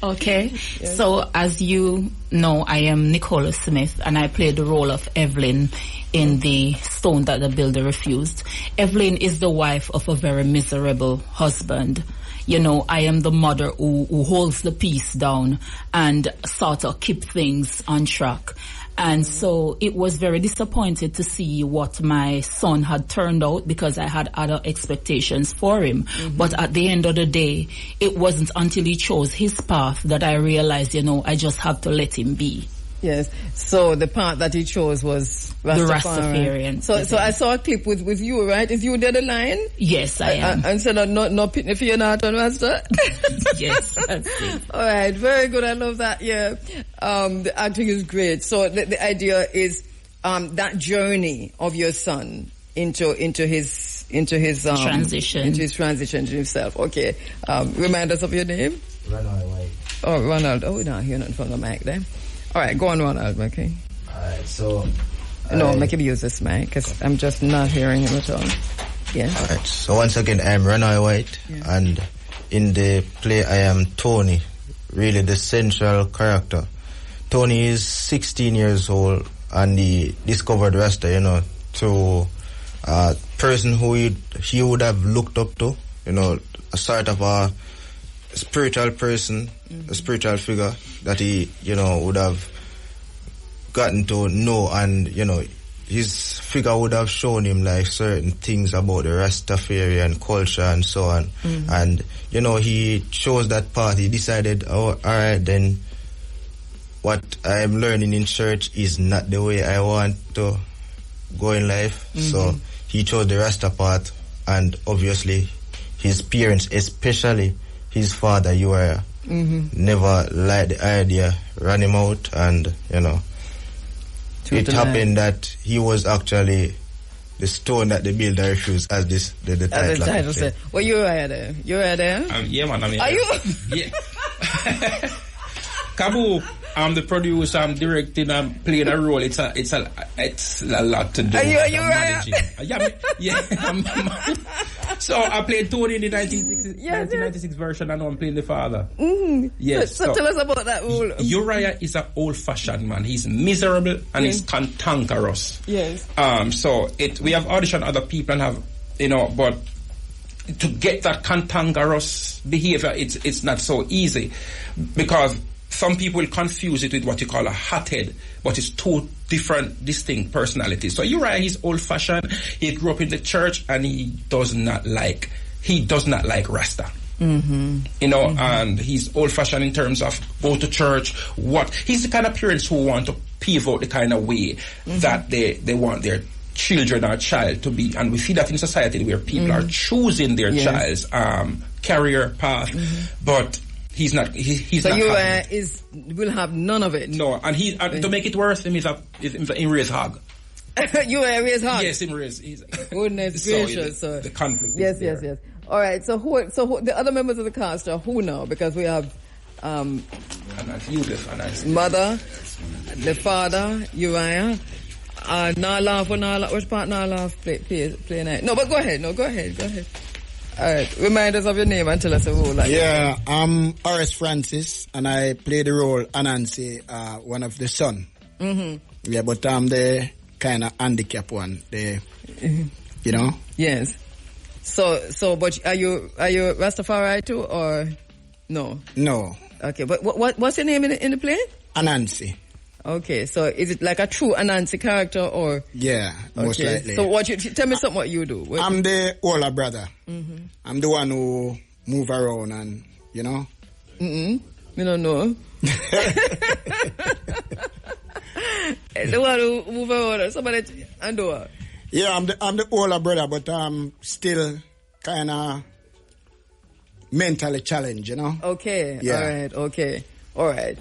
Okay, so as you know, I am Nicola Smith, and I played the role of Evelyn in The Stone That the Builder Refused. Evelyn is the wife of a very miserable husband. I am the mother who holds the peace down and sort of keep things on track. And so it was very disappointed to see what my son had turned out, because I had other expectations for him. But at the end of the day, it wasn't until he chose his path that I realized, I just have to let him be. Yes. So the part that he chose was the Rastafarian. So I saw a clip with you, right? Is you there the line? Yes, I am. And so no pitney for you not on Rasta? Yes, that's it. All right, very good. I love that. Yeah. The acting is great. So the idea is that journey of your son into his transition. Into his transition to himself. Okay. Remind us of your name? Ronald White. Oh, Ronald. Oh, no, you're not from the mic there. All right, go on, Ronald, okay? All right, so... make him use this mic, because I'm just not hearing him at all. Yeah. All right, so once again, I'm Ronald White, and in the play I am Tony, really the central character. Tony is 16 years old, and he discovered Rasta, through a person who he would have looked up to, a sort of a spiritual person, a spiritual figure that he, would have gotten to know, and, his figure would have shown him like certain things about the Rastafarian culture and so on. And, he chose that path. He decided, oh, all right, then what I'm learning in church is not the way I want to go in life. So he chose the Rasta path, and obviously his parents, especially his father, Uriah, never liked the idea, ran him out, and, it happened that he was actually the stone that the builder refused, as the title said. Well, Uriah there. Uriah there? Yeah, man. I mean, are you? Yeah. Kabu, I'm the producer, I'm directing, I'm playing a role. It's a lot to do. Are you Uriah? Yeah. So I played Tony in the 1996 version, and now I'm playing the father. Yes. So tell us about that role. Uriah is an old-fashioned man. He's miserable and he's cantankerous. Yes. So we have auditioned other people and have, but to get that cantankerous behavior, it's not so easy, because some people will confuse it with what you call a hothead, but it's two different, distinct personalities. So Uriah, he's old-fashioned. He grew up in the church, and he does not like Rasta. And he's old-fashioned in terms of go to church. He's the kind of parents who want to pivot the kind of way that they want their children or child to be. And we see that in society where people are choosing their child's career path, but he's not. He's so not. So you will have none of it. No, and to make it worse, he's in race hog. You raise hog. Yes, him raise. Goodness gracious. So the conflict. Yes. All right. So who the other members of the cast are who now? Because we have mother, the father, Uriah. Which part Nala play night? No, but go ahead. Go ahead. All right. Remind us of your name and tell us a role. I'm Horace Francis, and I play the role Anansi, one of the son. Yeah, but I'm the kind of handicap one. Yes. But are you Rastafari too, or no? No. Okay, but what's your name in the play? Anansi. Okay, so is it like a true Anansi character, or? Yeah, most likely. So tell me something what you do. I'm the older brother. Mm-hmm. I'm the one who move around and, you know. You don't know. The one who move around, somebody and do what? Yeah, I'm the older brother, but I'm still kind of mentally challenged, you know. Okay, yeah. All right, okay, all right.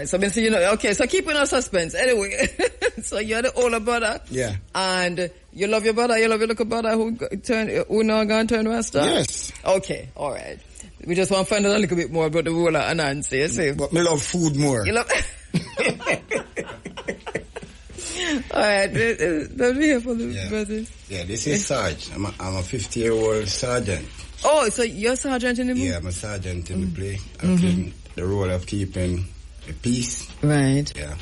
So, okay, so keeping our suspense. Anyway, so you're the older brother. Yeah. And you love your brother, you love your little brother who now gonna turn Rasta? Yes. Okay, all right. We just want to find out a little bit more about the role of Anansi, you see? But me love food more. You love... All right, let me hear from the brothers. Yeah, this is Sarge. I'm a 50-year-old sergeant. Oh, so you're sergeant in the movie? Yeah, I'm a sergeant in the play. I play the role of keeping the peace. Right. Yeah,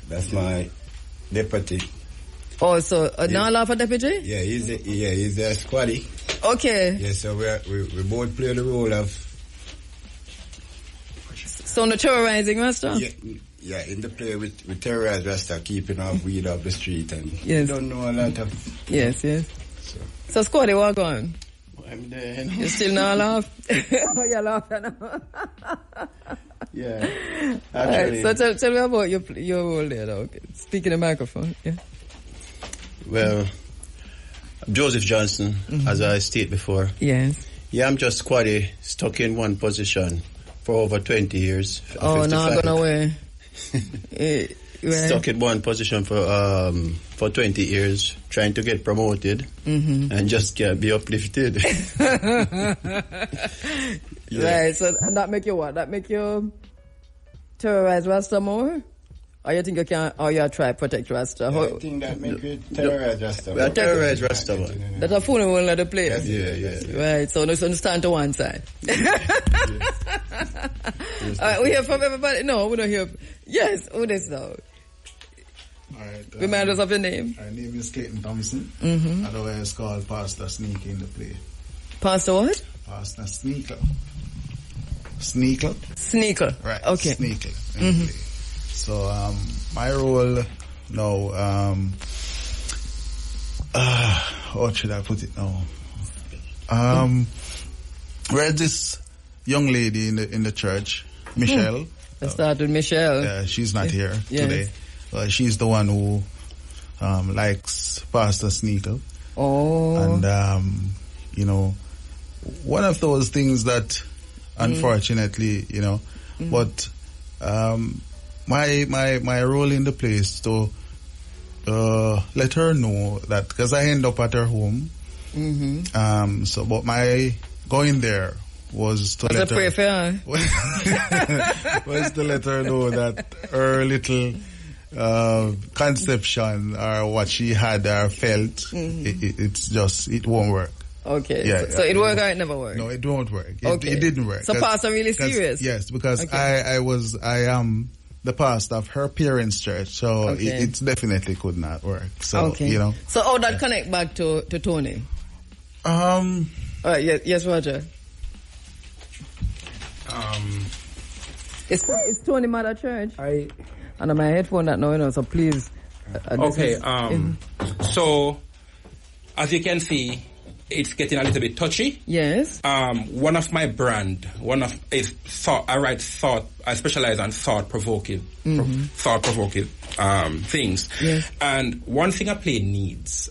that's my deputy. Oh, so now laugh at deputy? Yeah, he's a squaddy. Okay. Yeah, so we both play the role of. So the terrorizing Rasta? Yeah, in the play we terrorize Rasta, keeping off weed off the street, and yes. You don't know a lot of. Yes. So squaddy, what going? I'm there. You still not laugh? Oh, you laugh now. Yeah. Actually. Right, so tell me about your role there, though. Okay. Speaking the microphone, yeah. Well, Joseph Johnson, as I stated before. Yes. Yeah, I'm just squaddy, stuck in one position for over 20 years. Oh, now I'm going away. Right. Stuck in one position for 20 years, trying to get promoted and just can't be uplifted. Yeah. Right, so that make you what? That make you terrorize Rasta more? Or you think you can, or you try to protect Rasta? I think that make you terrorize Rasta. We terrorize Rasta, man. That's a fool who won't let the play. Yeah. Right, so no stand to one side. All right, we hear from everybody. No, we don't hear. Yes, who this now? Alright. Remind us of your name. My name is Clayton Thompson. Otherwise called Pastor Sneaker in the play. Pastor what? Pastor Sneaker. Sneaker. Right. Okay. Sneaker in the play. So my role now, how should I put it now? Where's this young lady in the church, Michelle? Let's start with Michelle. Yeah, she's not here today. She's the one who likes Pastor Sneaker. Oh. And one of those things that unfortunately, but my role in the play is to let her know that, because I end up at her home. But my going there was to let her was to let her know that her little conception or what she had or felt, it won't work. Okay. Yeah, so it worked or it never worked? No, it won't work. It didn't work. So Pastor really serious? Yes, because I am the pastor of her parents' church, so it definitely could not work. So, So how that connect back to Tony? Yes, Roger. It's Tony Mother Church. And on my headphone that now, so please. So, as you can see, it's getting a little bit touchy. Yes. One of my brand, I specialize on thought-provoking things. Yes. And one thing a play needs,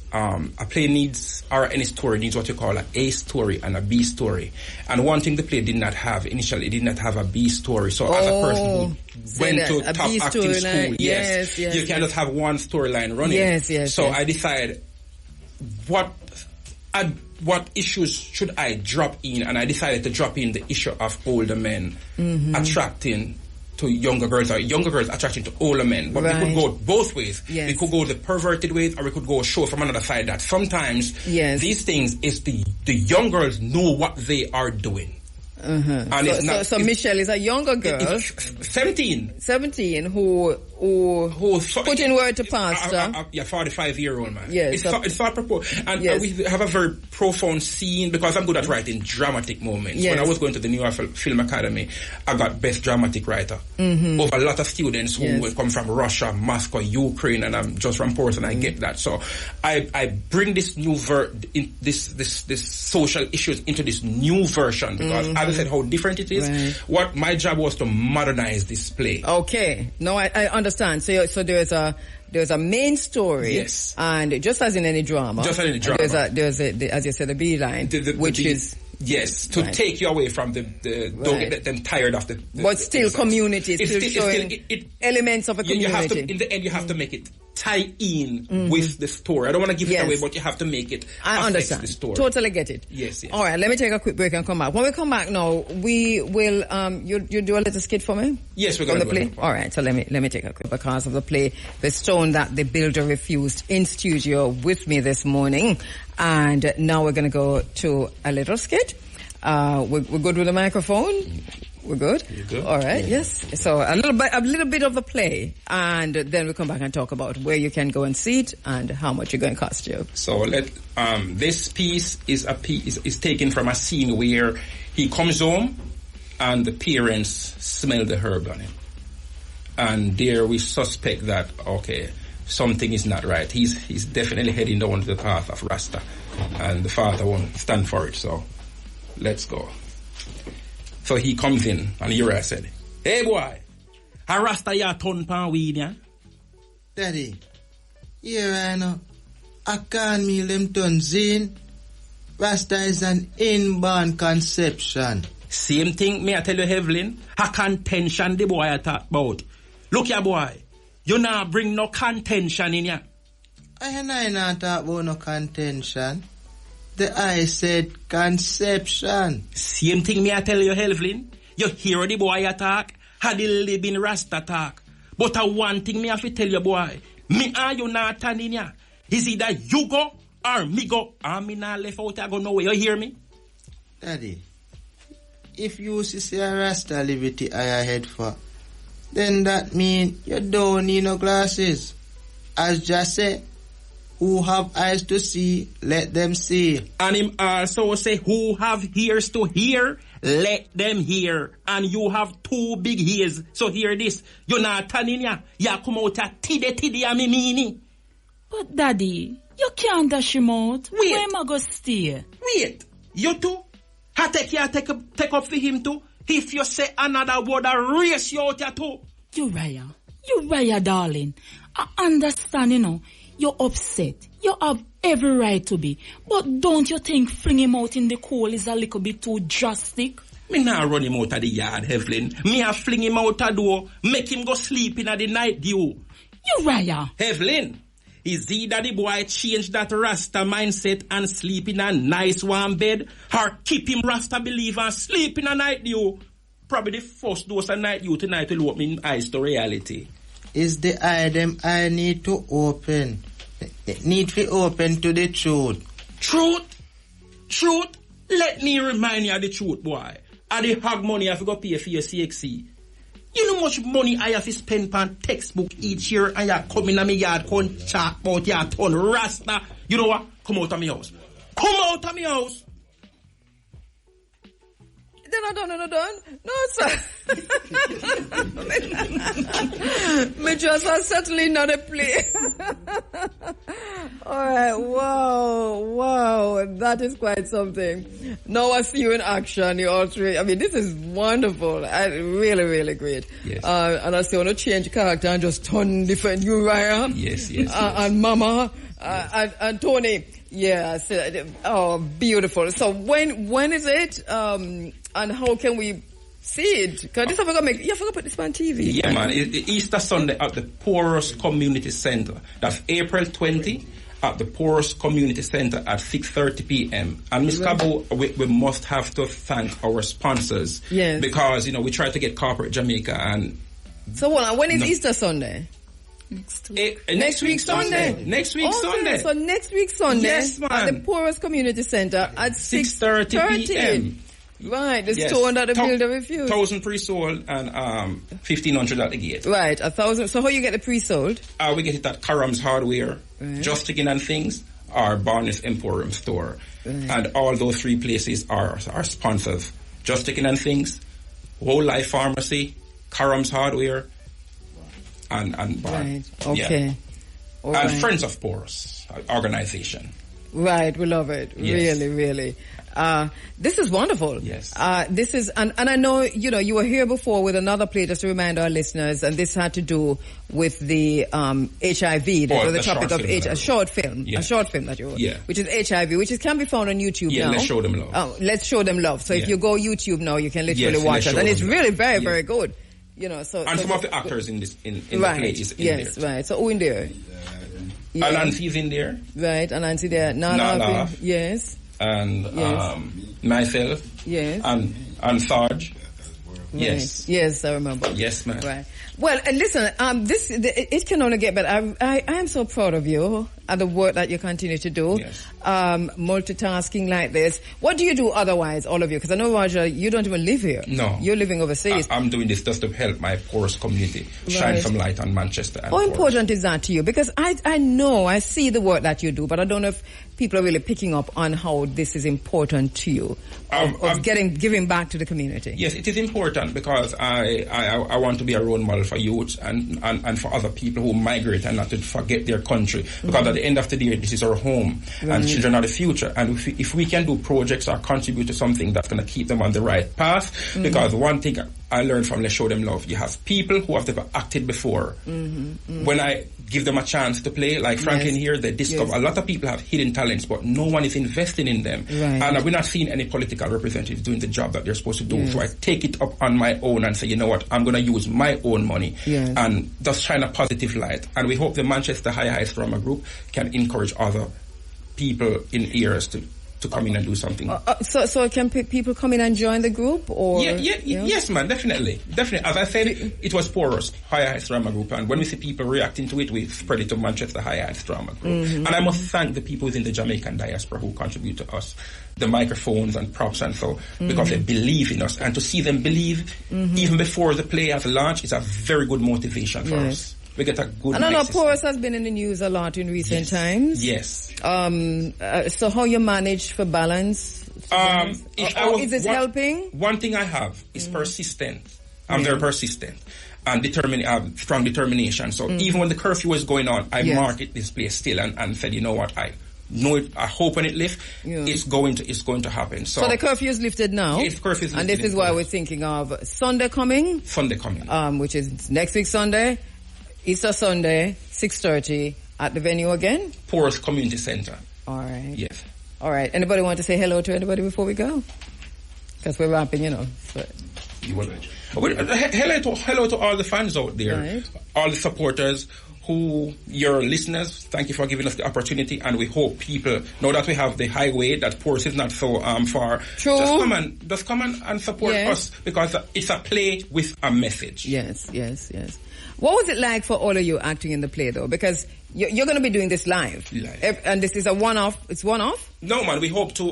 or any story needs what you call A story and a B story. And one thing the play did not have initially, it did not have a B story. So as a person who went to top acting school, yes, you cannot have one storyline running. Yes. So I decided, what issues should I drop in? And I decided to drop in the issue of older men attracting to younger girls, or younger girls attracting to older men. But we could go both ways. Yes. We could go the perverted ways, or we could go show from another side that sometimes these things is the young girls know what they are doing. And so Michelle is a younger girl, 17, who put in word to pastor. 45-year-old man. Yes. It's not proposed. And we have a very profound scene because I'm good at writing dramatic moments. Yes. When I was going to the New York Film Academy, I got Best Dramatic Writer. Over a lot of students who will come from Russia, Moscow, Ukraine, and I'm just from Portland. I get that. So I bring this new this social issues into this new version because as I said how different it is. Right. What my job was to modernize this play. Okay. No, I understand. So there's a main story. Yes. And just as in any drama. Just as in any drama. There's as you said, the beeline, which is... Yes, to take you away from don't get them tired of the but still community, still showing elements of a community. You have to, in the end, you have to make it tie in with the story. I don't want to give it away, but you have to make it affect the story. Totally get it. Yes. All right, let me take a quick break and come back. When we come back now, we will, you do a little skit for me? Yes, we're going to play. All right, so let me take a quick because of the play, The Stone That the Builder Refused, in studio with me this morning. And now we're going to go to a little skit. We're good with the microphone? We're good? You're good? All right, yes. So a little bit of the play, and then we'll come back and talk about where you can go and see it and how much you're going to cost you. So this piece is taken from a scene where he comes home and the parents smell the herb on him. And there we suspect that, okay, something is not right. He's definitely heading down the path of Rasta, and the father won't stand for it, so let's go. So he comes in, and Uriah said, "Hey boy, a Rasta ya ton pan weed, yeah?" Daddy, here I know. I can't meal them tons in. Rasta is an inborn conception. Same thing, me I tell you, Evelyn. A contention the boy I talk about. Look here, boy. You not bring no contention in ya. I not talk about no contention. I said conception. Same thing me I tell you, Evelyn. You hear the boy attack, had the living Rasta talk. But one thing me have to tell you, boy. Me and you not standing ya. Is either you go or me go. And me not left out, I go nowhere. You hear me? Daddy, if you see a Rasta liberty I head for, then that mean you don't need no glasses. As just say, who have eyes to see, let them see. And him also say, who have ears to hear, let them hear. And you have two big ears, so hear this. You're not turning ya. Ya come out a tiddy a me meanie. But daddy, you can't dash him out. Wait. Where am I going to stay? Wait, you too? I take up for him too? If you say another word, I race you out here too. Uriah, darling. I understand, you know. You're upset. You have every right to be. But don't you think flinging him out in the cold is a little bit too drastic? Me not run him out of the yard, Evelyn. Me a fling him out the door, make him go sleep in the night dew. Uriah. Evelyn, is either the boy change that Rasta mindset and sleep in a nice warm bed, or keep him Rasta believer and sleep in a night dew? Probably the first dose of night dew tonight will open eyes to reality. Is the eye them I need to open. Need to open to the truth. Truth? Let me remind you of the truth, boy. And the hog money I have to go pay for your CXC. You know how much money I have to spend on textbook each year, and you come in my yard, come chat about your ton Rasta. You know what? Come out of my house. Come out of my house. They're not done. No, sir. Me just are settling on a play. All right, wow, that is quite something. Now I see you in action, you all three. I mean, this is wonderful. Really, really great. Yes. And I see you want to change character and just turn different Uriah. Yes. And Mama, and Tony. Yeah, oh, beautiful. So when is it? And how can we see it? Because this you have to put this on TV. Yeah, man. Easter Sunday at the Porous Community Center. That's April 20 at the Porous Community Center at 6:30 p.m. And Ms. Cabo, we must have to thank our sponsors. Yes. Because, we try to get corporate Jamaica and... So when is Easter Sunday? Next week Sunday. Next week Sunday. So next week Sunday, yes, man, at the Porous Community Center at 6:30 p.m. Right, the stone that the builder refused. 1,000 pre-sold and 1,500 at the gate. Right, 1,000. So how you get the pre-sold? We get it at Karam's Hardware, Just Chicken and Things, or Barnes Emporium Store. Right. And all those three places are sponsors. Just Chicken and Things, Whole Life Pharmacy, Karam's Hardware, and Barnes. Right, okay. Yeah. All and right. Friends of Porous organization. Right, we love it. Yes. Really, really. This is wonderful. Yes. This is, and I know, you were here before with another play, just to remind our listeners, and this had to do with the HIV, the topic of a short film that you wrote, which is HIV, which can be found on YouTube now. Let's Show Them Love. Let's Show Them Love. So if you go YouTube now, you can literally watch it, and it's really very, very good. And some of the actors in the play is in there. Yes, right. So who in there? Anansi's in there. Right, Anansi there. Nala. Yes. And myself. Yes. And Sarge. Right. Yes. Yes, I remember. Yes, ma'am. Right. Well, listen, it can only get better. I am so proud of you and the work that you continue to do. Yes. Multitasking like this. What do you do otherwise, all of you? Because I know, Roger, you don't even live here. No. You're living overseas. I'm doing this just to help my poorest community shine some light on Manchester. How important is that to you? Because I know, I see the work that you do, but I don't know if people are really picking up on how this is important to you, of giving back to the community. Yes, it is important because I want to be a role model for youth and for other people who migrate and not to forget their country. Because at the end of the day, this is our home, and children are the future. And if we can do projects or contribute to something that's going to keep them on the right path, because one thing I learned from Let's Show Them Love, you have people who have never acted before. When I give them a chance to play, like Franklin here, they discover a lot of people have hidden talents, but no one is investing in them. And we're not seeing any political representatives doing the job that they're supposed to do. So I take it up on my own and say, you know what, I'm going to use my own money and just shine a positive light. And we hope the Manchester High Heights Drama Group can encourage other people in ears to come in and do something. So can people come in and join the group? Or Yes, man, definitely. As I said, it was Porous, High Heights Drama Group, and when we see people reacting to it, we spread it to Manchester High Heights Drama Group. And I must thank the people within the Jamaican diaspora who contribute to us, the microphones and props and so, because they believe in us, and to see them believe even before the play has launched is a very good motivation for us. We get a good. And I know Porous has been in the news a lot in recent times. Yes. So how you manage for balance? Is it helping? One thing I have is persistence. I'm very persistent and strong determination. So even when the curfew was going on, I marked this place still and said, you know what, I know it. I hope when it lifts, it's going to happen. So the curfew is lifted now. Yes, curfew is lifted. And this is why we're thinking of Sunday coming. Which is next week Sunday. Easter Sunday, 6:30 at the venue again? Porous Community Center. All right. Yes. All right. Anybody want to say hello to anybody before we go? Because we're wrapping, So. Hello to all the fans out there, all the supporters, your listeners. Thank you for giving us the opportunity, and we hope people know that we have the highway, that Porous is not so far. True. Just come and support us, because it's a play with a message. Yes. What was it like for all of you acting in the play, though? Because you're going to be doing this live. And this is a one-off. It's one-off? No, man. We hope to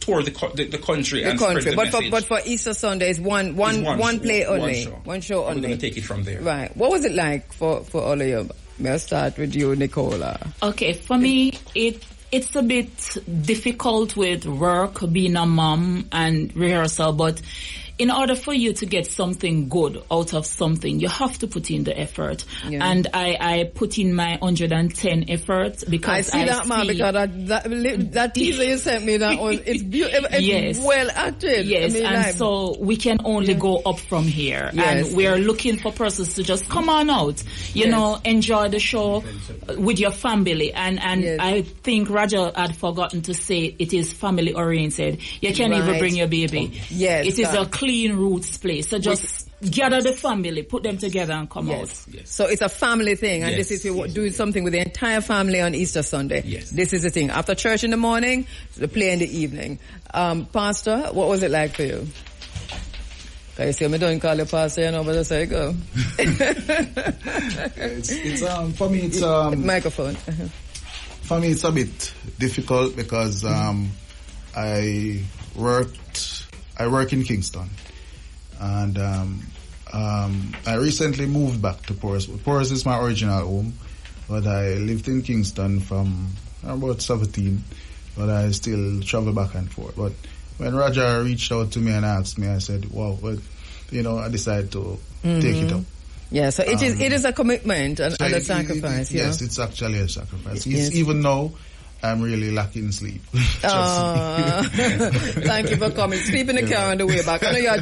tour the country and spread the message. But for Easter Sunday, it's one play only. One show only. We're going to take it from there. Right. What was it like for all of you? May I start with you, Nicola? Okay, for me, it's a bit difficult with work, being a mom and rehearsal, but in order for you to get something good out of something, you have to put in the effort. And I put in my 110 effort, because I see that, man, because that teaser you sent me, it's beautiful. It's well acted. Yes, so we can only go up from here. And we're looking for persons to just come on out, you know, enjoy the show with your family. And I think Roger had forgotten to say it is family oriented. You can even bring your baby. It is a clean roots place. So just gather the family, put them together and come out. So it's a family thing, and this is you're doing something with the entire family on Easter Sunday. This is the thing. After church in the morning, the play in the evening. Pastor, what was it like for you? Can you see me don't call you pastor, but that's how you go. For me it's microphone. For me it's a bit difficult because I I work in Kingston, and I recently moved back to Porus. Porus is my original home, but I lived in Kingston from about 17, but I still travel back and forth. But when Roger reached out to me and asked me, I said, wow, well, I decided to take it up. Yeah, so it is a commitment and a sacrifice. Yes, it's actually a sacrifice. Yes. Even though I'm really lacking sleep. Thank you for coming. Sleep in the car on the way back. I know you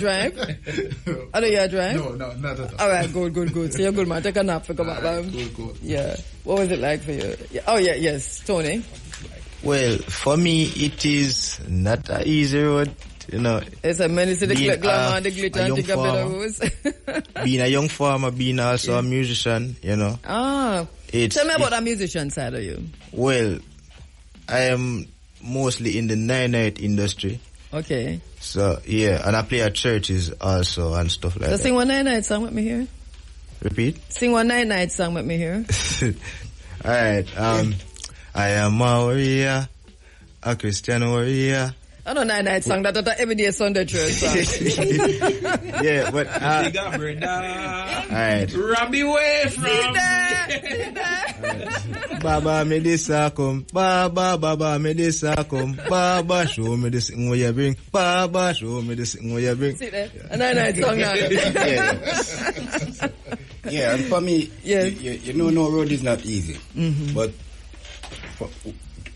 drive. No, not at all. All right, good. So you're good, man. Take a nap for come back. Good. Yeah. What was it like for you? Yeah. Oh, yeah, yes. Tony? Well, for me, it is not an easy road. It's a menace to the glamour and the glitter and the better rose. Being a young farmer, being also a musician, Tell me about the musician side of you. Well, I am mostly in the night industry. Okay. So, yeah, and I play at churches also and stuff like that. So sing one night song with me here. Repeat? Sing one night song with me here. Alright, I am a warrior, a Christian warrior. I know night song, that's everyday Sunday church song. Yeah, but alright. Robbie way from Baba me this come, Baba me this come, Baba show me this thing what you bring, Baba show me this thing what you bring. See there, a night song now. Yeah, and for me, you know, no road is not easy, but for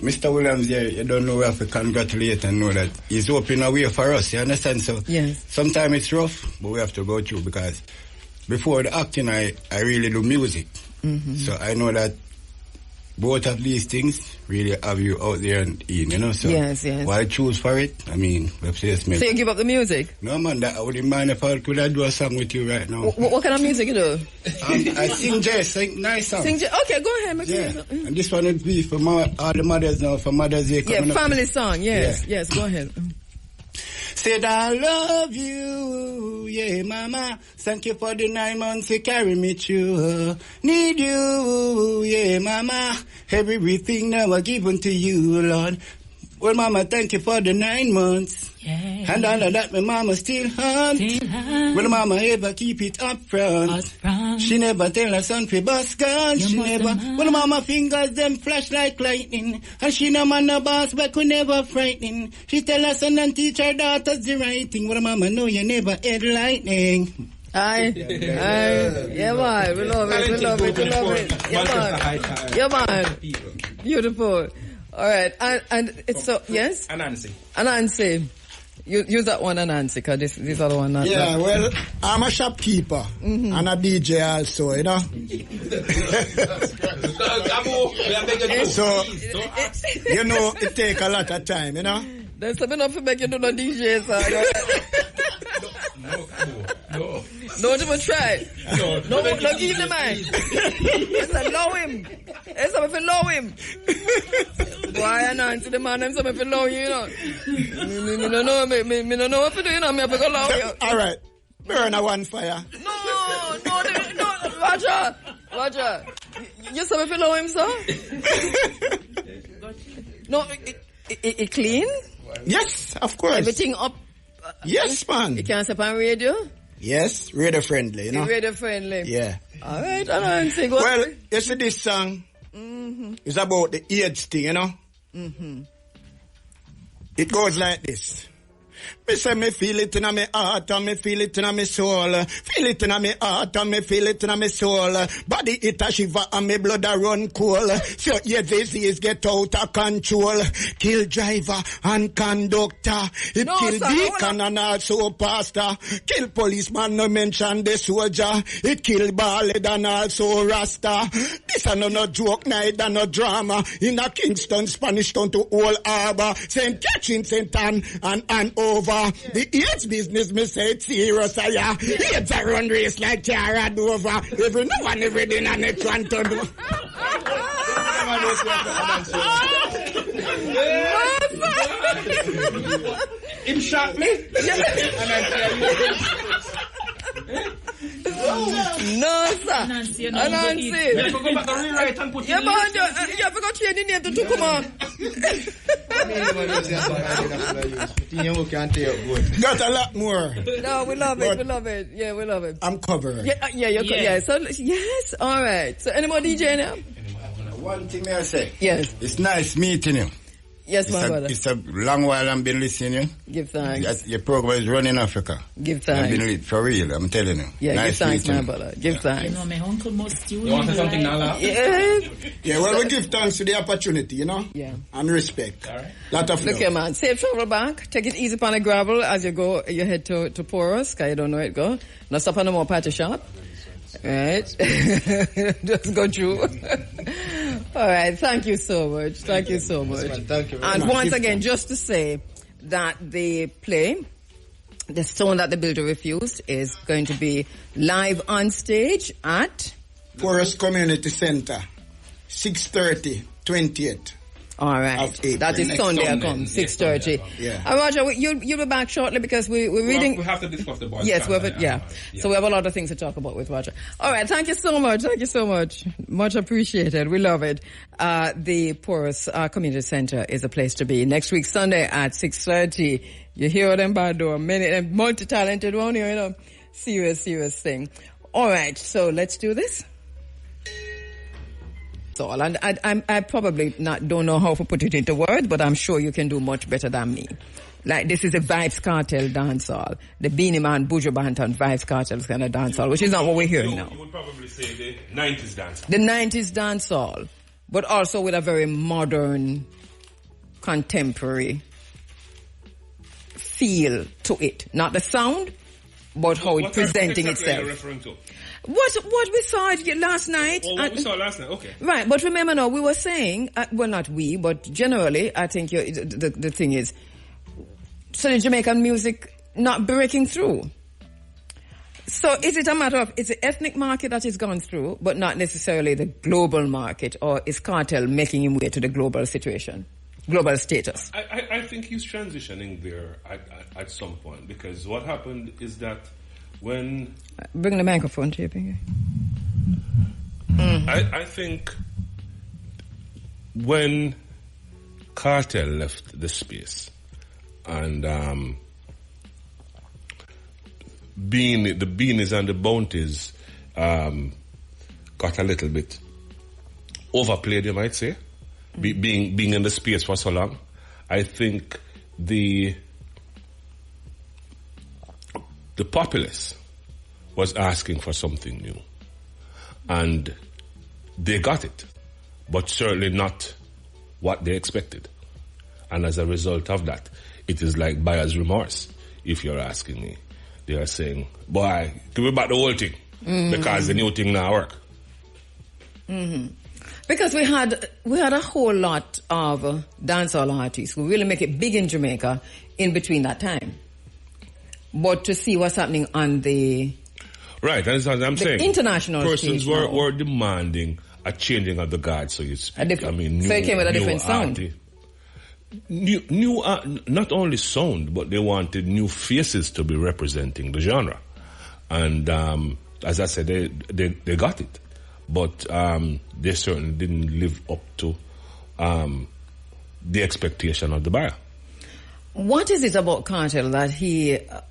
Mr. Williams here, you don't know, we have to congratulate and know that he's opening a way for us, you understand? So sometimes it's rough, but we have to go through, because before the acting, I really do music. So I know that both of these things really have you out there and in, So why I choose for it, I mean, let's say it's me. So you give up the music? No, man, I wouldn't mind if I could do a song with you right now. What kind of music you do? I sing jazz, sing nice songs. Okay, go ahead, And this one would be for all the mothers now, for Mother's Day. Yeah, family song, yes, go ahead. Said I love you, yeah, mama. Thank you for the 9 months you carry me through. Need you, yeah, mama. Everything now I given to you, Lord. Well, mama, thank you for the 9 months. Yeah. And all of that, my mama still hunt. Well, mama ever keep it up front. She never tell her son fi bus gun. She never. Well, mama fingers them flash like lightning. And she no man no boss, but could never frightening. She tell her son and teach her daughters the right thing. Well, mama know you never head lightning. Aye. Yeah, man. We love it. Yeah, man. Beautiful. All right. And it's so, yes? Anansi. Use that one, Anansi, because this other one not. Yeah, well, I'm a shopkeeper and a DJ also, So, it take a lot of time, There's something enough to make you do the DJ, sir. No. Don't even try. No, give him the man. It's allow him. It's something to allow him. Why Anansi the man? I'm something to allow you, Me don't know what to do, Me have to go allow you. All right. Burn a one fire. No, Roger. You something to allow him, sir? No, it clean? Yes, of course. Everything up? Yes, man. You can't step on radio? Yes, radio friendly, Radio friendly. Yeah. All right, Anansi. Well, you see this song is about the AIDS thing, It goes like this. Me say me feel it in my heart and me feel it in my soul. Feel it in my heart and me feel it in my soul. Body it a shiver and me blood a run cold. So yeah, disease get out of control. Kill driver and conductor. It kill deacon and also pastor. Kill policeman, no mention the soldier. It kill ballad and also rasta. This a no joke, neither no drama. In a Kingston, Spanish Town to Old Harbor. St. Catherine, St. Anne and over. The AIDS business, me say it's serious, AIDS a run race like Cara Dover. Every now and every day and next one to do. Him shot me? No, sir. Anansi. You have to go back and rewrite and put you have to go change the name to Tukuma. Got a lot more. No, we love it. We love it. Yeah, we love it. I'm covered. Yeah. So yes, all right. So any more DJ now? One thing may I say? Yes. It's nice meeting you. Yes, my brother. It's a long while I've been listening. Give thanks. Your program is running Africa. Give thanks. I've been lit for real, I'm telling you. Yeah, nice give thanks, my meeting brother. Give thanks. You know, my uncle must do. You want to say something now? Yeah, well, we give thanks to the opportunity, you know? Yeah. And respect. All right. Lot of Look love. here, man. Safe travel back. Take it easy upon the gravel as you go. You head to Porus, because you don't know it go. Not stop on no more party shop. Right? Just go through. All right. Thank you so much. Thank you so much. Thank you very And much. once again, just to say that the play, The Stone That the Builder Refused, is going to be live on stage at Forest Community Center, 6:30, 28th. All right. That is Sunday, I come, 6:30. Yeah. Roger, you'll be back shortly because we're reading. We have to discuss the boys. Yes, we have it. Yeah. So we have a lot of things to talk about with Roger. All right. Thank you so much. Thank you so much. Much appreciated. We love it. The Porus Community Center is a place to be. Next week, Sunday at 6:30. You hear them bad door. Many multi-talented one here, you know. Serious thing. All right. So let's do this. All. And I probably don't know how to put it into words, but I'm sure you can do much better than me. Like, this is a Vybz Kartel dancehall. The Beanie Man, Buju Banton, Vybz Kartel's kind of dancehall, which is not what we're hearing now. You would probably say the 90s dancehall. The 90s dancehall, but also with a very modern, contemporary feel to it. Not the sound, but how it's presenting itself. What are you referring to? What we saw last night. Oh, what we saw last night, okay. Right, but remember now, we were saying, well, not we, but generally, I think the thing is, so the Jamaican music not breaking through. So is it a matter of, it's the ethnic market that is gone through, but not necessarily the global market, or is Kartel making him way to the global situation, global status? I think he's transitioning there at some point, because what happened is that when... Bring the microphone to you, Pinky. I think when Kartel left the space and the beanies and the bounties got a little bit overplayed, you might say, being in the space for so long, I think the populace was asking for something new. And they got it, but certainly not what they expected. And as a result of that, it is like buyer's remorse, if you're asking me. They are saying, boy, give me back the whole thing, because the new thing now work. Because we had a whole lot of dancehall artists who really make it big in Jamaica in between that time. But to see what's happening on the... Right, that's what I'm saying. International persons were demanding a changing of the guard, so you speak. So it came with a different sound. New, not only sound, but they wanted new faces to be representing the genre. And as I said, they got it. But they certainly didn't live up to the expectation of the buyer. What is it about Kartel that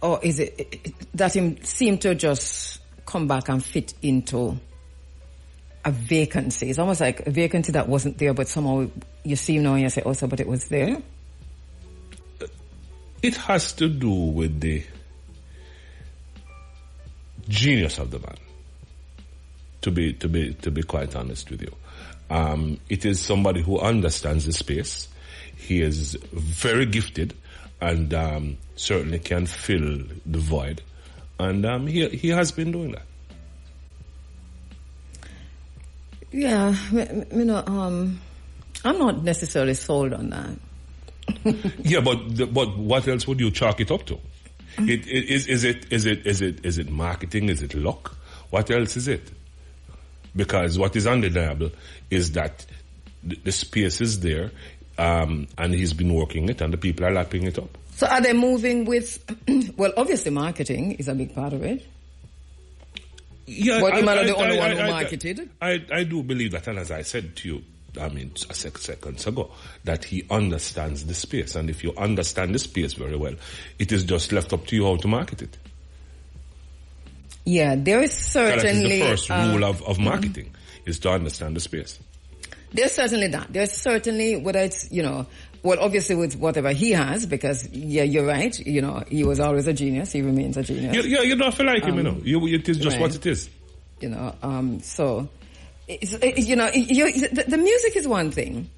or is it that him seemed to just come back and fit into a vacancy? It's almost like a vacancy that wasn't there, but somehow you see him now and you say, oh, so, but it was there? It has to do with the genius of the man, to be quite honest with you. It is somebody who understands the space. He is very gifted and certainly can fill the void. And he has been doing that. Yeah, you know, I'm not necessarily sold on that. Yeah, but what else would you chalk it up to? Is it marketing? Is it luck? What else is it? Because what is undeniable is that the space is there, and he's been working it, and the people are lapping it up. So are they moving with, well, obviously marketing is a big part of it. Yeah, but you might not the only one who marketed. I do believe that, and as I said to you, seconds ago, that he understands the space. And if you understand the space very well, it is just left up to you how to market it. Yeah, there is certainly... That is the first rule of marketing, is to understand the space. There's certainly that. There's certainly, whether it's, well, obviously with whatever he has, because, yeah, you're right, he was always a genius, he remains a genius. You don't feel like him, it is just what it is. So, the music is one thing,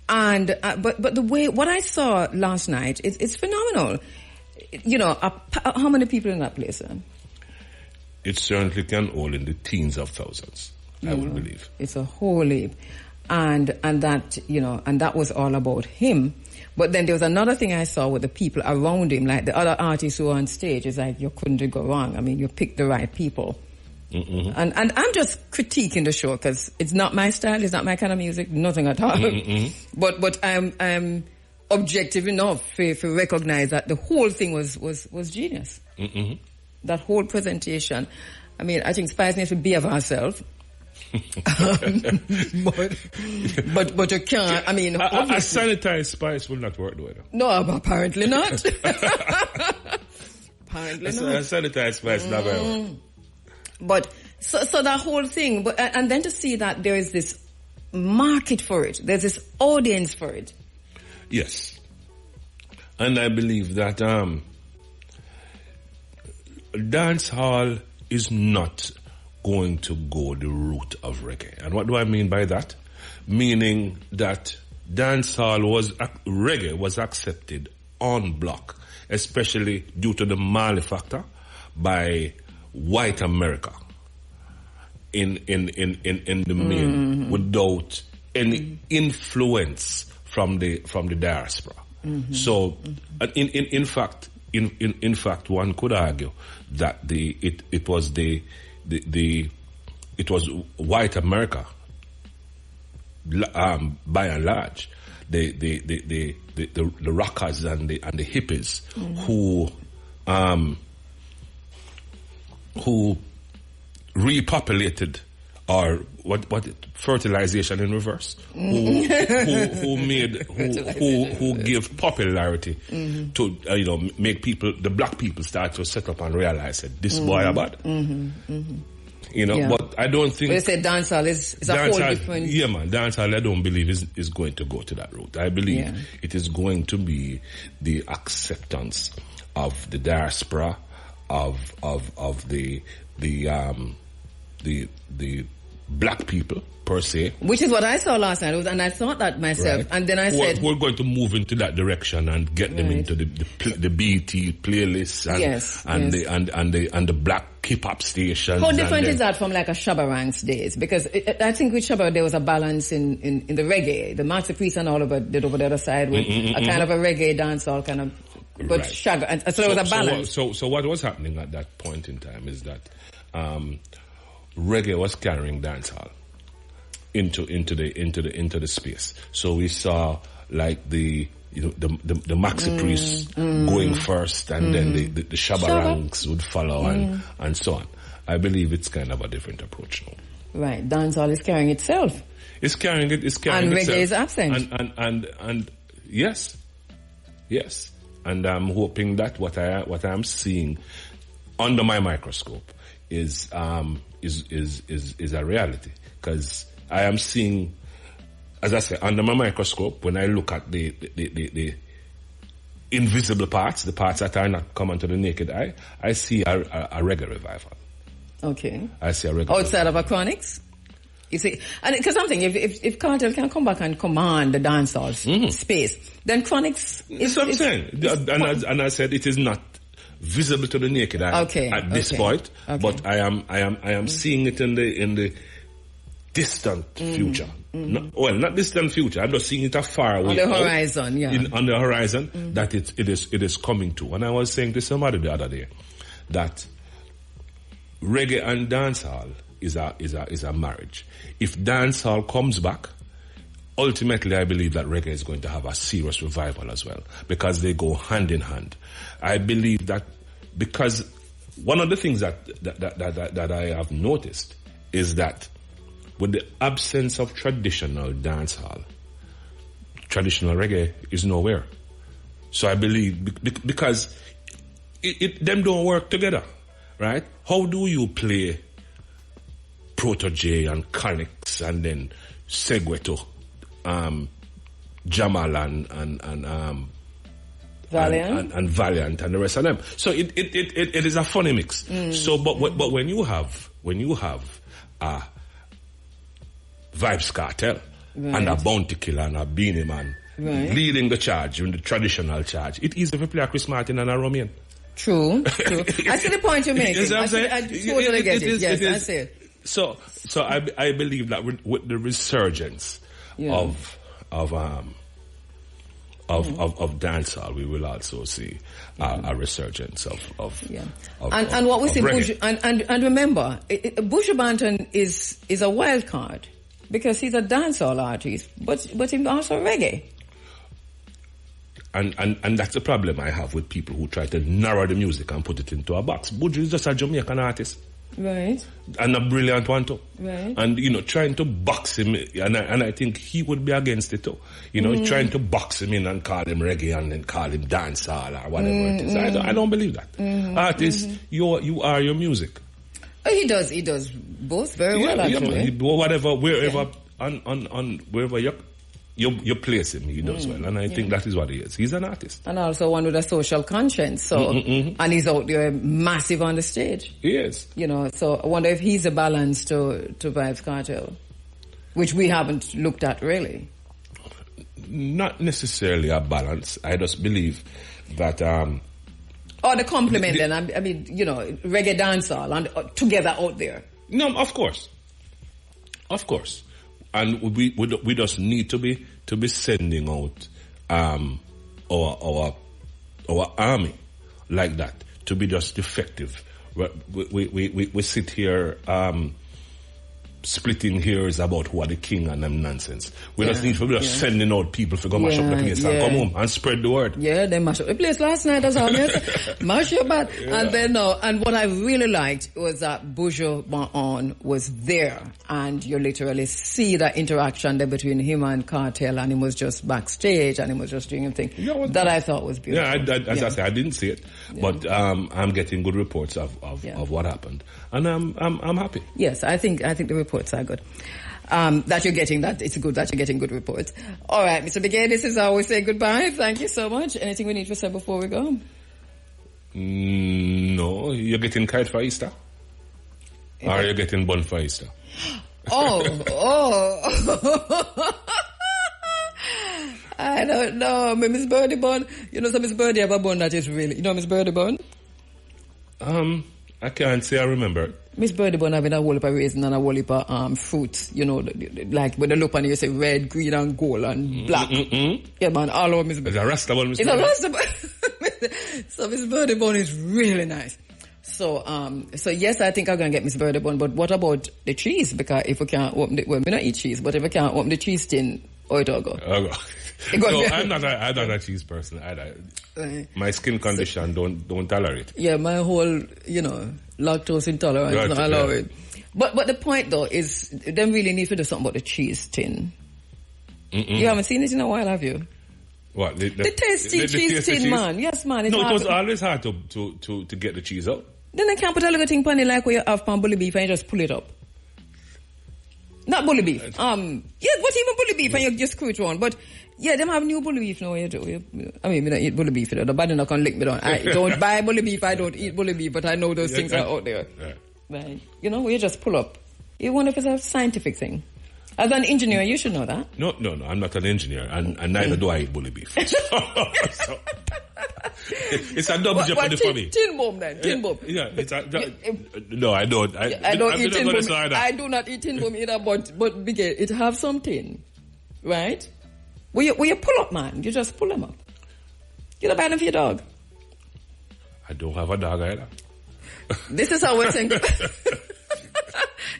and, but the way, what I saw last night, it's phenomenal. How many people in that place? It certainly can hold in the teens of thousands, I would believe. It's a whole heap. And that, and that was all about him. But then there was another thing I saw with the people around him, like the other artists who were on stage. It's like, you couldn't go wrong. I mean, you picked the right people. Mm-hmm. And I'm just critiquing the show because it's not my style, it's not my kind of music, nothing at all. Mm-hmm. But I'm objective enough to recognize that the whole thing was genius. Mm-hmm. That whole presentation. I mean, I think Spice needs to be of herself. But you can't. I mean, a sanitized Spice will not work, though. No, apparently not. Apparently not. A sanitized Spice not going to work. But so that whole thing, and then to see that there is this market for it, there's this audience for it. Yes, and I believe that dance hall is not going to go the route of reggae. And what do I mean by that? Meaning that reggae was accepted en bloc, especially due to the Mali factor, by white America in the main, without any influence from the diaspora. Mm-hmm. So, in fact, one could argue that it was white America, by and large, the rockers and the hippies who repopulated, or what fertilization in reverse, who give popularity to make the black people start to set up and realize that this boy are bad. But I don't think. But you said dancehall is a whole different. Yeah, man, dancehall I don't believe is going to go to that route. I believe it is going to be the acceptance of the diaspora, of the black people per se, which is what I saw last night, and I thought that myself, right. And then I said we're going to move into that direction and get them into the BT playlists and the black hip hop stations. How different is that from like a Shabba Ranks days? Because I think with Shabba there was a balance in the reggae. The Maxi Priest and all of it did over the other side with a kind of a reggae dancehall kind of, but right. Shagga, and so there was a balance. So what was happening at that point in time is that reggae was carrying dancehall into the space. So we saw like the Maxi Priest going first, and then the Shabba Ranks would follow, and so on. I believe it's kind of a different approach now. Right, dancehall is carrying itself. It's carrying itself. And reggae is absent. And yes, and I'm hoping that what I'm seeing under my microscope is a reality, because I am seeing, as I say, under my microscope, when I look at the invisible parts, the parts that are not common to the naked eye, I see a reggae revival. Okay. I see a reggae outside of a Chronics. You see, and because I'm thinking, if Kartel can come back and command the dancehall space, then Chronics is. That's what I'm saying. And I said it is not visible to the naked eye at this point, but I am seeing it in the distant future. Not distant future. I'm just seeing it afar away. On the horizon, on the horizon, that it is coming to. And I was saying to somebody the other day that reggae and dancehall is a marriage. If dancehall comes back, ultimately I believe that reggae is going to have a serious revival as well, because they go hand in hand. I believe that, because one of the things that I have noticed is that with the absence of traditional dancehall, traditional reggae is nowhere. So I believe because them don't work together, right? How do you play Protege and Connix and then segue to Jamal and Valiant and Valiant and the rest of them? So it is a funny mix. So but when you have Vybz Kartel and a Bounty Killer and a Beanie Man leading the charge in the traditional charge, it is easy to play a Chris Martin and a Romein. True. I see the point you're making. I totally get it. Yes, I see it. So I believe that with the resurgence of dancehall, we will also see a resurgence of and what we see Buju, and remember, Buju Banton is a wild card because he's a dancehall artist, but he's also reggae. And that's the problem I have with people who try to narrow the music and put it into a box. Buju is just a Jamaican artist. Right. And a brilliant one too. Right. And, trying to box him, and I think he would be against it too. Trying to box him in and call him reggae and then call him dancehall or whatever it is. I don't believe that. Artist, you are your music. He does both very well, actually. Whatever, wherever, on wherever you place him, he does well. And I think that is what he is. He's an artist. And also one with a social conscience. So, and he's out there massive on the stage. He is. So I wonder if he's a balance to Vybz Kartel, which we haven't looked at really. Not necessarily a balance. I just believe that... or the compliment then. I mean, reggae dancehall and together out there. No, of course. Of course. And we just need to be sending out our army like that to be just effective. We sit here splitting hairs about who are the king and them nonsense. We just need to be just sending out people to go mash up the place and come home and spread the word. Yeah, they mash up the place last night as well. Mash up bad. And then and what I really liked was that Buju Banton was there, and you literally see that interaction there between him and Kartel, and he was just backstage and he was just doing a thing that I thought was beautiful. Yeah, as I said, I didn't see it, but I'm getting good reports of what happened, and I'm happy. Yes, I think the reports are good. That you're getting that. It's good that you're getting good reports. All right, Mr. Begay, this is how we say goodbye. Thank you so much. Anything we need to say before we go? No. You're getting kite for Easter? Or you're getting bun for Easter? I don't know. Miss Birdie Bun. So Miss Birdie have a bun that is really... Miss Birdie Bun? I can't say I remember. Miss Birdie Bun having a whole heap of raisin and a whole heap of fruits, like when they look on you say red, green and gold and black. Yeah, man, all over Miss Birdie. It's a Rasta bun, Miss Birdie. It's a Rasta bun. So Miss Birdie Bun is really nice. So yes, I think I'm going to get Miss Birdie Bun, but what about the cheese? Because if we can't open we don't eat cheese, but if we can't open the cheese tin, how it all go? No, I'm not a cheese person either. My skin condition don't tolerate. Yeah, my whole, lactose intolerance don't allow it. But the point though is, they really need to do something about the cheese tin. You haven't seen it in a while, have you? What? The tasty cheese tin, man. Yes, man. No, it was always hard to get the cheese out. Then I can't put a little thing on it like where you have pan bully beef and you just pull it up. Not bully beef. But even bully beef and you just screw it on. But yeah, them have new bully beef now. I mean, I don't eat bully beef. The body not gonna lick me down. I don't buy bully beef. I don't eat bully beef. But I know those things are out there. Right. You just pull up. You wonder if it's a scientific thing. As an engineer, you should know that. No. I'm not an engineer, and neither do I eat bully beef. So, it's a double jeopardy for me. Tin bomb then. Tin bomb. Yeah. No, I don't. I don't eat tin bomb. I do not eat tin bomb either. But Biggie, it have some tin, right? Will you pull up, man? You just pull them up. You don't buy them for your dog. I don't have a dog either. This is how we're saying.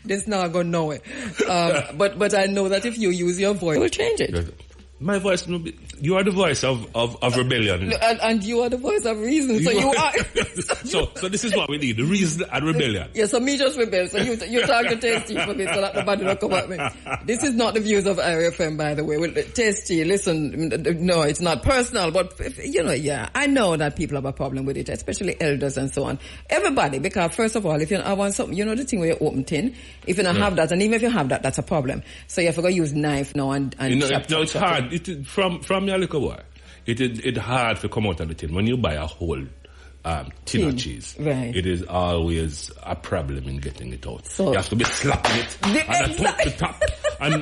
This not going nowhere. But I know that if you use your voice, it will change it. My voice, you are the voice of rebellion. And you are the voice of reason. So you are. so this is what we need, the reason and rebellion. Yeah, so me just rebel. So you talk to Tasty for me so that nobody will come at me. This is not the views of RFM, by the way. Well, Tasty, listen, no, it's not personal, but, yeah, I know that people have a problem with it, especially elders and so on. Everybody, because first of all, if you want something, the thing where you open tin, if you don't have that, and even if you have that, that's a problem. So you have to go use knife now and chop. It's hard. From your little boy, it's hard to come out of the tin. When you buy a whole tin of cheese, right. It is always a problem in getting it out. So you have to be slapping it and the top and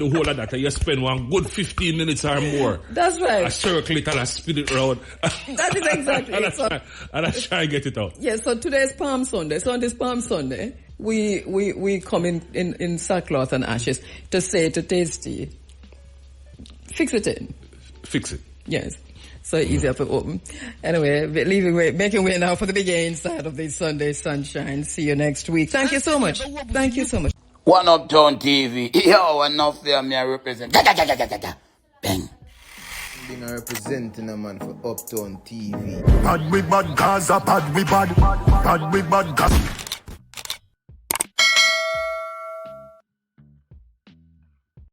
the whole of that. And you spend one good 15 minutes or more. That's right. I circle it and I spin it around. That is exactly it. And I try and get it out. Yeah, so today is Palm Sunday. So on this Palm Sunday, we come in sackcloth and ashes to say to Tasty, fix it in. Fix it. Yes. So easier to open. Anyway, making way now for the big inside of this Sunday sunshine. See you next week. Thank you so much. Thank you so much. One Uptown TV. Yo, enough there, me I represent. Bang. Been representing a man for Uptown TV. Bad we bad Gaza, bad we bad. Bad we bad Gaza.